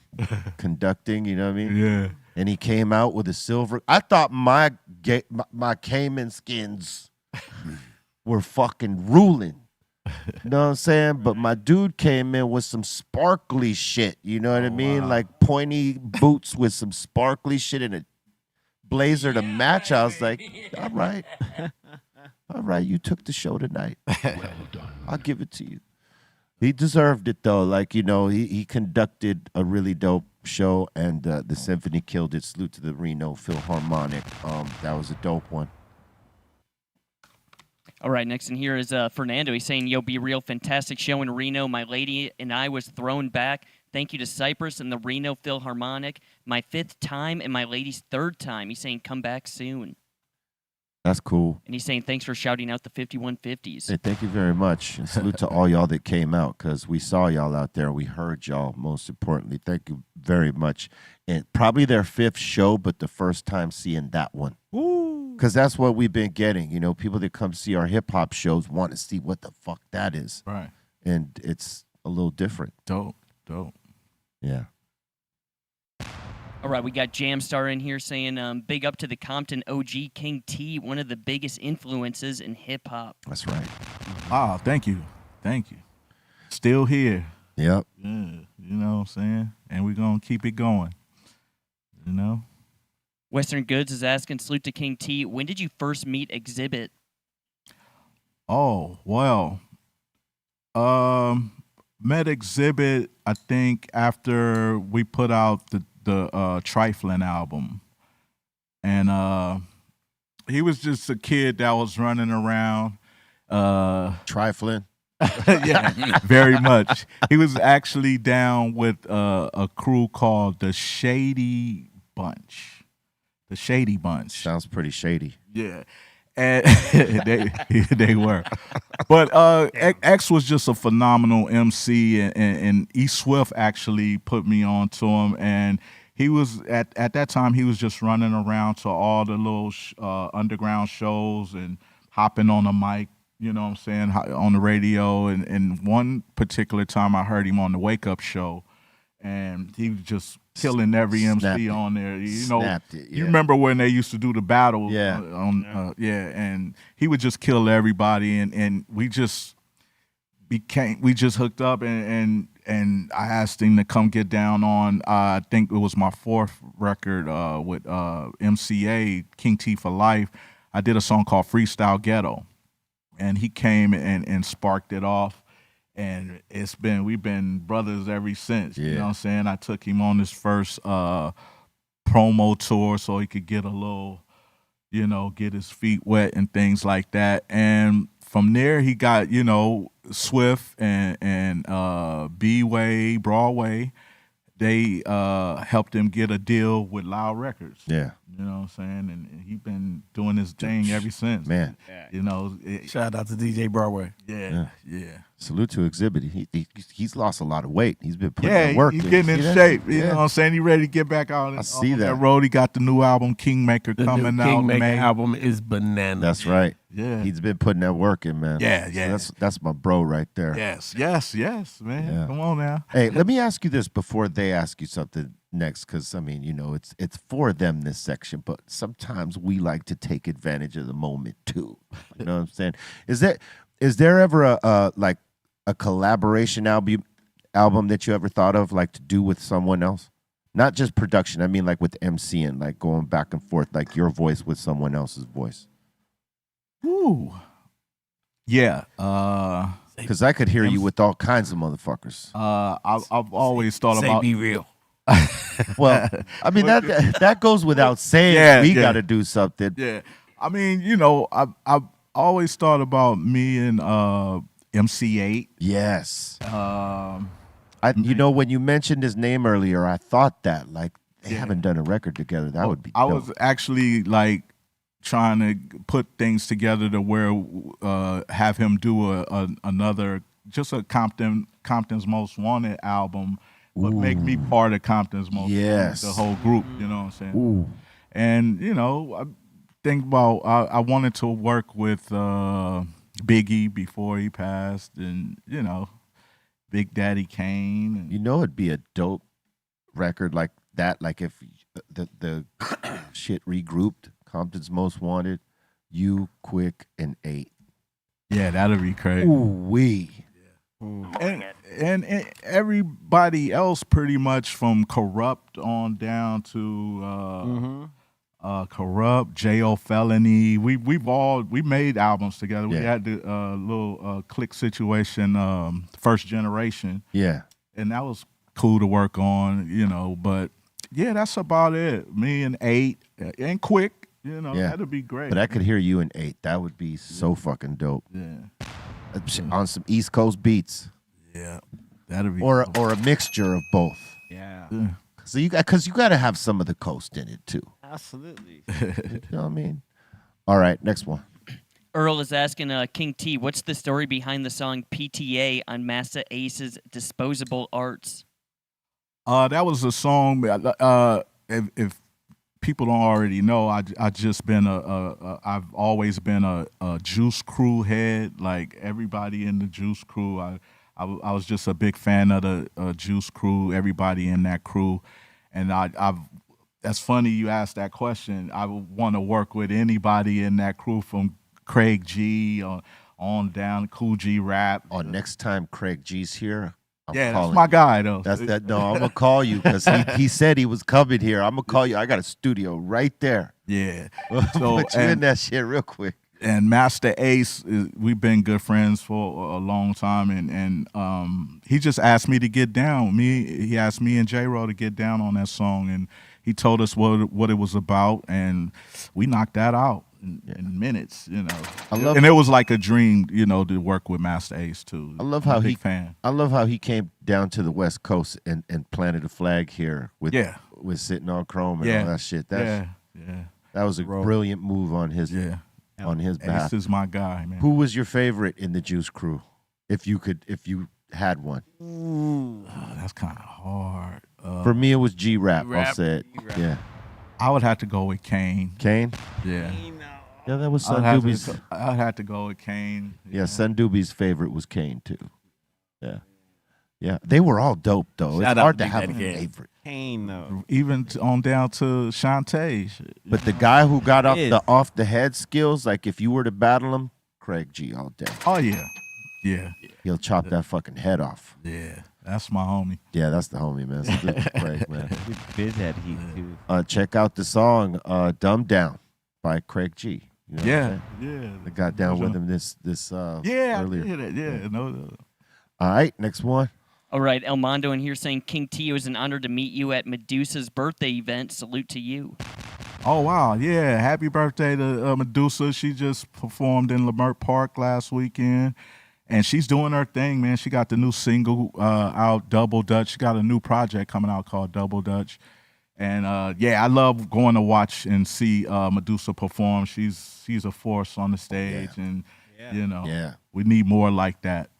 [SPEAKER 7] conducting. You know what I mean?
[SPEAKER 13] Yeah.
[SPEAKER 7] And he came out with a silver. I thought my caiman skins were fucking ruling. You know what I'm saying? But my dude came in with some sparkly shit. You know what I mean?
[SPEAKER 13] Wow.
[SPEAKER 7] Like pointy boots with some sparkly shit and a blazer to match. I was like, all right. All right, you took the show tonight. Well done. I'll give it to you. He deserved it, though. Like, you know, he conducted a really dope show, and the symphony killed it. Salute to the Reno Philharmonic. That was a dope one.
[SPEAKER 16] All right, next in here is Fernando. He's saying, yo, be real, fantastic show in Reno. My lady and I was thrown back. Thank you to Cypress and the Reno Philharmonic. My 5th time and my lady's 3rd time. He's saying, come back soon.
[SPEAKER 7] That's cool.
[SPEAKER 16] And he's saying, thanks for shouting out the 5150s.
[SPEAKER 7] Hey, thank you very much. And salute to all y'all that came out, because we saw y'all out there. We heard y'all, most importantly. Thank you very much. And probably their 5th show, but the first time seeing that one. Because that's what we've been getting. You know, people that come see our hip-hop shows want to see what the fuck that is.
[SPEAKER 13] Right.
[SPEAKER 7] And it's a little different.
[SPEAKER 13] Dope.
[SPEAKER 7] Yeah.
[SPEAKER 16] All right, we got Jamstar in here saying, big up to the Compton OG King T, one of the biggest influences in hip-hop.
[SPEAKER 7] That's right.
[SPEAKER 13] Oh, thank you. Still here.
[SPEAKER 7] Yep.
[SPEAKER 13] Yeah, you know what I'm saying? And we're going to keep it going. You know?
[SPEAKER 16] Western Goods is asking, salute to King T, when did you first meet Exhibit?
[SPEAKER 13] Oh, well. Met Exhibit, I think, after we put out the Trifling album. And he was just a kid that was running around.
[SPEAKER 7] Trifling?
[SPEAKER 13] Yeah, very much. He was actually down with a crew called the Shady Bunch. The Shady Bunch.
[SPEAKER 7] Sounds pretty shady.
[SPEAKER 13] Yeah. And they were. But X was just a phenomenal MC, and E Swift actually put me on to him. And he was, at that time, he was just running around to all the little underground shows and hopping on the mic, you know what I'm saying, on the radio. And one particular time I heard him on the Wake Up Show, and he was just killing every MC on there. You know, you remember when they used to do the battle?
[SPEAKER 7] Yeah.
[SPEAKER 13] And he would just kill everybody, and we just hooked up, and I asked him to come get down on, I think it was my 4th record with MCA, King T for Life. I did a song called Freestyle Ghetto, and he came and sparked it off. and we've been brothers ever since. You
[SPEAKER 17] Yeah.
[SPEAKER 13] know what I'm saying? I took him on his first promo tour so he could get a little, get his feet wet and things like that. And from there, he got, Swift and B-Way, Broadway. They helped him get a deal with Loud Records.
[SPEAKER 17] Yeah.
[SPEAKER 13] You know what I'm saying? And he been doing his thing ever since.
[SPEAKER 17] Man.
[SPEAKER 14] Shout out to DJ Broadway.
[SPEAKER 13] Yeah.
[SPEAKER 17] Salute to Exhibit. He's lost a lot of weight. He's been putting in work.
[SPEAKER 13] He's
[SPEAKER 17] in.
[SPEAKER 13] getting in
[SPEAKER 17] See that?
[SPEAKER 13] shape. You
[SPEAKER 17] Yeah.
[SPEAKER 13] know what I'm saying? He ready to get back out on
[SPEAKER 17] see
[SPEAKER 13] that
[SPEAKER 17] that.
[SPEAKER 13] road. He got the new album, Kingmaker,
[SPEAKER 14] The
[SPEAKER 13] coming
[SPEAKER 14] new
[SPEAKER 13] out.
[SPEAKER 14] Kingmaker
[SPEAKER 13] May.
[SPEAKER 14] album is bananas.
[SPEAKER 17] That's right.
[SPEAKER 13] Yeah.
[SPEAKER 17] He's been putting that work in, man.
[SPEAKER 13] Yeah,
[SPEAKER 17] So
[SPEAKER 13] yeah.
[SPEAKER 17] that's my bro right there.
[SPEAKER 13] Yes, man.
[SPEAKER 17] Yeah.
[SPEAKER 13] Come on now.
[SPEAKER 17] Hey, let me ask you this before they ask you something next, because it's for them, this section, but sometimes we like to take advantage of the moment too. You know what I'm saying? Is there ever a collaboration album that you ever thought of, like to do with someone else? Not just production. I mean, like with MCing, like going back and forth, like your voice with someone else's voice.
[SPEAKER 13] Ooh. Yeah.
[SPEAKER 17] Because I could hear you with all kinds of motherfuckers.
[SPEAKER 13] I've always thought
[SPEAKER 14] Say
[SPEAKER 13] about.
[SPEAKER 14] Be Real.
[SPEAKER 17] Well, I mean that goes without saying.
[SPEAKER 13] Yeah,
[SPEAKER 17] we
[SPEAKER 13] yeah.
[SPEAKER 17] got to do something.
[SPEAKER 13] Yeah. I mean, I've always thought about me and MC8.
[SPEAKER 17] Yes.
[SPEAKER 13] Um,
[SPEAKER 17] when you mentioned his name earlier, I thought that they haven't done a record together. That would be
[SPEAKER 13] I
[SPEAKER 17] dope.
[SPEAKER 13] was actually like trying to put things together to where have him do another Compton's Most Wanted album, but make me part of Compton's Most Wanted, the whole group. You know what I'm saying?
[SPEAKER 17] Ooh.
[SPEAKER 13] And I think about I wanted to work with Biggie before he passed, and Big Daddy Kane. And,
[SPEAKER 17] it'd be a dope record like that. Like if the shit regrouped, Compton's Most Wanted, You, Quick, and 8.
[SPEAKER 13] Yeah, that'd be crazy.
[SPEAKER 17] Ooh-wee.
[SPEAKER 13] And everybody else pretty much from Corrupt on down to Corrupt, J.O. Felony. We made albums together. We had the little Click Situation, First Generation.
[SPEAKER 17] Yeah.
[SPEAKER 13] And that was cool to work on, but yeah, that's about it. Me and 8 and Quick, that'd be great.
[SPEAKER 17] But I could hear you in 8. That would be so fucking dope.
[SPEAKER 13] Yeah.
[SPEAKER 17] On some East Coast beats.
[SPEAKER 13] Yeah. That'd be
[SPEAKER 17] or a mixture of both.
[SPEAKER 12] Yeah.
[SPEAKER 17] So you got to have some of the coast in it too.
[SPEAKER 12] Absolutely.
[SPEAKER 17] You know what I mean? All right, next one.
[SPEAKER 16] Earl is asking King T, what's the story behind the song PTA on Masta Ace's Disposable Arts?
[SPEAKER 13] That was a song. If people don't already know, I've always been a Juice Crew head. Like everybody in the Juice Crew, I was just a big fan of the Juice Crew. Everybody in that crew, and I've. That's funny you asked that question. I would want to work with anybody in that crew from Craig G on down Cool G Rap.
[SPEAKER 17] Next time Craig G's here,
[SPEAKER 13] that's my guy though.
[SPEAKER 17] No, I'm gonna call you because he said he was coming here. I'm gonna call you. I got a studio right there.
[SPEAKER 13] Yeah,
[SPEAKER 17] so put you in that shit real quick.
[SPEAKER 13] And Master Ace, we've been good friends for a long time, and he just asked me to get down. He asked me and J-Ro to get down on that song, and he told us what it was about, and we knocked that out in minutes. And it was like a dream, to work with Master Ace too.
[SPEAKER 17] I love how
[SPEAKER 13] fan.
[SPEAKER 17] I love how he came down to the West Coast and planted a flag here with sitting on Chrome and all that shit. That was a brilliant move on his on his behalf.
[SPEAKER 13] Ace is my guy, man.
[SPEAKER 17] Who was your favorite in the Juice Crew, if you had one?
[SPEAKER 13] Ooh, that's kind of hard.
[SPEAKER 17] For me, it was G-Rap. I'll say it. Yeah.
[SPEAKER 13] I would have to go with Kane.
[SPEAKER 17] Kane?
[SPEAKER 13] Yeah.
[SPEAKER 17] Yeah, that was Sun Doobie's.
[SPEAKER 13] I'd have to go with Kane.
[SPEAKER 17] Yeah, Sun Doobie's favorite was Kane too. Yeah. Yeah. They were all dope though. It's hard to have a favorite.
[SPEAKER 12] Kane though.
[SPEAKER 13] Even on down to Shantae.
[SPEAKER 17] But the guy who got off the head skills, like if you were to battle him, Craig G all day.
[SPEAKER 13] Oh yeah. Yeah.
[SPEAKER 17] He'll chop that fucking head off.
[SPEAKER 13] Yeah. That's my homie.
[SPEAKER 17] Yeah, that's the homie, man. Salute to Craig, man.
[SPEAKER 12] Biz had heat too.
[SPEAKER 17] Check out the song "Dumb Down" by Craig G. You know
[SPEAKER 13] yeah.
[SPEAKER 17] I got down with him this
[SPEAKER 13] yeah,
[SPEAKER 17] earlier.
[SPEAKER 13] I did it. Yeah. No.
[SPEAKER 17] All right, next one.
[SPEAKER 16] All right, El Mondo in here saying, King T, it was an honor to meet you at Medusa's birthday event. Salute to you.
[SPEAKER 13] Oh, wow. Yeah. Happy birthday to Medusa. She just performed in Lamert Park last weekend. And she's doing her thing, man. She got the new single out, Double Dutch. She got a new project coming out called Double Dutch. And, I love going to watch and see Medusa perform. She's a force on the stage. And, we need more like that.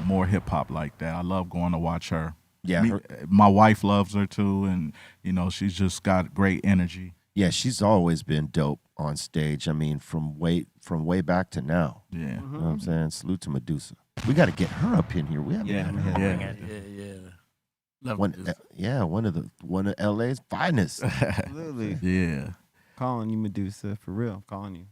[SPEAKER 13] More hip hop like that. I love going to watch her.
[SPEAKER 17] Yeah,
[SPEAKER 13] my wife loves her too, and she's just got great energy.
[SPEAKER 17] Yeah, she's always been dope on stage. I mean, from way back to now.
[SPEAKER 13] Yeah,
[SPEAKER 17] you know what I'm saying. Salute to Medusa. We got to get her up in here. We haven't had her.
[SPEAKER 14] Love
[SPEAKER 17] one of LA's finest.
[SPEAKER 12] Absolutely.
[SPEAKER 13] Yeah.
[SPEAKER 12] Calling you Medusa for real. I'm calling you.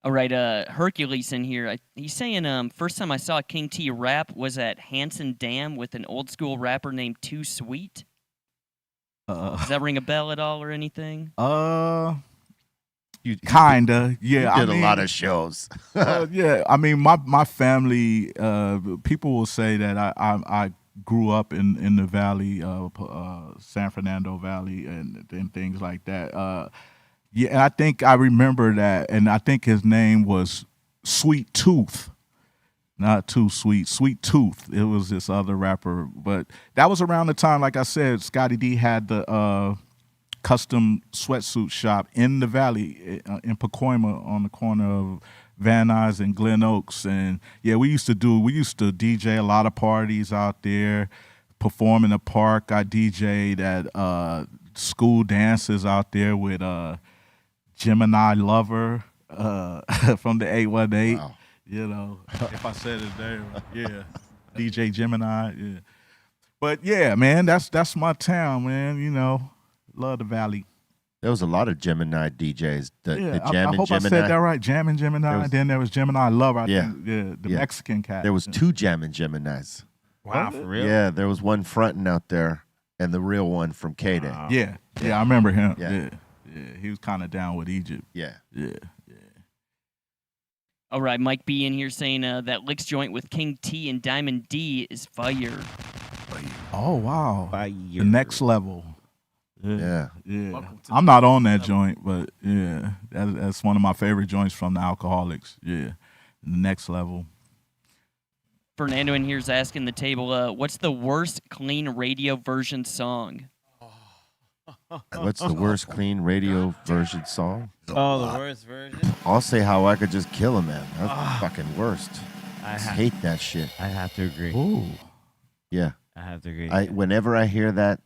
[SPEAKER 16] All right, Hercules in here. He's saying first time I saw King T rap was at Hanson Dam with an old school rapper named Too Sweet. Does that ring a bell at all or anything?
[SPEAKER 13] Kinda. Yeah,
[SPEAKER 17] you did a lot of shows.
[SPEAKER 13] Yeah, I mean, my family. People will say that I grew up in the valley, San Fernando Valley, and things like that. Yeah, and I think I remember that, and I think his name was Sweet Tooth, not Too Sweet, Sweet Tooth. It was this other rapper, but that was around the time, like I said, Scotty D had the custom sweatsuit shop in the valley in Pacoima on the corner of Van Nuys and Glen Oaks, and yeah, we used to DJ a lot of parties out there, perform in the park. I DJ'd at school dances out there with Gemini Lover from the 818.
[SPEAKER 17] Wow.
[SPEAKER 13] If I said his name right, yeah. DJ Gemini, yeah. But yeah, man, that's my town, man. Love the Valley.
[SPEAKER 17] There was a lot of Gemini DJs. The
[SPEAKER 13] I
[SPEAKER 17] Jam and
[SPEAKER 13] hope
[SPEAKER 17] Gemini.
[SPEAKER 13] I said that right. Jam and Gemini. Then there was Gemini Lover. I think, the
[SPEAKER 17] Yeah.
[SPEAKER 13] Mexican cat.
[SPEAKER 17] There was 2 Jam and Geminis.
[SPEAKER 12] Wow, for real?
[SPEAKER 17] Yeah, there was one fronting out there, and the real one from K-Day.
[SPEAKER 12] Wow.
[SPEAKER 13] Yeah, I remember him.
[SPEAKER 17] Yeah.
[SPEAKER 13] Yeah, he was kind of down with Egypt.
[SPEAKER 17] Yeah.
[SPEAKER 16] All right, Mike B in here saying that Licks joint with King T and Diamond D is fire.
[SPEAKER 13] Oh wow,
[SPEAKER 12] Fire.
[SPEAKER 13] The next level.
[SPEAKER 17] Yeah.
[SPEAKER 13] I'm not on that joint, but yeah, that's one of my favorite joints from the Alcoholics. Yeah, the next level.
[SPEAKER 16] Fernando in here is asking the table, what's the worst clean radio version song?
[SPEAKER 17] What's the worst clean radio version song?
[SPEAKER 12] Oh, the worst version?
[SPEAKER 17] I'll say How I Could Just Kill a Man. That's the fucking worst. I hate that shit.
[SPEAKER 12] I have to agree.
[SPEAKER 17] Ooh. Yeah.
[SPEAKER 12] I have to agree.
[SPEAKER 17] Whenever I hear that,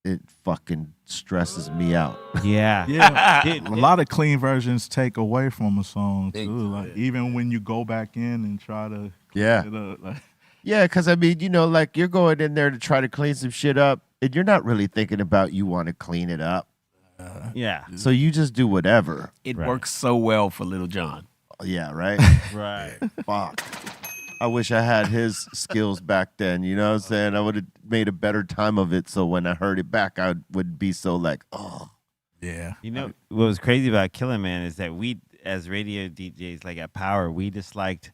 [SPEAKER 17] it fucking stresses me out.
[SPEAKER 12] Yeah.
[SPEAKER 13] Yeah. A lot of clean versions take away from a song too. Like even when you go back in and try to clean it up, like.
[SPEAKER 17] Yeah, because I mean, like you're going in there to try to clean some shit up, and you're not really thinking about you want to clean it up.
[SPEAKER 12] Yeah.
[SPEAKER 17] So you just do whatever.
[SPEAKER 14] It works so well for Little John.
[SPEAKER 17] Yeah, right?
[SPEAKER 12] Right.
[SPEAKER 17] Fuck. I wish I had his skills back then, you know what I'm saying? I would have made a better time of it, so when I heard it back, I would be so like, oh.
[SPEAKER 13] Yeah.
[SPEAKER 12] What was crazy about Killer Man is that we, as radio DJs, like at Power, we disliked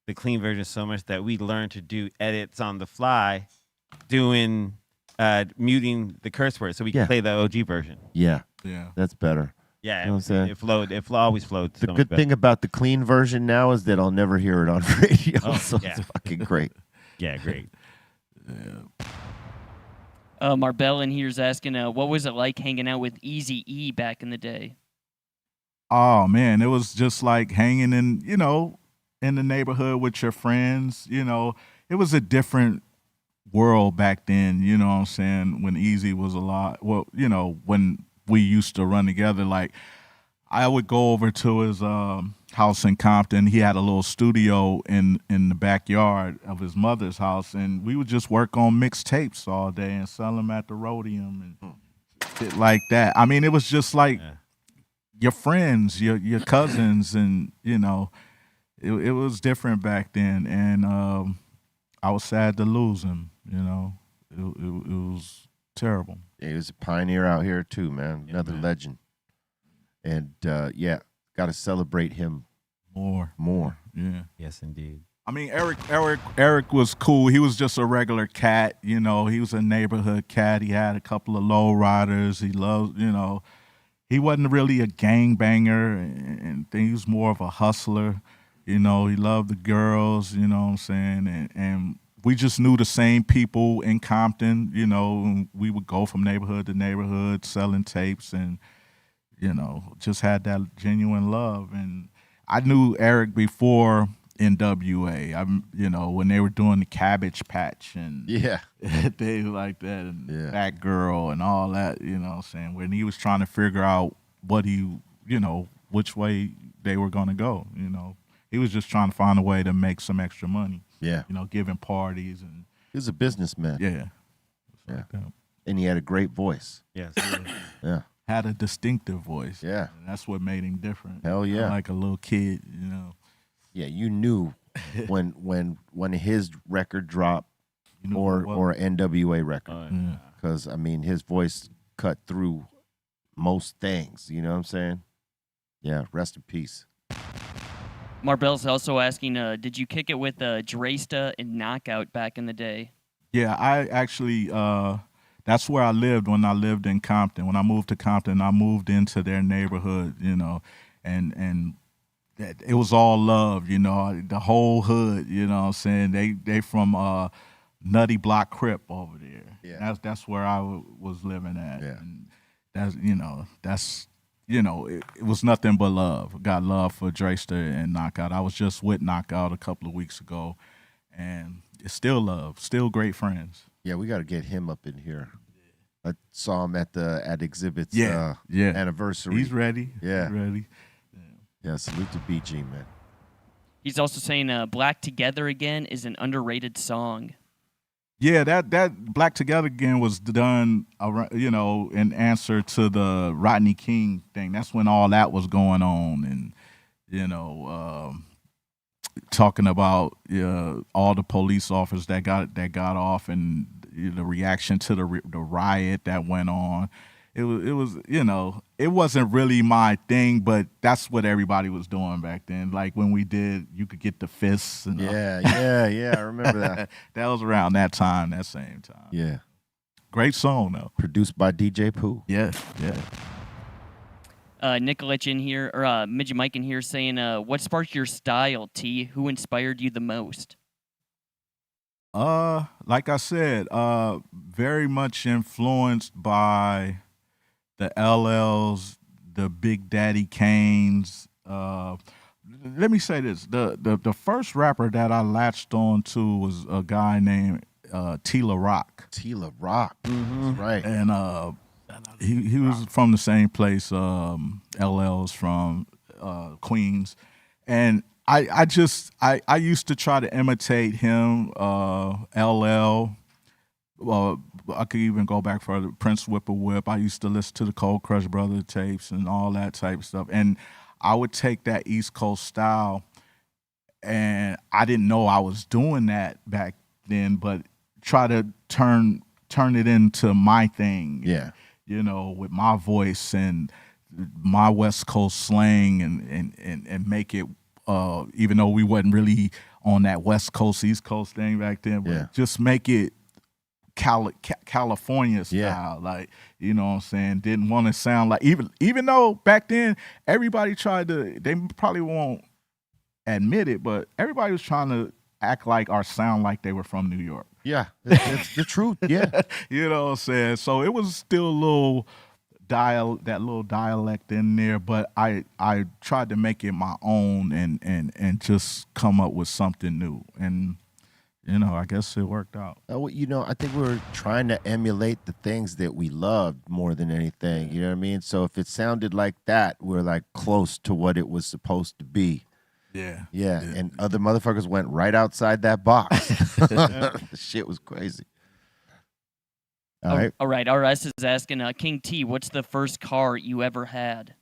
[SPEAKER 12] the clean version so much that we learned to do edits on the fly, muting the curse words so we could play the OG version.
[SPEAKER 17] Yeah.
[SPEAKER 13] Yeah.
[SPEAKER 17] That's better.
[SPEAKER 12] Yeah,
[SPEAKER 17] you know what I'm saying?
[SPEAKER 12] It always flowed.
[SPEAKER 17] The good thing about the clean version now is that I'll never hear it on radio, so it's fucking great.
[SPEAKER 12] Yeah, great.
[SPEAKER 16] Marbell in here is asking, what was it like hanging out with Eazy-E back in the day?
[SPEAKER 13] Oh man, it was just like hanging in, in the neighborhood with your friends. It was a different world back then. You know what I'm saying? When Eazy was a lot. Well, when we used to run together, like I would go over to his house in Compton. He had a little studio in the backyard of his mother's house, and we would just work on mixtapes all day and sell them at the Rhodium and shit like that. I mean, it was just like your friends, your cousins, and it was different back then. And I was sad to lose him. It was terrible.
[SPEAKER 17] Yeah, he was a pioneer out here too, man. Another legend. And got to celebrate him
[SPEAKER 13] more.
[SPEAKER 17] More.
[SPEAKER 13] Yeah.
[SPEAKER 12] Yes, indeed.
[SPEAKER 13] I mean, Eric was cool. He was just a regular cat, you know. He was a neighborhood cat. He had a couple of low riders. He loved, you know. He wasn't really a gangbanger, and he was more of a hustler. You know, he loved the girls, you know what I'm saying? And we just knew the same people in Compton, you know, and we would go from neighborhood to neighborhood selling tapes and, you know, just had that genuine love. And I knew Eric before NWA. You know, when they were doing the Cabbage Patch and things like that, and That Girl and all that, you know what I'm saying? When he was trying to figure out what he, you know, which way they were going to go, you know. He was just trying to find a way to make some extra money.
[SPEAKER 17] Yeah.
[SPEAKER 13] You know, giving parties. And
[SPEAKER 17] he was a businessman.
[SPEAKER 13] Yeah.
[SPEAKER 17] Yeah. And he had a great voice.
[SPEAKER 12] Yes.
[SPEAKER 17] Yeah.
[SPEAKER 13] Had a distinctive voice.
[SPEAKER 17] Yeah.
[SPEAKER 13] And that's what made him different.
[SPEAKER 17] Hell yeah.
[SPEAKER 13] Like a little kid, you know.
[SPEAKER 17] Yeah, you knew when his record dropped or NWA record. Because, I mean, his voice cut through most things. You know what I'm saying? Yeah, rest in peace.
[SPEAKER 16] Marbell's also asking, did you kick it with Dresta and Knockout back in the day?
[SPEAKER 13] Yeah, I actually, that's where I lived when I lived in Compton. When I moved to Compton, I moved into their neighborhood, you know, and it was all love, you know, the whole hood, you know what I'm saying? They from Nutty Block Crip over there. Yeah. That's where I was living at. Yeah. And that's, you know, it was nothing but love. Got love for Dresta and Knockout. I was just with Knockout a couple of weeks ago, and it's still love, still great friends.
[SPEAKER 17] Yeah, we got to get him up in here. I saw him at Exhibit's anniversary.
[SPEAKER 13] He's ready.
[SPEAKER 17] Yeah.
[SPEAKER 13] He's ready.
[SPEAKER 17] Yeah, salute to BG, man.
[SPEAKER 16] He's also saying Black Together Again is an underrated song.
[SPEAKER 13] Yeah, that Black Together Again was done, you know, in answer to the Rodney King thing. That's when all that was going on, and you know, talking about all the police officers that got off, and the reaction to the riot that went on. It was you know, it wasn't really my thing, but that's what everybody was doing back then. Like when we did, you could get the fists. And
[SPEAKER 17] yeah, I remember that.
[SPEAKER 13] That was around that time, that same time.
[SPEAKER 17] Yeah.
[SPEAKER 13] Great song, though.
[SPEAKER 17] Produced by DJ Pooh.
[SPEAKER 13] Yeah.
[SPEAKER 16] Nicolette in here, or Midget Mike in here saying, what sparked your style, T? Who inspired you the most?
[SPEAKER 13] Like I said, very much influenced by the LLs, the Big Daddy Kanes. Let me say this: the first rapper that I latched on to was a guy named Tila Rock.
[SPEAKER 17] Tila Rock, right?
[SPEAKER 13] And he was from the same place. LL's from Queens, and I used to try to imitate him. LL. Well, I could even go back further. Prince Whipper Whip. I used to listen to the Cold Crush Brother tapes and all that type of stuff. And I would take that East Coast style, and I didn't know I was doing that back then, but try to turn it into my thing.
[SPEAKER 17] Yeah.
[SPEAKER 13] You know, with my voice and my West Coast slang and make it, even though we wasn't really on that West Coast, East Coast thing back then, but just make it California style, like, you know what I'm saying? Didn't want to sound like, even though back then everybody tried to, they probably won't admit it, but everybody was trying to act like or sound like they were from New York.
[SPEAKER 17] Yeah, it's the truth. Yeah,
[SPEAKER 13] you know what I'm saying? So it was still a little that little dialect in there, but I tried to make it my own and just come up with something new. And you know, I guess it worked out.
[SPEAKER 17] You know, I think we were trying to emulate the things that we loved more than anything. You know what I mean? So if it sounded like that, we're like close to what it was supposed to be. Yeah. And other motherfuckers went right outside that box. The shit was crazy. All right.
[SPEAKER 16] RS is asking, King T, what's the first car you ever had?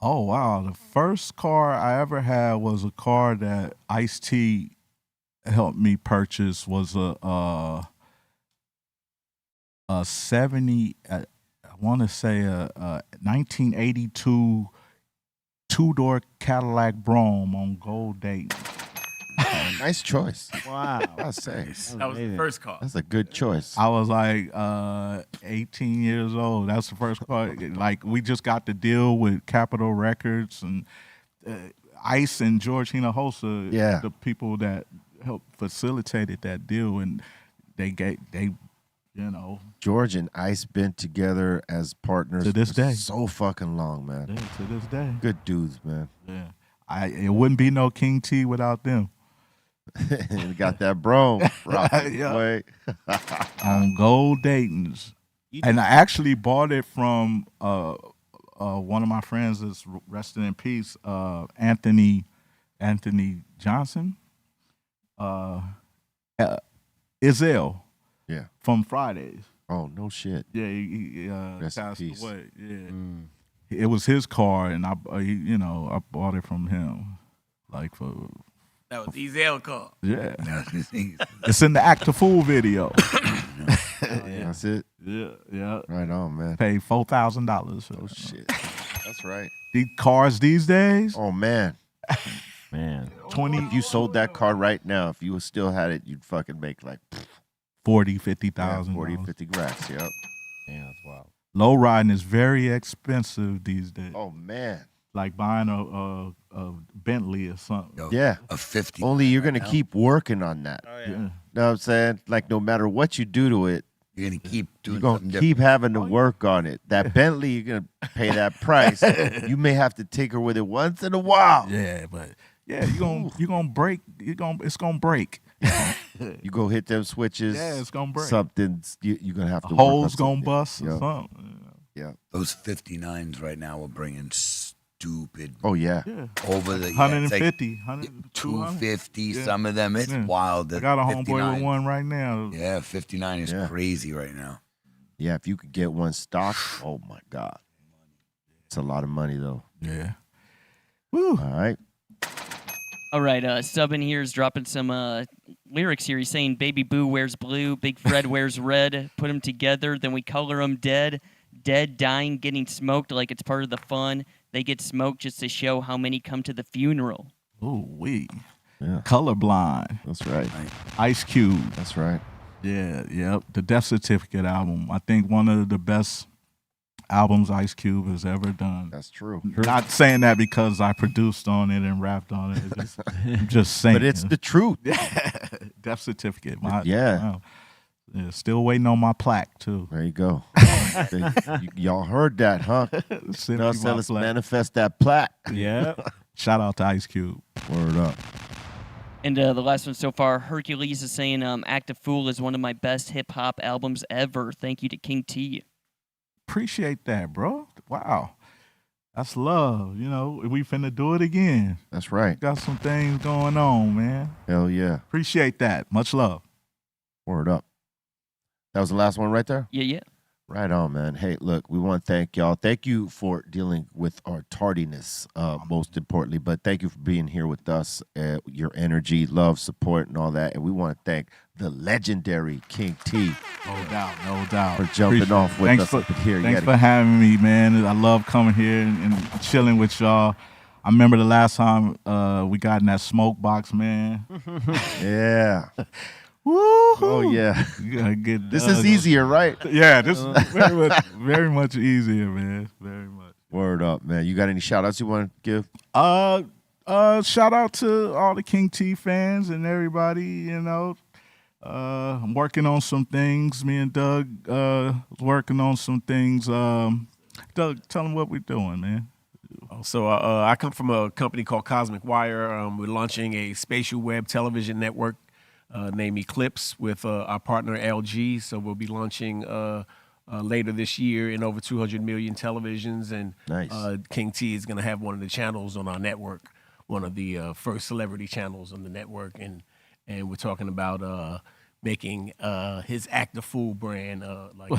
[SPEAKER 13] Oh, wow. The first car I ever had was a car that Ice-T helped me purchase. Was a 70, I want to say a 1982 two-door Cadillac Brougham on gold date.
[SPEAKER 17] Nice choice.
[SPEAKER 12] Wow.
[SPEAKER 17] I say.
[SPEAKER 14] That was the first car.
[SPEAKER 17] That's a good choice.
[SPEAKER 13] I was like 18 years old. That's the first car. Like, we just got the deal with Capitol Records and Ice and Georgina Hossa,
[SPEAKER 17] Yeah.
[SPEAKER 13] the people that helped facilitated that deal, and they
[SPEAKER 17] George and Ice been together as partners
[SPEAKER 13] To this
[SPEAKER 17] for
[SPEAKER 13] day.
[SPEAKER 17] so fucking long, man.
[SPEAKER 13] Yeah, to this day.
[SPEAKER 17] Good dudes, man.
[SPEAKER 13] Yeah. It wouldn't be no King T without them.
[SPEAKER 17] And got that Bro.
[SPEAKER 13] Yeah.
[SPEAKER 17] Way.
[SPEAKER 13] On gold Dayton's. And I actually bought it from one of my friends that's resting in peace, Anthony Johnson. Izelle.
[SPEAKER 17] Yeah.
[SPEAKER 13] From Fridays.
[SPEAKER 17] Oh, no shit.
[SPEAKER 13] Yeah, he
[SPEAKER 17] Rest in
[SPEAKER 13] passed
[SPEAKER 17] peace.
[SPEAKER 13] away. Yeah. It was his car, and I bought it from him, like for.
[SPEAKER 14] That was Ezel car.
[SPEAKER 13] Yeah. It's in the Act a Fool video.
[SPEAKER 17] That's it.
[SPEAKER 13] Yeah.
[SPEAKER 17] Right on, man.
[SPEAKER 13] Paid $4,000.
[SPEAKER 17] Oh shit. That's right.
[SPEAKER 13] These cars these days.
[SPEAKER 17] Oh man.
[SPEAKER 12] Man.
[SPEAKER 13] 20.
[SPEAKER 17] If you sold that car right now, if you still had it, you'd fucking make like
[SPEAKER 13] 40, 50,000.
[SPEAKER 17] 40, 50 racks. Yep.
[SPEAKER 12] Yeah, that's wild.
[SPEAKER 13] Low riding is very expensive these days.
[SPEAKER 17] Oh man.
[SPEAKER 13] Like buying a Bentley or something.
[SPEAKER 17] Yeah.
[SPEAKER 1] A 50.
[SPEAKER 17] Only you're gonna keep working on that.
[SPEAKER 13] Yeah.
[SPEAKER 17] Know what I'm saying? Like no matter what you do to it,
[SPEAKER 1] You're gonna keep doing
[SPEAKER 17] you're gonna
[SPEAKER 1] something
[SPEAKER 17] keep
[SPEAKER 1] different.
[SPEAKER 17] having to work on it. That Bentley, you're gonna pay that price. You may have to tinker with it once in a while.
[SPEAKER 13] Yeah, but yeah, you're gonna break. It's gonna break.
[SPEAKER 17] You go hit them switches.
[SPEAKER 13] Yeah, it's gonna break.
[SPEAKER 17] Something's you're gonna have to.
[SPEAKER 13] Hole's
[SPEAKER 17] work on
[SPEAKER 13] gonna bust or
[SPEAKER 17] Yep.
[SPEAKER 13] something.
[SPEAKER 17] Yeah.
[SPEAKER 1] Those 59s right now are bringing stupid.
[SPEAKER 17] Oh yeah.
[SPEAKER 1] Over the
[SPEAKER 13] 150,
[SPEAKER 1] 250.
[SPEAKER 13] Yeah.
[SPEAKER 1] Some of them, it's
[SPEAKER 13] Yeah.
[SPEAKER 1] wild.
[SPEAKER 13] I got a homeboy
[SPEAKER 1] 59.
[SPEAKER 13] with one right now.
[SPEAKER 1] Yeah, 59 is
[SPEAKER 17] Yeah.
[SPEAKER 1] crazy right now.
[SPEAKER 17] Yeah, if you could get one stock, oh my God. It's a lot of money though.
[SPEAKER 13] Yeah.
[SPEAKER 17] Woo. All right.
[SPEAKER 16] All right, Sub in here is dropping some lyrics here. He's saying Baby Boo wears blue, Big Fred wears red. Put them together, then we color them dead. Dead, dying, getting smoked like it's part of the fun. They get smoked just to show how many come to the funeral.
[SPEAKER 13] Ooh wee.
[SPEAKER 17] Yeah.
[SPEAKER 13] Colorblind.
[SPEAKER 17] That's right.
[SPEAKER 13] Ice Cube.
[SPEAKER 17] That's right.
[SPEAKER 13] Yeah, yep. The Death Certificate album. I think one of the best albums Ice Cube has ever done.
[SPEAKER 17] That's true.
[SPEAKER 13] Not saying that because I produced on it and rapped on it. I'm just saying.
[SPEAKER 17] But it's the truth.
[SPEAKER 13] Death Certificate.
[SPEAKER 17] Yeah.
[SPEAKER 13] Yeah, still waiting on my plaque too.
[SPEAKER 17] There you go. Y'all heard that, huh?
[SPEAKER 13] Send
[SPEAKER 17] Now
[SPEAKER 13] me my
[SPEAKER 17] let's
[SPEAKER 13] plaque.
[SPEAKER 17] manifest that plaque.
[SPEAKER 12] Yeah.
[SPEAKER 13] Shout out to Ice Cube.
[SPEAKER 17] Word up.
[SPEAKER 16] And the last one so far, Hercules is saying Act a Fool is one of my best hip-hop albums ever. Thank you to King T.
[SPEAKER 13] Appreciate that, bro. Wow. That's love. You know, we finna do it again.
[SPEAKER 17] That's right.
[SPEAKER 13] Got some things going on, man.
[SPEAKER 17] Hell yeah.
[SPEAKER 13] Appreciate that. Much love.
[SPEAKER 17] Word up. That was the last one right there?
[SPEAKER 16] Yeah.
[SPEAKER 17] Right on, man. Hey, look, we want to thank y'all. Thank you for dealing with our tardiness, most importantly, but thank you for being here with us, your energy, love, support, and all that. And we want to thank the legendary King T.
[SPEAKER 13] No doubt.
[SPEAKER 17] For jumping off with us up here.
[SPEAKER 13] Thanks for having me, man. I love coming here and chilling with y'all. I remember the last time we got in that smoke box, man.
[SPEAKER 17] Yeah.
[SPEAKER 13] Woo-hoo.
[SPEAKER 17] Oh, yeah.
[SPEAKER 13] You gotta get
[SPEAKER 17] This is easier, right?
[SPEAKER 13] Yeah, this is very much easier, man. Very much.
[SPEAKER 17] Word up, man. You got any shout outs you want to give?
[SPEAKER 13] Shout out to all the King T fans and everybody, you know. I'm working on some things. Me and Doug was working on some things. Doug, tell them what we're doing, man.
[SPEAKER 14] So I come from a company called Cosmic Wire. We're launching a spatial web television network named Eclipse with our partner LG. So we'll be launching later this year in over 200 million televisions. And
[SPEAKER 17] nice.
[SPEAKER 14] King T is going to have one of the channels on our network, one of the first celebrity channels on the network. And we're talking about making his Act a Fool brand like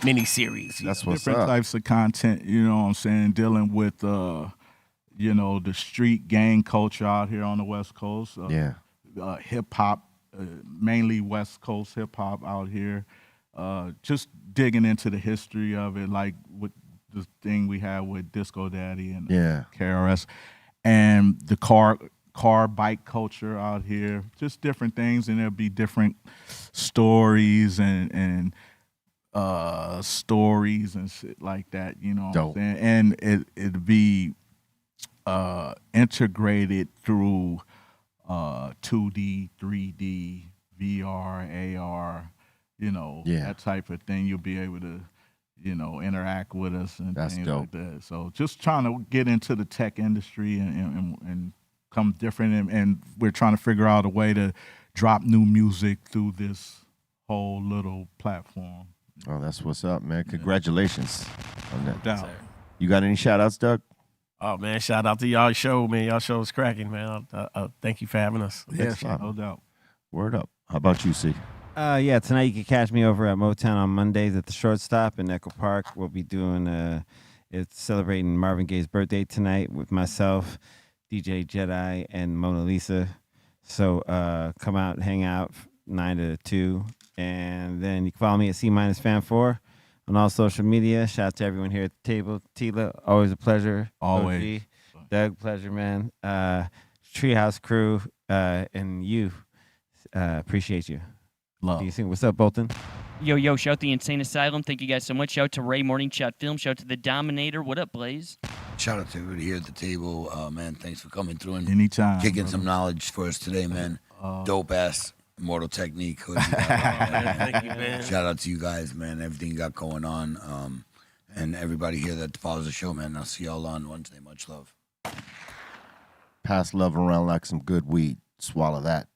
[SPEAKER 14] mini-series.
[SPEAKER 17] That's what's
[SPEAKER 13] different
[SPEAKER 17] up.
[SPEAKER 13] types of content, you know what I'm saying, dealing with, you know, the street gang culture out here on the West Coast.
[SPEAKER 17] Yeah.
[SPEAKER 13] Hip-hop, mainly West Coast hip-hop out here. Just digging into the history of it, like with the thing we had with Disco Daddy and
[SPEAKER 17] Yeah.
[SPEAKER 13] KRS. And the car bike culture out here, just different things, and there'll be different stories and stories and shit like that, you know what I'm saying? And it'd be integrated through 2D, 3D, VR, AR, you know, that type of thing. You'll be able to, you know, interact with us and things like that. So just trying to get into the tech industry and come different, and we're trying to figure out a way to drop new music through this whole little platform.
[SPEAKER 17] Oh, that's what's up, man. Congratulations on that.
[SPEAKER 13] No doubt.
[SPEAKER 17] You got any shout outs, Doug?
[SPEAKER 18] Oh, man, shout out to y'all show, man. Y'all show is cracking, man. Thank you for having us.
[SPEAKER 13] Yes, no doubt.
[SPEAKER 17] Word up. How about you, C?
[SPEAKER 12] Yeah, tonight you can catch me over at Motown on Mondays at the Shortstop in Echo Park. We'll be doing it's celebrating Marvin Gaye's birthday tonight with myself, DJ Jedi, and Mona Lisa. So come out and hang out 9 to 2. And then you can follow me at C-Fan4 on all social media. Shout out to everyone here at the table. Tila, always a pleasure.
[SPEAKER 13] Always.
[SPEAKER 12] OG, Doug, pleasure, man. Treehouse crew, and you. Appreciate you.
[SPEAKER 13] Love.
[SPEAKER 12] Do you think, what's up, Bolton?
[SPEAKER 16] Yo, shout out the Insane Asylum. Thank you guys so much. Shout out to Ray Morning Shot Film. Shout out to the Dominator. What up, Blaze?
[SPEAKER 1] Shout out to everybody here at the table. Man, thanks for coming through and
[SPEAKER 13] anytime
[SPEAKER 1] kicking some knowledge for us today, man. Dope ass Immortal Technique hoodie.
[SPEAKER 18] Thank you, man.
[SPEAKER 1] Shout out to you guys, man. Everything you got going on. And everybody here that follows the show, man. I'll see y'all on Wednesday. Much love.
[SPEAKER 17] Pass love around like some good weed. Swallow that.